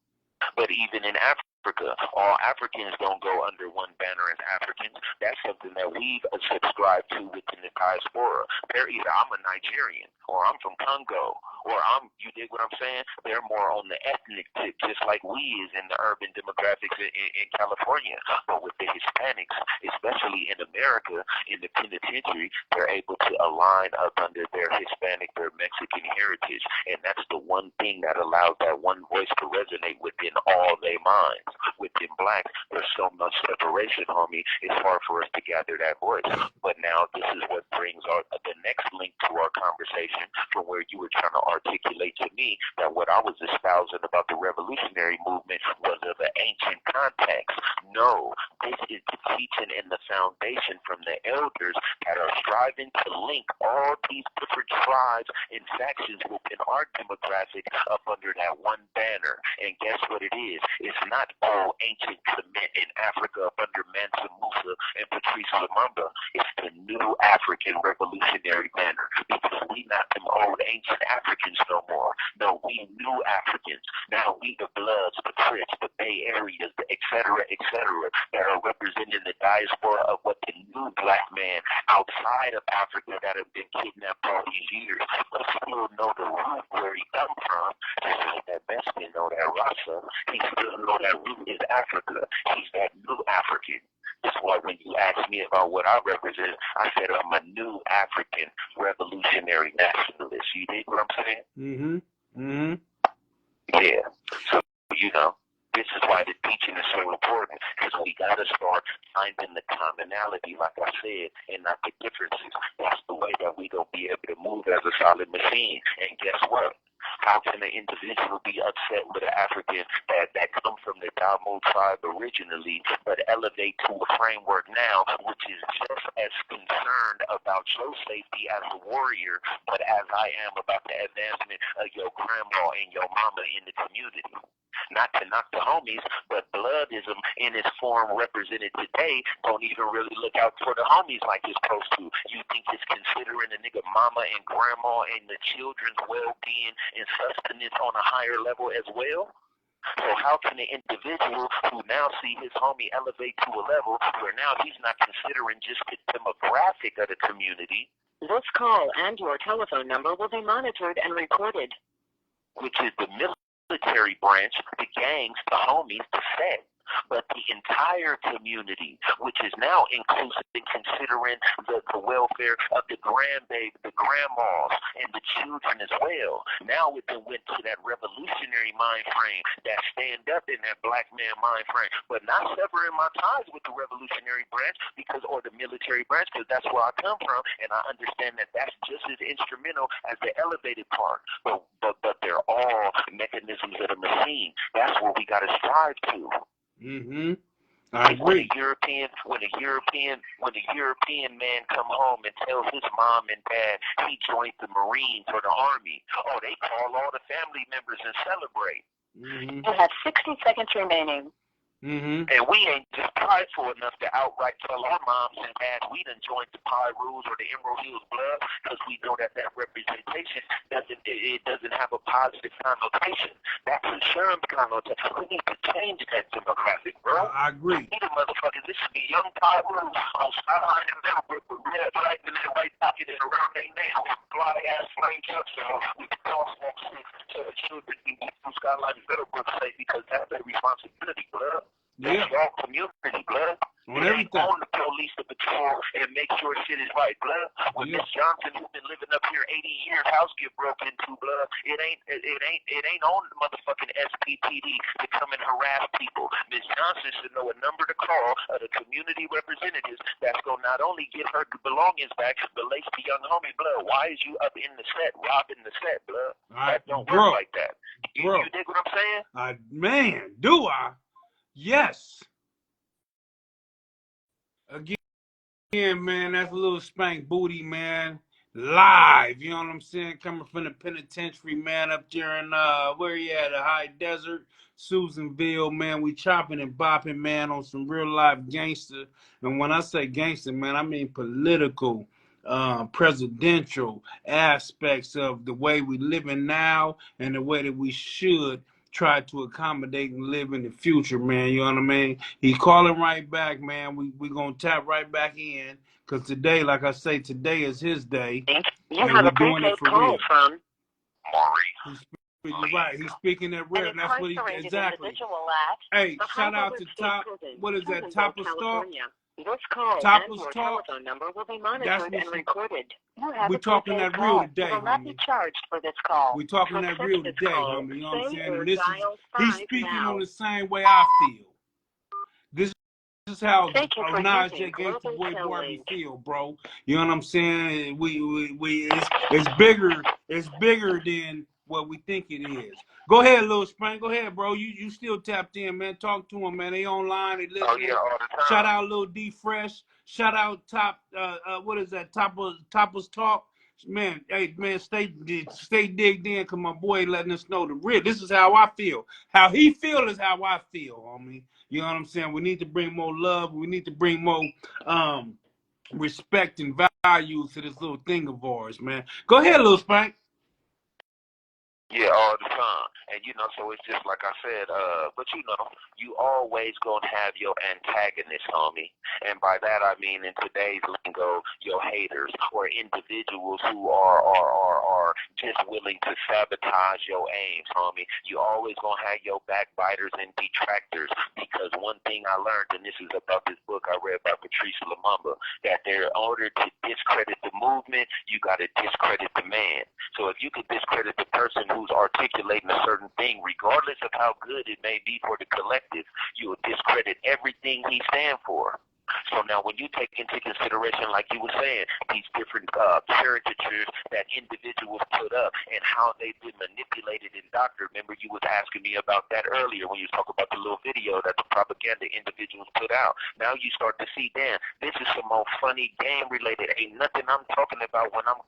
Speaker 2: But even in Africa, all Africans don't go under one banner as Africans. That's something that we've subscribed to within the diaspora. They're either, I'm a Nigerian, or I'm from Congo, or you dig what I'm saying? They're more on the ethnic tip, just like we is in the urban demographics in California. But with the Hispanics, especially in America, in the penitentiary, they're able to align up under their Hispanic, their Mexican heritage. And that's the one thing that allows that one voice to resonate within all their minds. Within blacks, there's so much separation, homie. It's hard for us to gather that voice. But now this is what brings the next link to our conversation, from where you were trying to articulate to me that what I was espousing about the revolutionary movement was of an ancient context. No, this is the teaching and the foundation from the elders that are striving to link all these different tribes and factions within our demographic up under that one banner. And guess what it is? It's not all ancient cement in Africa up under Mansa Musa and Patrice Lumumba. It's the new African revolutionary banner, because we not them old ancient Africans no more. No, we new Africans. Now we the Bloods, the Crips, the Bay Areas, the et cetera, that are representing the diaspora of what the new black man outside of Africa that have been kidnapped all these years, but still know the root where he come from. Just like that Mexican know that Rasa, he still know that root is Africa. He's that new African. That's why when you ask me about what I represent, I said I'm a new African revolutionary nationalist. You dig what I'm saying?
Speaker 10: Mm-hmm. Mm-hmm.
Speaker 2: Yeah. So, this is why the teaching is so important, because we got to start finding the commonality, like I said, and not the differences. That's the way that we going to be able to move as a solid machine. And guess what? How can an individual be upset with an African that come from the DAMU tribe originally, but elevate to a framework now, which is just as concerned about your safety as a warrior, but as I am about the advancement of your grandma and your mama in the community? Not to knock the homies, but bloodism in its form represented today don't even really look out for the homies like it's supposed to. You think it's considering a nigga mama and grandma and the children's well-being and sustenance on a higher level as well? So how can an individual who now see his homie elevate to a level where now he's not considering just the demographic of the community?
Speaker 3: This call and your telephone number will be monitored and recorded.
Speaker 2: Which is the military branch, the gangs, the homies, the set, but the entire community, which is now inclusive in considering the welfare of the grandbaby, the grandmas, and the children as well. Now it then went to that revolutionary mind frame, that stand up in that black man mind frame, but not severing my ties with the revolutionary branch or the military branch, because that's where I come from, and I understand that that's just as instrumental as the elevated part. But they're all mechanisms of the machine. That's what we got to strive to.
Speaker 10: Mm-hmm.
Speaker 1: I agree.
Speaker 2: When a European man come home and tells his mom and dad he joined the Marines or the Army, oh, they call all the family members and celebrate.
Speaker 3: You have 60 seconds remaining.
Speaker 2: And we ain't just prideful enough to outright tell our moms and dads we done joined the Pyrus or the Emerald Hills Blood, because we know that representation doesn't have a positive connotation. That's a sham connotation. We need to change that demographic, bro.
Speaker 1: I agree.
Speaker 2: We the motherfuckers, this should be young Pyrus on Skyline and Meadowbrook with red light in their right pocket and around their nail, fly ass flame capsule with the crosswalk shit to the children from Skyline and Meadowbrook say, because that's their responsibility, bro.
Speaker 1: Yeah.
Speaker 2: That's your community, blood.
Speaker 1: On everything.
Speaker 2: On the police to patrol and make sure shit is right, blood. When Miss Johnson, who's been living up here 80 years, house get broken into, blood. It ain't on the motherfucking SPPD to come and harass people. Miss Johnson should know a number to call of the community representatives that's gonna not only get her belongings back, but lace the young homie, blood. Why is you up in the set, robbing the set, blood? That don't work like that. You dig what I'm saying?
Speaker 1: Man, do I? Yes. Again, man, that's a little spank booty, man. Live, you know what I'm saying? Coming from the penitentiary, man, up there in where you at, the high desert, Susanville, man. We chopping and bopping, man, on some real life gangster. And when I say gangster, man, I mean political, presidential aspects of the way we living now and the way that we should try to accommodate and live in the future, man. You know what I mean? He calling right back, man. We gonna tap right back in, because today, like I say, today is his day.
Speaker 3: You have a prepaid call from
Speaker 1: Right, he's speaking at real. That's what he exactly. Hey, shout out to Top. What is that? Top of Stock.
Speaker 3: This call
Speaker 1: Top
Speaker 3: and
Speaker 1: of
Speaker 3: your
Speaker 1: Stock.
Speaker 3: telephone number will be monitored and recorded.
Speaker 1: We talking that real today,
Speaker 3: you will not be charged for this call.
Speaker 1: We talking that real today, homie. You know what I'm saying? And this he's speaking
Speaker 3: now.
Speaker 1: on the same way I feel. This is how Najee Gangsta Boy Barbie feel, bro. You know what I'm saying? It's bigger than what we think it is. Go ahead, Lil Spank. Go ahead, bro. You still tapped in, man. Talk to them, man. They online. They listening.
Speaker 2: Oh, yeah, all the time.
Speaker 1: Shout out Lil D Fresh. Shout out Top. What is that? Toppers Talk. Man, hey, man, stay digged in, cause my boy letting us know the real. This is how I feel. How he feel is how I feel, homie. You know what I'm saying? We need to bring more love. We need to bring more respect and values to this little thing of ours, man. Go ahead, Lil Spank.
Speaker 2: Yeah, all the time. And, so it's just like I said, but you always gonna have your antagonist, homie. And by that I mean in today's lingo, your haters or individuals who are just willing to sabotage your aims, homie. You always gonna have your backbiters and detractors, because one thing I learned, and this is about this book I read by Patrice Lumumba, that in order to discredit the movement, you gotta discredit the man. So if you could discredit the person who's articulating a certain thing, regardless of how good it may be for the collective, you will discredit everything he stands for. So now when you take into consideration, like you were saying, these different caricatures that individuals put up and how they've been manipulated and doctored. Remember you was asking me about that earlier when you talk about the little video that the propaganda individuals put out. Now you start to see, damn, this is some more funny game related. Ain't nothing I'm talking about when I'm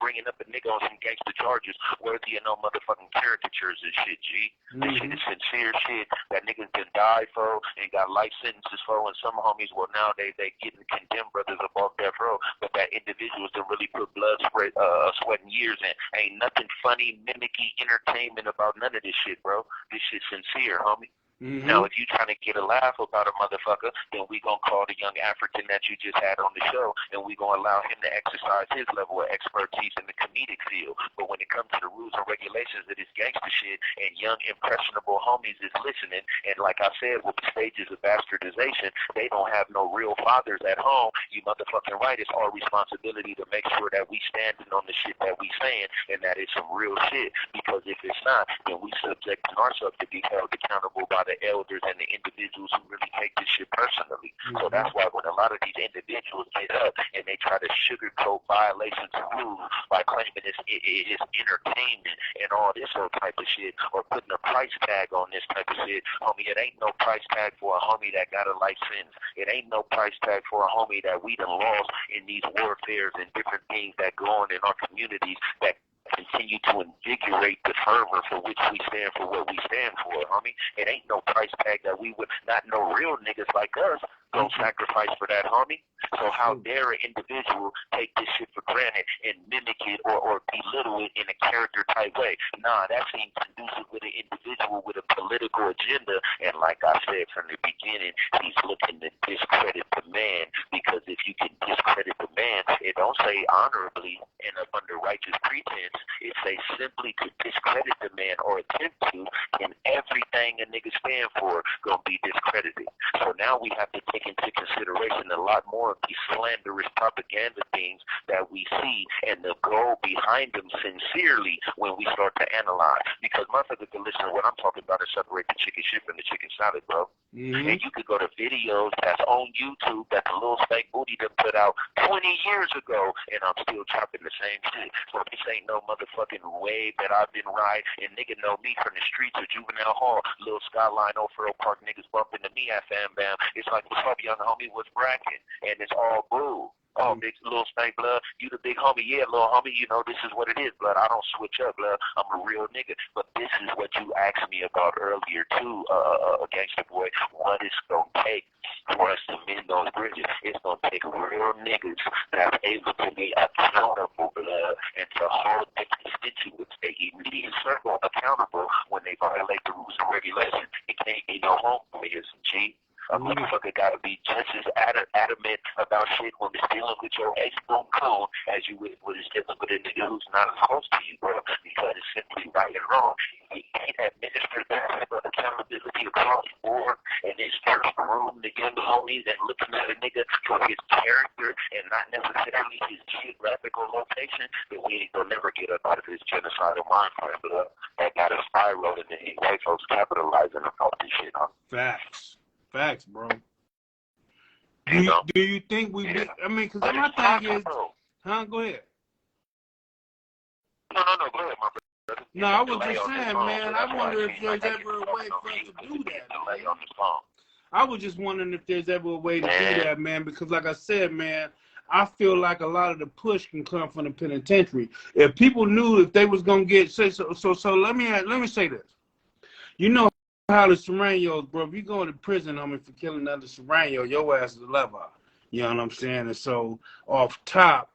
Speaker 2: bringing up a nigga on some gangster charges worthy of no motherfucking caricatures and shit, G. This shit is sincere shit that niggas been died for and got life sentences for, and some homies, well, now they getting condemned brothers above death row, but that individuals that really put blood, sweat, and years in. Ain't nothing funny, mimicky entertainment about none of this shit, bro. This shit's sincere, homie. Now, if you trying to get a laugh about a motherfucker, then we gonna call the young African that you just had on the show, and we gonna allow him to exercise his level of expertise in the comedic field. But when it comes to the rules and regulations of this gangster shit, and young impressionable homies is listening, and like I said, with the stages of bastardization, they don't have no real fathers at home. You motherfucking right. It's our responsibility to make sure that we standing on the shit that we saying, and that it's some real shit. Because if it's not, then we subjecting ourselves to be held accountable by the the elders and the individuals who really take this shit personally. So that's why when a lot of these individuals get up and they try to sugarcoat violations of rules by claiming it is entertainment and all this whole type of shit, or putting a price tag on this type of shit, homie, it ain't no price tag for a homie that got a life sentence. It ain't no price tag for a homie that we done lost in these warfares and different things that go on in our communities that continue to invigorate the fervor for which we stand for what we stand for, homie. It ain't no price tag that we would, not no real niggas like us, don't sacrifice for that, homie. So how dare an individual take this shit for granted and mimic it or belittle it in a character type way? Nah, that seems conducive with an individual with a political agenda. And like I said from the beginning, he's looking to discredit the man, because if you can discredit the man, it don't say honorably and up under righteous pretense. It say simply to discredit the man or attempt to, and everything a nigga stand for gonna be discredited. So now we have to take into consideration a lot more of these slanderous propaganda things that we see and the goal behind them sincerely when we start to analyze. Because motherfuckers can listen to what I'm talking about and separate the chicken shit from the chicken salad, bro. And you could go to videos that's on YouTube that the LILSPANKBOOTY done put out 20 years ago, and I'm still chopping the same shit. So this ain't no motherfucking wave that I've been riding, and nigga know me from the streets of Juvenile Hall, Little Skyline, O'Farrell Park, niggas bumping to me at Fam Bam. It's like, what's up, young homie, what's bracking? And it's all boo. Oh, big little Spank, blood, you the big homie. Yeah, little homie, you know, this is what it is, blood. I don't switch up, blood. I'm a real nigga. But this is what you asked me about earlier, too, Gangsta Boy. What it's going to take for us to mend those bridges. It's going to take real niggas that's able to be accountable, blood, and to hold their constituents, their immediate circle, accountable when they violate the rules and regulations. It can't be no homies, G. A motherfucker gotta be just as adamant about shit when it's dealing with your ex-boom code as you would when it's dealing with a nigga who's not as close to you, bro, because it's simply right and wrong. You can't administer that type of accountability across the board and then start a room to get the homies and looking at a nigga for his character and not necessarily his geographical location, that we ain't gonna never get up out of this genocidal mind frame, but that got us spiraling and white folks capitalizing about this shit, huh?
Speaker 1: Facts, bro. Do you think we? I mean, because my thing is, Go ahead.
Speaker 2: No, go ahead, my brother.
Speaker 1: No, I was just saying, man. I wonder if there's ever a way for us to do that. I was just wondering if there's ever a way to do that, man. Because, like I said, man, I feel like a lot of the push can come from the penitentiary. If people knew if they was gonna get so let me say this. You know how the Serranos, bro, if you go to prison, homie, for killing another Serrano, your ass is a lever. You know what I'm saying? And so off top,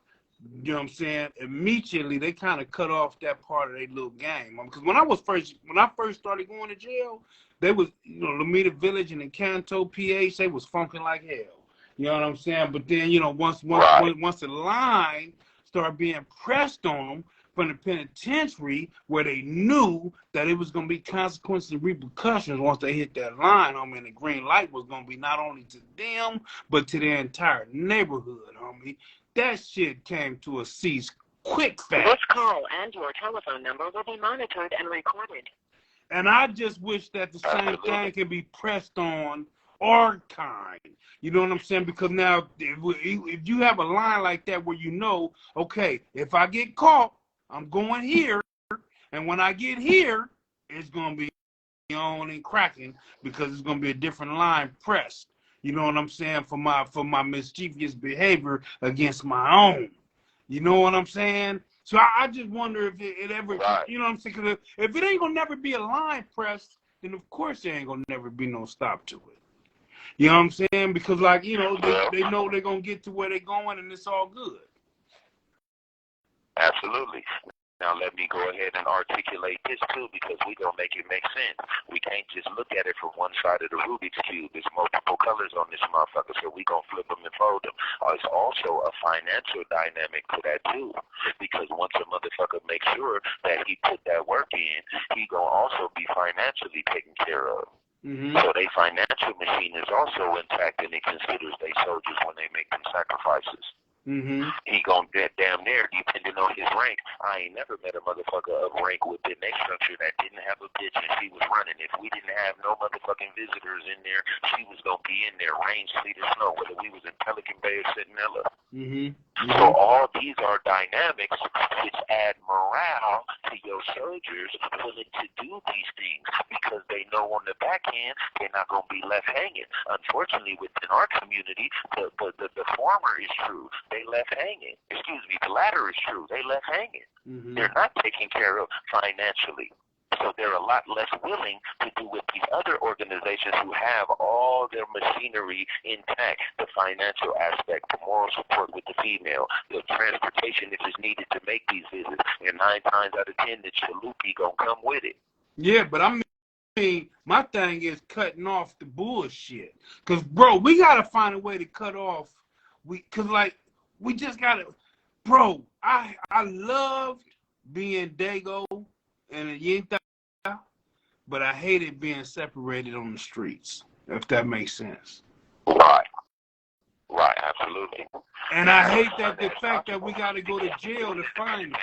Speaker 1: you know what I'm saying, immediately they kind of cut off that part of their little game. Because when I first started going to jail, they was, you know, Lomita Village and Encanto, PH, they was funking like hell. You know what I'm saying? But then, you know, once the line started being pressed on them from the penitentiary, where they knew that it was going to be consequences and repercussions once they hit that line, homie, and the green light was going to be not only to them, but to their entire neighborhood, homie. That shit came to a cease quick fast.
Speaker 3: This call and your telephone number will be monitored and recorded.
Speaker 1: And I just wish that the same thing could be pressed on our kind. You know what I'm saying? Because now, if you have a line like that where you know, okay, if I get caught, I'm going here, and when I get here, it's going to be on and cracking because it's going to be a different line pressed. You know what I'm saying? For my mischievous behavior against my own. You know what I'm saying? So I just wonder if it ever, you know what I'm saying? Because if it ain't going to never be a line pressed, then of course there ain't going to never be no stop to it. You know what I'm saying? Because, like, you know, they know they're going to get to where they're going, and it's all good.
Speaker 2: Absolutely. Now let me go ahead and articulate this too, because we gonna make it make sense. We can't just look at it from one side of the Rubik's Cube. There's multiple colors on this motherfucker, so we gonna flip them and fold them. It's also a financial dynamic to that too, because once a motherfucker makes sure that he put that work in, he gonna also be financially taken care of. So their financial machine is also intact, and it considers their soldiers when they make them sacrifices. He gon' damn near, depending on his rank. I ain't never met a motherfucker of rank within their structure that didn't have a bitch and she was running. If we didn't have no motherfucking visitors in there, she was gonna be in there, rain, sleet, or snow, whether we was in Pelican Bay or Centinela. So all these are dynamics which add morale to your soldiers willing to do these things because they know on the back end they're not going to be left hanging. Unfortunately, within our community, the former is true. They left hanging. Excuse me, the latter is true. They left hanging. They're not taken care of financially. So they're a lot less willing to do with these other organizations who have all their machinery intact, the financial aspect, the moral support with the female, the transportation if it's needed to make these visits, and 9 times out of 10, the chalupi gonna come with it.
Speaker 1: Yeah, but I mean, my thing is cutting off the bullshit. Because, bro, we got to find a way to cut off. Because, like, we just got to, bro, I loved being Dago and Yinta, but I hated being separated on the streets, if that makes sense.
Speaker 2: Right, absolutely.
Speaker 1: And I hate that the fact that we got to go to jail to find it.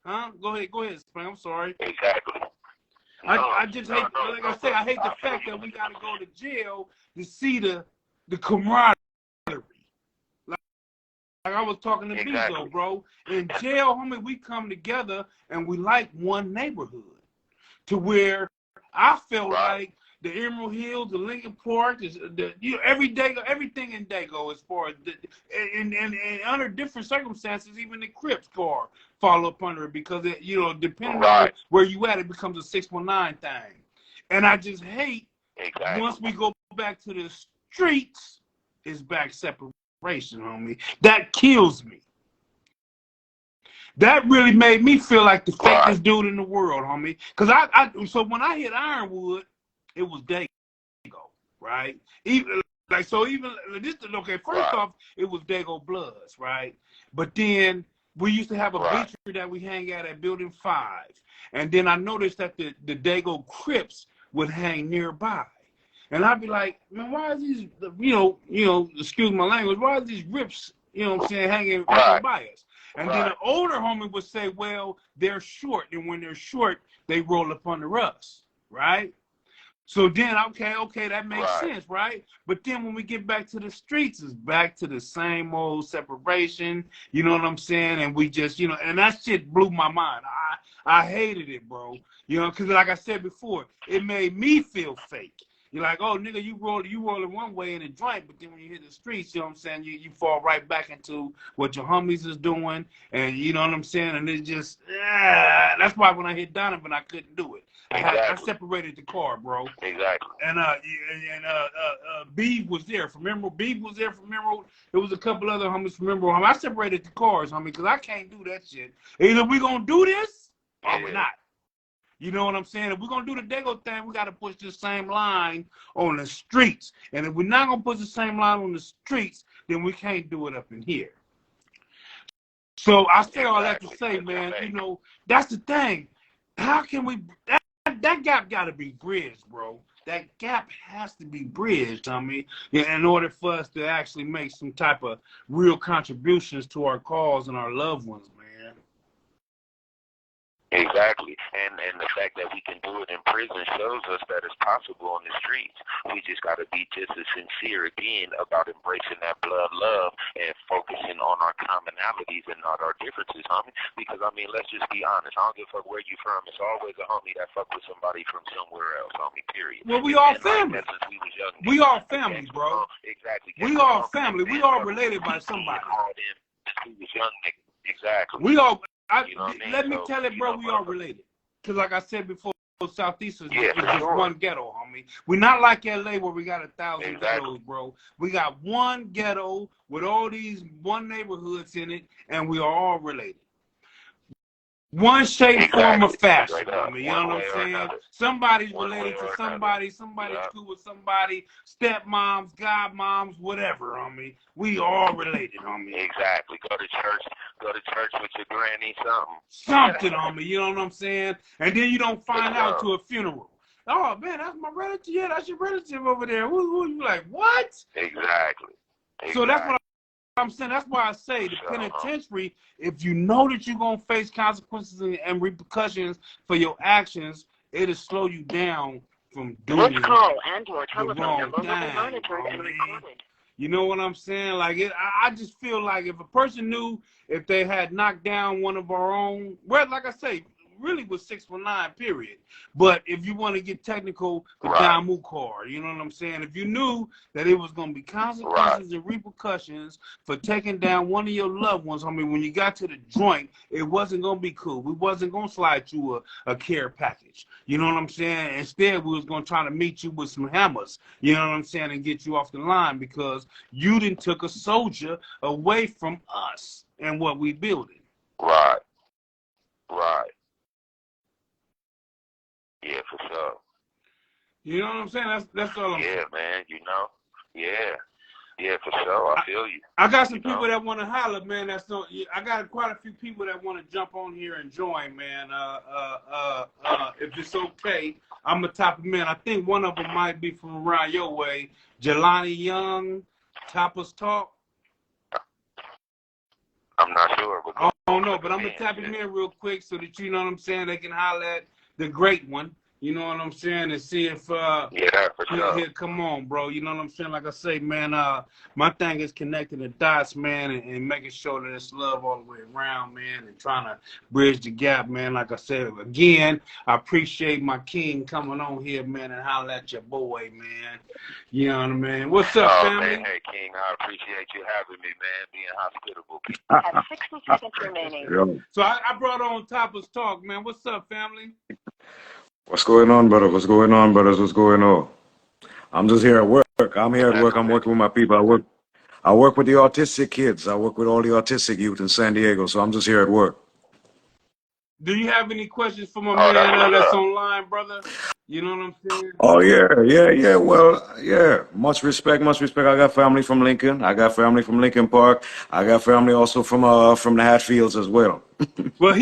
Speaker 1: Huh? Go ahead, Spring. I'm sorry.
Speaker 2: Exactly.
Speaker 1: I just hate, like I said, I hate the fact that we got to go to jail to see the camaraderie. Like I was talking to Bizo, bro. In jail, homie, we come together and we like one neighborhood. To where I felt like the Emerald Hills, the Lincoln Park, everything in Dago as far as and under different circumstances, even the Crips car fall up under it because depending on where you at, it becomes a 619 thing. And I just hate once we go back to the streets, it's back separation, homie. That kills me. That really made me feel like the fakest dude in the world, homie. So when I hit Ironwood, it was Dago, right? First off, it was Dago Bloods, right? But then we used to have a bleacher that we hang at Building 5. And then I noticed that the Dago Crips would hang nearby. And I'd be like, man, why is these, excuse my language, why are these rips, hanging by us? And then an older homie would say, well, they're short. And when they're short, they roll up under us, right? So then, okay, that makes sense, right? But then when we get back to the streets, it's back to the same old separation, you know what I'm saying? And we just, and that shit blew my mind. I hated it, bro. Because like I said before, it made me feel fake. You're like, oh, nigga, you rolling one way in a joint, but then when you hit the streets, you know what I'm saying, you fall right back into what your homies is doing, and you know what I'm saying, and it's just, that's why when I hit Donovan, I couldn't do it. I separated the car, bro.
Speaker 2: Exactly.
Speaker 1: And Beeve was there from Emerald. Beeve was there from Emerald. There was a couple other homies from Emerald. I separated the cars, homie, because I can't do that shit. Either we gonna do this or we're not. You know what I'm saying? If we're going to do the Dago thing, we got to push the same line on the streets. And if we're not going to push the same line on the streets, then we can't do it up in here. So I say all that to say, man, that's the thing. How can we, that gap got to be bridged, bro. That gap has to be bridged, in order for us to actually make some type of real contributions to our cause and our loved ones, man.
Speaker 2: Exactly. And the fact that we can do it in prison shows us that it's possible on the streets. We just got to be just as sincere, again, about embracing that blood love and focusing on our commonalities and not our differences, homie. Because, let's just be honest. I don't give a fuck where you from. It's always a homie that fuck with somebody from somewhere else, homie, period.
Speaker 1: Well, we all family.
Speaker 2: Like since we was young,
Speaker 1: we all family, bro.
Speaker 2: Exactly.
Speaker 1: We all family. We all related by somebody.
Speaker 2: We was young niggas. Exactly.
Speaker 1: We all... let me tell it, bro, we are related. Because like I said before, Southeast is just one ghetto, homie. We're not like LA where we got 1,000 ghettos, bro. We got one ghetto with all these one neighborhoods in it, and we are all related. One shape, form, or fashion. You know what I'm saying? Somebody's related to somebody. Somebody's cool with somebody. Stepmoms, godmoms, whatever, homie. We all related, homie.
Speaker 2: Exactly. Go to church with your granny,
Speaker 1: something, homie. You know what I'm saying? And then you don't find out to a funeral. Oh man, that's my relative. Yeah, that's your relative over there. Who you like? What?
Speaker 2: Exactly.
Speaker 1: So that's what
Speaker 10: I'm saying. That's why I say the penitentiary, if you know that you're going to face consequences and repercussions for your actions, it'll slow you down from doing
Speaker 3: this call and your
Speaker 10: the
Speaker 3: telephone
Speaker 10: wrong
Speaker 3: number will be
Speaker 10: thing.
Speaker 3: monitored and recorded.
Speaker 10: You know what I'm saying? Like I just feel like if a person knew if they had knocked down one of our own, well, like I say, really was 619, period. But if you want to get technical, the DAMU card, you know what I'm saying? If you knew that it was going to be consequences and repercussions for taking down one of your loved ones, I mean, when you got to the joint, it wasn't going to be cool. We wasn't going to slide you a care package. You know what I'm saying? Instead, we was going to try to meet you with some hammers, you know what I'm saying, and get you off the line because you done took a soldier away from us and what we building.
Speaker 2: Right. Yeah, for sure.
Speaker 10: You know what I'm saying? That's all I'm saying.
Speaker 2: Yeah, man, you know. Yeah, for sure. I feel you.
Speaker 10: I got some people that want to holler, man. I got quite a few people that want to jump on here and join, man. If it's okay, I'm gonna top them in. I think one of them might be from around your way. Jelani Young, Toppers Talk.
Speaker 2: I'm not sure.
Speaker 10: I don't know, but I'm gonna tap him in real quick so that you know what I'm saying. They can holler at the great one. You know what I'm saying? And see if
Speaker 2: for sure.
Speaker 10: Here, come on, bro. You know what I'm saying? Like I say, man, my thing is connecting the dots, man, and making sure that it's love all the way around, man, and trying to bridge the gap, man. Like I said, again, I appreciate my king coming on here, man, and holler at your boy, man. You know what I mean? What's up, family?
Speaker 2: Man, hey, King, I appreciate you having me, man, being hospitable.
Speaker 3: Have 60 seconds remaining.
Speaker 10: So I brought on Toppers Talk, man. What's up, family?
Speaker 12: What's going on, brother? What's going on, brothers? What's going on? I'm just here at work. I'm here at work. I'm working with my people. I work with the autistic kids. I work with all the autistic youth in San Diego. So I'm just here at work.
Speaker 10: Do you have any questions for my man that's online, brother? You know what I'm saying?
Speaker 12: Oh, yeah. Well, yeah. Much respect. I got family from Lincoln. I got family from Lincoln Park. I got family also from the Hatfields as well.
Speaker 10: Well,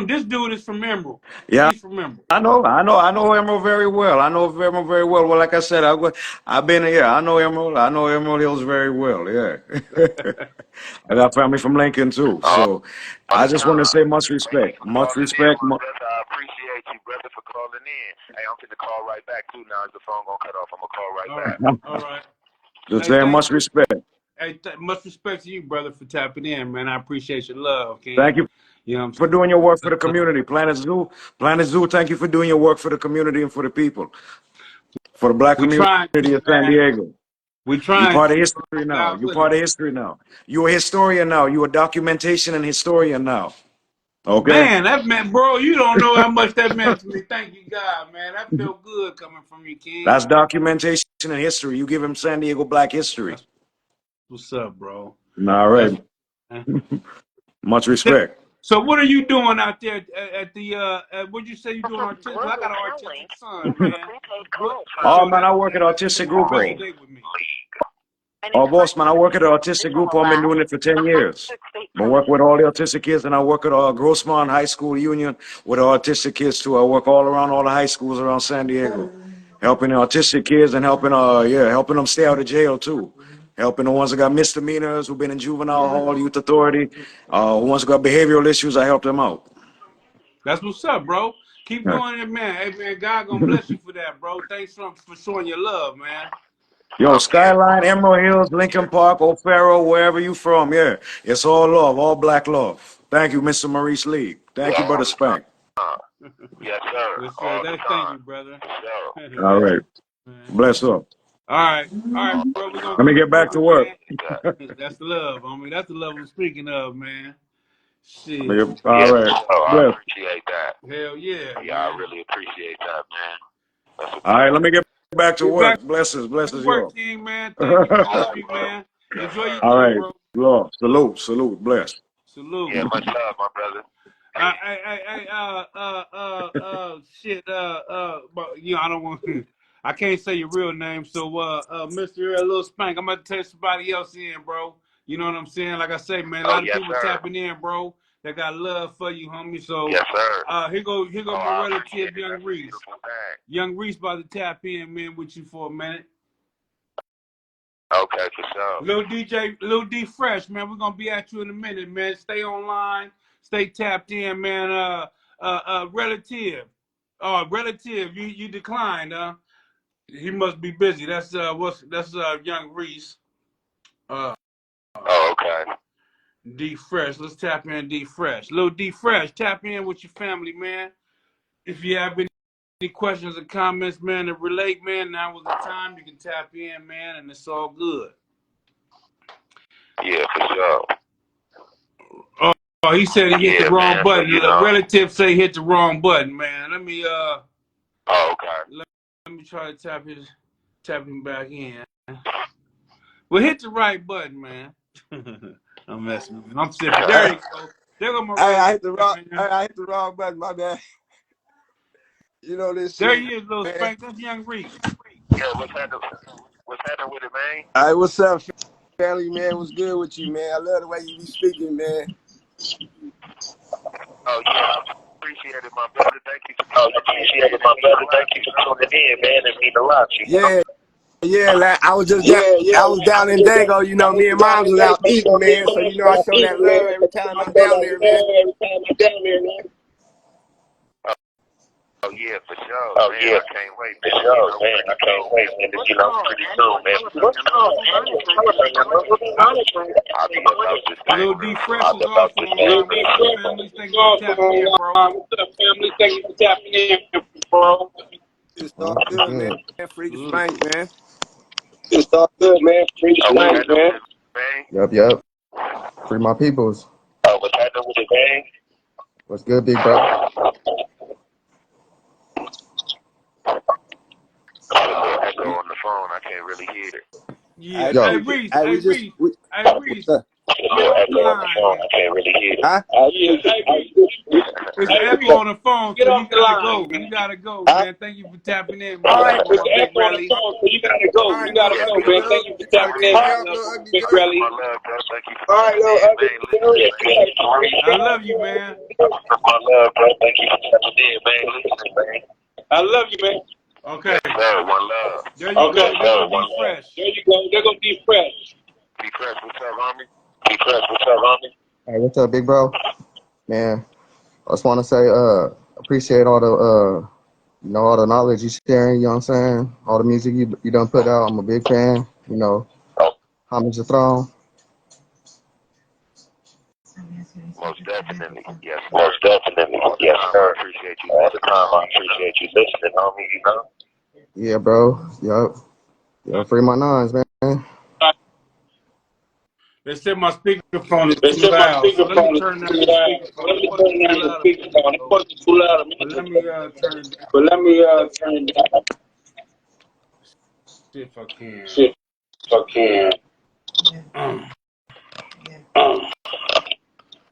Speaker 10: this dude is from Emerald.
Speaker 12: Yeah.
Speaker 10: He's from Emerald.
Speaker 12: I know Emerald very well. Well, like I said, I've been here. I know Emerald Hills very well. Yeah. I got family from Lincoln too. So I just want to say much respect.
Speaker 2: I appreciate you, brother, for calling in. Hey, I'm going to call right back too now. Is the phone going to cut off? I'm going to call right back.
Speaker 10: All right.
Speaker 12: Just saying much respect.
Speaker 10: Hey, much respect to you, brother, for tapping in, man. I appreciate your love, King.
Speaker 12: Thank you.
Speaker 10: You know what I'm
Speaker 12: for doing your work for the community. Planet Zoo, thank you for doing your work for the community and for the people. For the black community of San Diego.
Speaker 10: We're trying.
Speaker 12: You're part of history now. You're part of history now. You're a historian now. You're a documentation and historian now. Okay?
Speaker 10: Man, that meant, bro, you don't know how much that meant to me. Thank you, God, man. That felt good coming from you, King.
Speaker 12: That's documentation and history. You give him San Diego black history.
Speaker 10: What's up, bro?
Speaker 12: All right. Much respect.
Speaker 10: So what are you doing out there at the what'd you say you doing artistic? I got an artistic son, man.
Speaker 12: Oh man, I work at Autistic Group Home. Oh boss man, I work at an autistic group home. I've been doing it for 10 years. I work with all the autistic kids, and I work at Grossmont High School Union with the autistic kids too. I work all around all the high schools around San Diego, helping the autistic kids and helping them stay out of jail too. Helping the ones that got misdemeanors, who've been in juvenile hall, youth authority, ones that got behavioral issues, I help them out.
Speaker 10: That's what's up, bro. Keep doing it, man. Hey, man, God gonna bless you for that, bro. Thanks for showing your love, man.
Speaker 12: Yo, Skyline, Emerald Hills, Lincoln Park, O'Farrell, wherever you from, yeah. It's all love, all black love. Thank you, Mr. Maurice Lee. Thank you, Brother Spank.
Speaker 2: Yes, sir.
Speaker 10: Yes, sir. Thank you, brother.
Speaker 12: All right. Bless up.
Speaker 10: All right, bro.
Speaker 12: Let me get back to work.
Speaker 10: That's the love, homie. That's the love I'm speaking of, man. Shit.
Speaker 12: All right.
Speaker 2: I appreciate that.
Speaker 10: Hell yeah.
Speaker 2: Yeah, I really appreciate that, man.
Speaker 12: All right, let me get back to work. Blesses
Speaker 10: work, King, man. Thank you. Love you, man. Enjoy your day, bro.
Speaker 12: Lord, salute, bless.
Speaker 10: Salute.
Speaker 2: Yeah, much love, my brother.
Speaker 10: Shit, but you know, I don't want I can't say your real name, so Mr. Lil Spank, I'm gonna tell somebody else in, bro. You know what I'm saying? Like I say, man, a lot of people tapping in, bro. They got love for you, homie. So
Speaker 2: yes, sir.
Speaker 10: Here go my relative, Young Reese. Young Reese about to tap in, man, with you for a minute.
Speaker 2: Okay, for sure.
Speaker 10: Lil D Fresh, man. We're gonna be at you in a minute, man. Stay online, stay tapped in, man. Relative, you declined, huh? He must be busy. That's Young Reese.
Speaker 2: Oh, okay.
Speaker 10: D Fresh. Let's tap in D Fresh. Lil D Fresh, tap in with your family, man. If you have any questions or comments, man, to relate, man, now was the time. You can tap in, man, and it's all good.
Speaker 2: Yeah, for sure.
Speaker 10: Oh, he said he hit the wrong button.
Speaker 2: So,
Speaker 10: The relative say hit the wrong button, man. Let me
Speaker 2: Oh, okay.
Speaker 10: Let me try to tap him back in. Well, hit the right button, man. I'm messing with him. I'm sipping. There you go. There go my
Speaker 13: I hit the wrong button, my bad. You know this
Speaker 10: there
Speaker 13: shit.
Speaker 10: There he is, little Spank. That's Young Reese.
Speaker 2: Yeah, what's happening with it, man?
Speaker 13: All right, what's up, family, man? What's good with you, man? I love the way you be speaking, man.
Speaker 2: Oh, yeah, I appreciate it, my brother. Thank you for tuning in, man. It means a lot to you.
Speaker 13: Yeah, like, I was just down, I was down in Dago, you know, me and Moms was out eating, man. So, you know, I show that love every time I'm down there, man.
Speaker 2: Oh, yeah, for sure. Oh, man, I can't wait, man. For sure, man. I can't wait, man. You know, pretty soon, man. I'll be about this thing.
Speaker 10: Lil D Fresh is off on line. What's up, family? Thank you for tapping in, bro.
Speaker 13: What's up, family? Thank you for tapping in, bro. It's all good, man. Free to spank, man. It's all good, man. Free to spank, man.
Speaker 14: Yep. Free my peoples.
Speaker 2: Oh, what's happening with it, man?
Speaker 14: What's good, big bro?
Speaker 2: Echo on the phone. I can't really hear it.
Speaker 10: Yeah.
Speaker 14: Yo.
Speaker 10: Hey, Reese. Reese.
Speaker 2: Echo on the phone. I can't really hear it.
Speaker 13: Huh?
Speaker 10: It's echo on the phone, so you gotta go. You gotta go, man. Thank you for tapping in, man.
Speaker 13: All right.
Speaker 10: It's echo on the
Speaker 13: phone, so you gotta go. You gotta go, man. Thank you for tapping in, Big Rally.
Speaker 2: My love, bro. Thank you for
Speaker 13: All right,
Speaker 10: I love you, man.
Speaker 2: My love, bro. Thank you for tapping in, man. Listen, man.
Speaker 13: I love you, man.
Speaker 10: Okay.
Speaker 2: One love.
Speaker 10: There you go. There go D Fresh.
Speaker 13: There you go. There go D Fresh.
Speaker 2: D Fresh, what's up, homie? D Fresh, what's up, homie?
Speaker 14: Hey, what's up, big bro? Man, I just want to say, appreciate all the, all the knowledge you sharing. You know what I'm saying? All the music you done put out. I'm a big fan. You know, homage the throne.
Speaker 2: Most definitely, yes. Most definitely, yes, sir. I appreciate you all the time. I appreciate you listening, homie. You know.
Speaker 14: Yeah, bro. Yo, free my nines, man.
Speaker 10: They said my speakerphone is too loud. So let me turn down the speakerphone. It wasn't too loud. But let me turn it down. See if I can.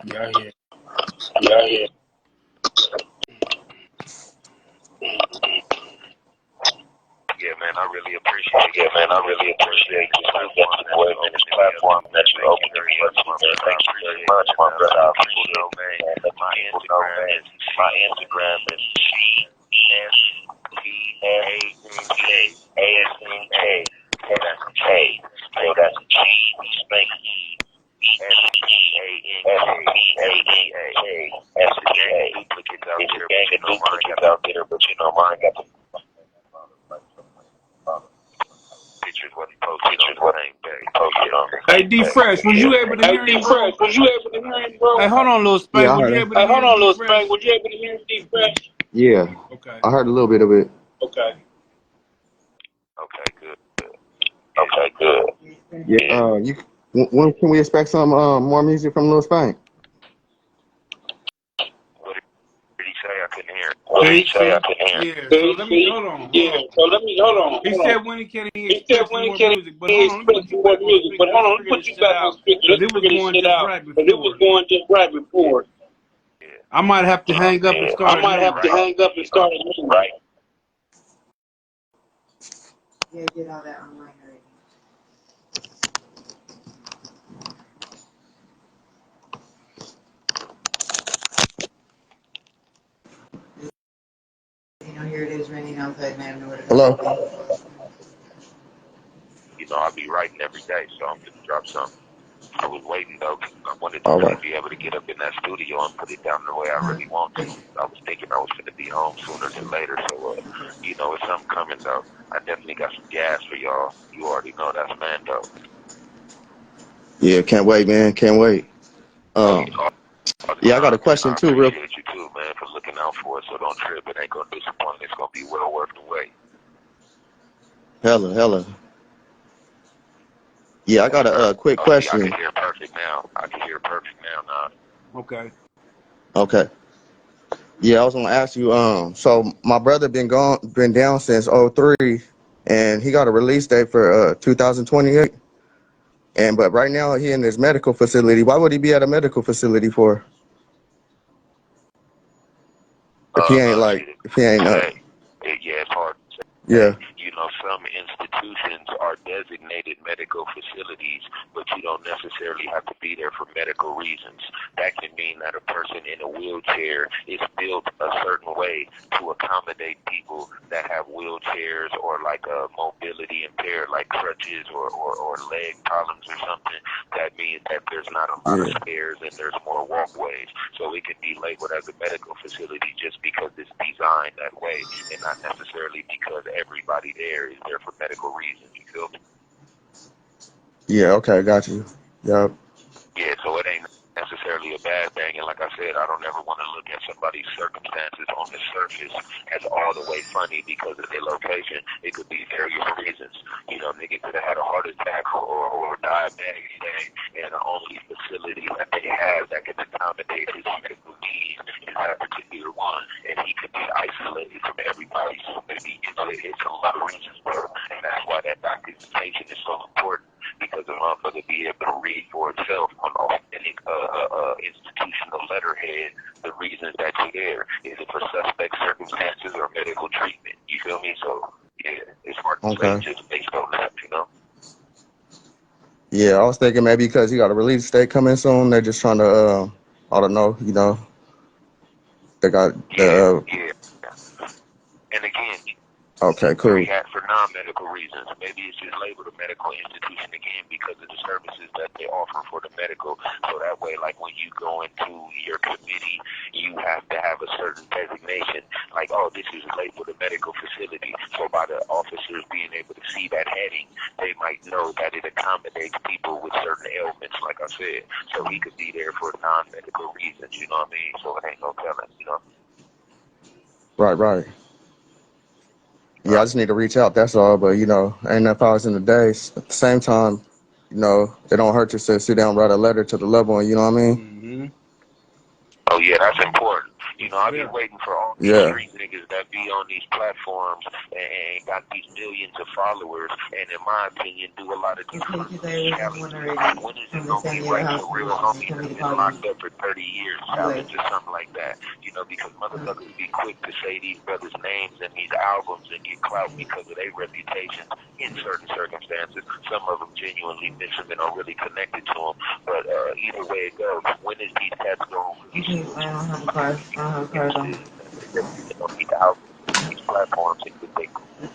Speaker 10: Yeah, yeah.
Speaker 2: Yeah, man, I really appreciate it. Yeah, man, I really appreciate this platform that you opened to me. Thank you very much, my brother. I appreciate it, man. My Instagram is SPANKA. That's K. That's G. Spank E. Duplicates out there, but you know mine got the pictures what he posted on the same day.
Speaker 10: Hey D Fresh, was you able to hear him, bro? Hey, hold on, little Spank.
Speaker 14: Yeah,
Speaker 10: Was you able to hear him, D Fresh?
Speaker 14: Yeah.
Speaker 10: Okay.
Speaker 14: I heard a little bit of it.
Speaker 10: Okay.
Speaker 2: Okay, good.
Speaker 14: Yeah. When can we expect some more music from Lil Spank?
Speaker 2: What did he say? I couldn't hear. What did he say? I couldn't hear.
Speaker 10: Yeah. So let me hold on. He said when he can he expect some more music, but hold on, let me put you back on speaker. Because it was going just right before. I might have to hang up and start.
Speaker 2: Right.
Speaker 15: Yeah, get all that online already. Here it is raining outside, and I have nowhere to go.
Speaker 14: Hello?
Speaker 2: You know, I'll be be writing every day, so I'm going to drop something. I was waiting, though, 'cause I wanted to
Speaker 14: All
Speaker 2: really
Speaker 14: right.
Speaker 2: be able to get up in that studio and put it down the way I really want to. I was thinking I was going to be home sooner than later, so, you know, it's something coming, though. I definitely got some gas for y'all. You already know that's Mando.
Speaker 14: Yeah, can't wait, man. Can't wait.
Speaker 2: All the
Speaker 14: Yeah, I got a
Speaker 2: time, man.
Speaker 14: question
Speaker 2: I
Speaker 14: too, real.
Speaker 2: appreciate you, too, man, for looking out for us, so don't trip. It ain't going to disappoint. It's going to be well worth the wait.
Speaker 14: Hella. Yeah, I got a quick
Speaker 2: I
Speaker 14: question.
Speaker 2: can hear perfect now. Nah.
Speaker 10: Okay.
Speaker 14: Okay. Yeah, I was gonna ask you. So my brother been down since '03, and he got a release date for 2028. But right now he in his medical facility. Why would he be at a medical facility for? If he ain't
Speaker 2: Yeah, it's hard to say.
Speaker 14: Yeah.
Speaker 2: You know, some institutions are designated medical facilities, but you don't necessarily have to be there for medical reasons. That can mean that a person in a wheelchair is built a certain way to accommodate people that have wheelchairs or like a mobility impaired, like crutches or leg problems or something. That means that there's not a lot of stairs and there's more walkways. So it can be labeled as a medical facility just because it's designed that way and not necessarily because everybody there is there for medical reasons. You feel me?
Speaker 14: Yeah. Okay. Got you. Yep.
Speaker 2: Yeah, so it ain't necessarily a bad thing. And like I said, I don't ever want to look at somebody's circumstances on the surface as all the way funny because of their location. It could be various reasons. You know, nigga could have had a heart attack or diabetes day, and the only facility that they have that can accommodate his medical needs is that particular one. And he could be isolated from everybody. So maybe it's a lot of reasons, bro. And that's why that documentation is so important. Because a motherfucker be able to read for itself on authentic institutional letterhead the reasons that you're there. Is it for suspect circumstances or medical treatment? You feel me? So, yeah, it's hard to say just based on that, you know?
Speaker 14: Yeah, I was thinking maybe because he got a release date coming soon, they're just trying to, I don't know, you know, they got the.
Speaker 2: Yeah. And again,
Speaker 14: Okay, cool.
Speaker 2: For non-medical reasons. Maybe it's just labeled a medical institution again because of the services that they offer for the medical. So that way, like when you go into your committee, you have to have a certain designation. Like, oh, this is labeled a medical facility. So by the officers being able to see that heading, they might know that it accommodates people with certain ailments, like I said. So he could be there for non-medical reasons, you know what I mean? So it ain't no telling, you know?
Speaker 14: Right. Yeah, I just need to reach out. That's all. But, you know, ain't enough hours in the day. At the same time, you know, it don't hurt just to sit down and write a letter to the loved one. You know what I mean?
Speaker 10: Mm-hmm.
Speaker 2: Oh, yeah, that's important. You know, I be waiting for all these street niggas that be on these platforms and got these millions of followers, and in my opinion, do a lot of these challenges. When is it going to be right for real homies that's been locked up for 30 years, challenge or something like that? You know, because motherfuckers be quick to say these brothers' names and these albums and get clout because of their reputations in certain circumstances. Some of them genuinely miss them and are really connected to them. But either way it goes, when is these cats going to really
Speaker 15: I don't have a car. I don't have a car though.
Speaker 2: these albums, these platforms, and get their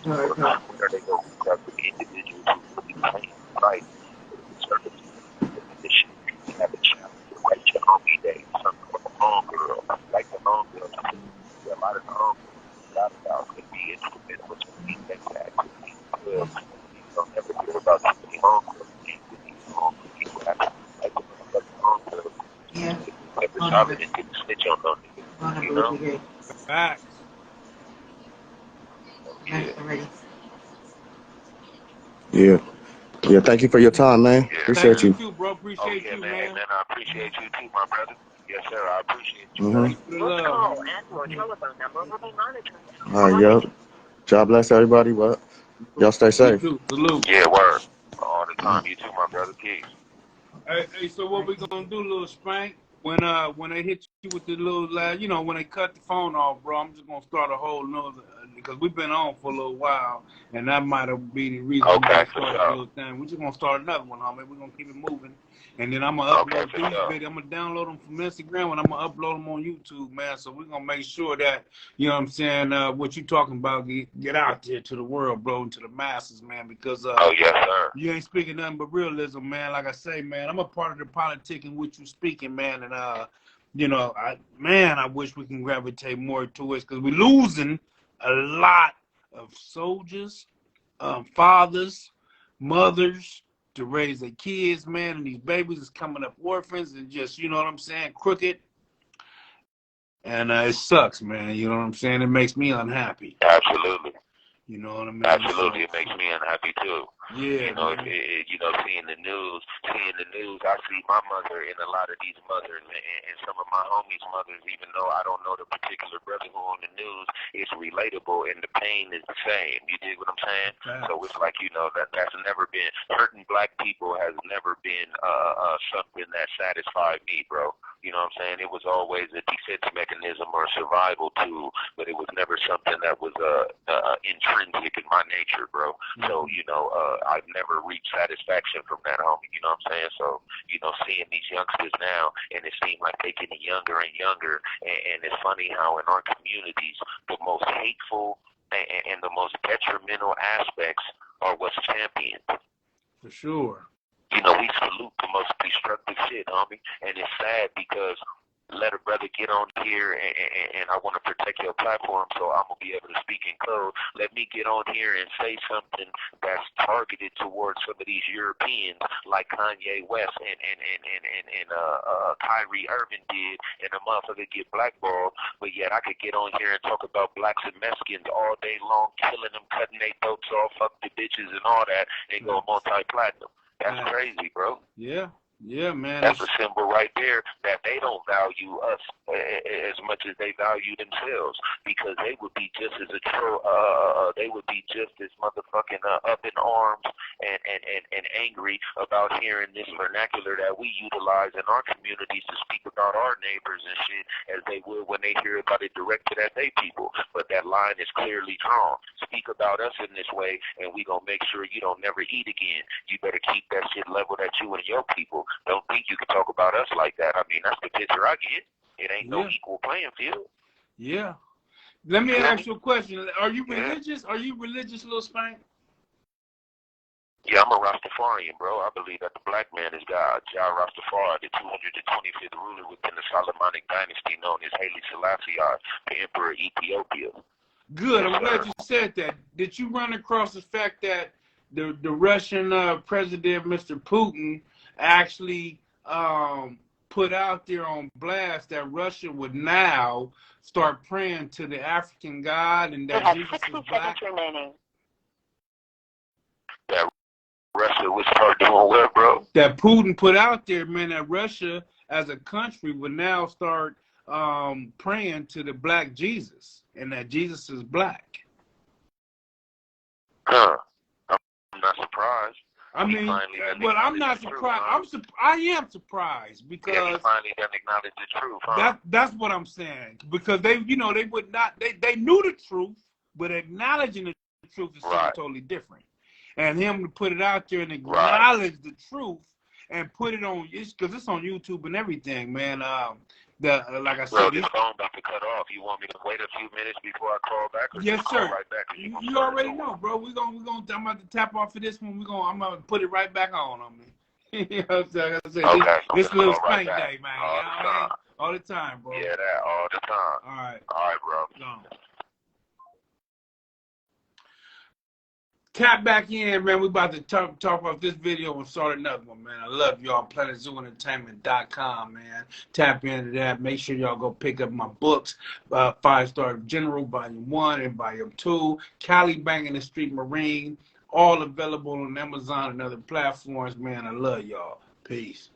Speaker 2: or when are they going to reach out to the individuals who really claim right the circumstances and the shit and have a challenge to write your homie day, something for the homegirl, like the homegirl. A lot of the homegirls got about could be instrumental in some of these things that activities good. You don't ever hear about too many homegirls being with these people that like the motherfucking homegirls.
Speaker 15: Yeah.
Speaker 2: Never solid and didn't snitch on no niggas, you know?
Speaker 10: Facts.
Speaker 14: Yeah. Yeah, thank you for your time, man. Appreciate
Speaker 10: Thank you
Speaker 14: you.
Speaker 10: too, bro. Appreciate you, man.
Speaker 2: Man, I appreciate you too, my brother. Yes, sir. I appreciate you.
Speaker 14: Mm-hmm.
Speaker 3: This call and your telephone number will be monitored.
Speaker 14: All right, yep. God bless everybody. Well, y'all stay
Speaker 10: You
Speaker 14: safe.
Speaker 10: too. Salute.
Speaker 2: Yeah, word. All the time. You too, my brother. Peace.
Speaker 10: Hey, so what we gonna do, little Spank? when they hit you with the little, you know, when they cut the phone off, bro, I'm just gonna start a whole nother because we've been on for a little while, and that might have been the reason we started a little thing. We're just gonna start another one, homie. We're gonna keep it moving, and then I'm gonna upload these videos. I'm gonna download them from Instagram, and I'm gonna upload them on YouTube, man. So we're gonna make sure that, you know what I'm saying, what you talking about get out there to the world, bro, and to the masses, man. Because
Speaker 2: yes, sir.
Speaker 10: You ain't speaking nothing but realism, man. Like I say, man, I'm a part of the politic in which you speaking, man, and you know, I wish we can gravitate more to it because we're losing a lot of soldiers, fathers, mothers to raise their kids, man, and these babies is coming up orphans and just, you know what I'm saying, crooked. And it sucks, man. You know what I'm saying? It makes me unhappy.
Speaker 2: Absolutely.
Speaker 10: You know what I mean?
Speaker 2: Absolutely, it makes me unhappy too.
Speaker 10: Yeah,
Speaker 2: you know, you know, seeing the news, I see my mother and a lot of these mothers and some of my homies' mothers, even though I don't know the particular brother who on the news, it's relatable and the pain is the same. You dig what I'm saying?
Speaker 10: Right.
Speaker 2: So it's like, you know, that's never been, hurting black people has never been something that satisfied me, bro. You know what I'm saying? It was always a defense mechanism or a survival tool, but it was never something that was intrinsic in my nature, bro. Mm-hmm. So, you know, I've never reached satisfaction from that, homie. You know what I'm saying? So, you know, seeing these youngsters now, and it seems like they're getting younger and younger, and it's funny how in our communities, the most hateful and the most detrimental aspects are what's championed.
Speaker 10: For sure.
Speaker 2: You know, we salute the most destructive shit, homie. And it's sad because let a brother get on here and I want to protect your platform, so I'm going to be able to speak in code. Let me get on here and say something that's targeted towards some of these Europeans like Kanye West and Kyrie Irving did, and a motherfucker get blackballed, but yet I could get on here and talk about blacks and Mexicans all day long, killing them, cutting their throats off, fuck the bitches and all that, and go multi-platinum. That's crazy, bro.
Speaker 10: Yeah. Yeah, man.
Speaker 2: That's a symbol right there that they don't value us as much as they value themselves, because they would be just as they would be just as motherfucking up in arms and angry about hearing this vernacular that we utilize in our communities to speak about our neighbors and shit as they would when they hear about it directed at their people. But that line is clearly drawn. Speak about us in this way, and we gonna make sure you don't never eat again. You better keep that shit leveled at you and your people. Don't think you can talk about us like that. I mean, that's the picture I get. It ain't no equal playing field.
Speaker 10: Yeah. Let me ask you a question. Are you religious? Are you religious, Lil Spank?
Speaker 2: Yeah, I'm a Rastafarian, bro. I believe that the black man is God. Jah Rastafari, the 225th ruler within the Solomonic dynasty known as Haile Selassie, the Emperor of Ethiopia.
Speaker 10: Good. I'm glad you said that. Did you run across the fact that the Russian president, Mr. Putin, actually put out there on blast that Russia would now start praying to the African God and that Jesus is black?
Speaker 2: That Russia would start doing what, bro?
Speaker 10: That Putin put out there, man, that Russia as a country would now start praying to the black Jesus and that Jesus is black.
Speaker 2: Huh. I'm not surprised.
Speaker 10: I mean, well, I'm not surprised. I am surprised because
Speaker 2: he finally done acknowledge the truth. Huh?
Speaker 10: That's what I'm saying, because they, you know, they would not. They knew the truth, but acknowledging the truth is something totally different. And him to put it out there and acknowledge the truth and put it on, because it's on YouTube and everything, man. Like I said,
Speaker 2: bro, this phone about to cut off. You want me to wait a few minutes before I call back? Or
Speaker 10: yes, sir.
Speaker 2: Right back?
Speaker 10: You already know, bro. I'm about to tap off of this one. I'm gonna put it right back on me. You know what I'm saying? Like I said, this Lil Spank day, man. All the time, bro.
Speaker 2: Yeah, that all the time.
Speaker 10: All right,
Speaker 2: bro.
Speaker 10: Gone. Tap back in, man. We about to talk about this video and start another one, man. I love y'all. PlanetZooEntertainment.com, man. Tap into that. Make sure y'all go pick up my books, 5-Star General, Volume 1 and Volume 2, Cali Banging the Street Marine, all available on Amazon and other platforms, man. I love y'all. Peace.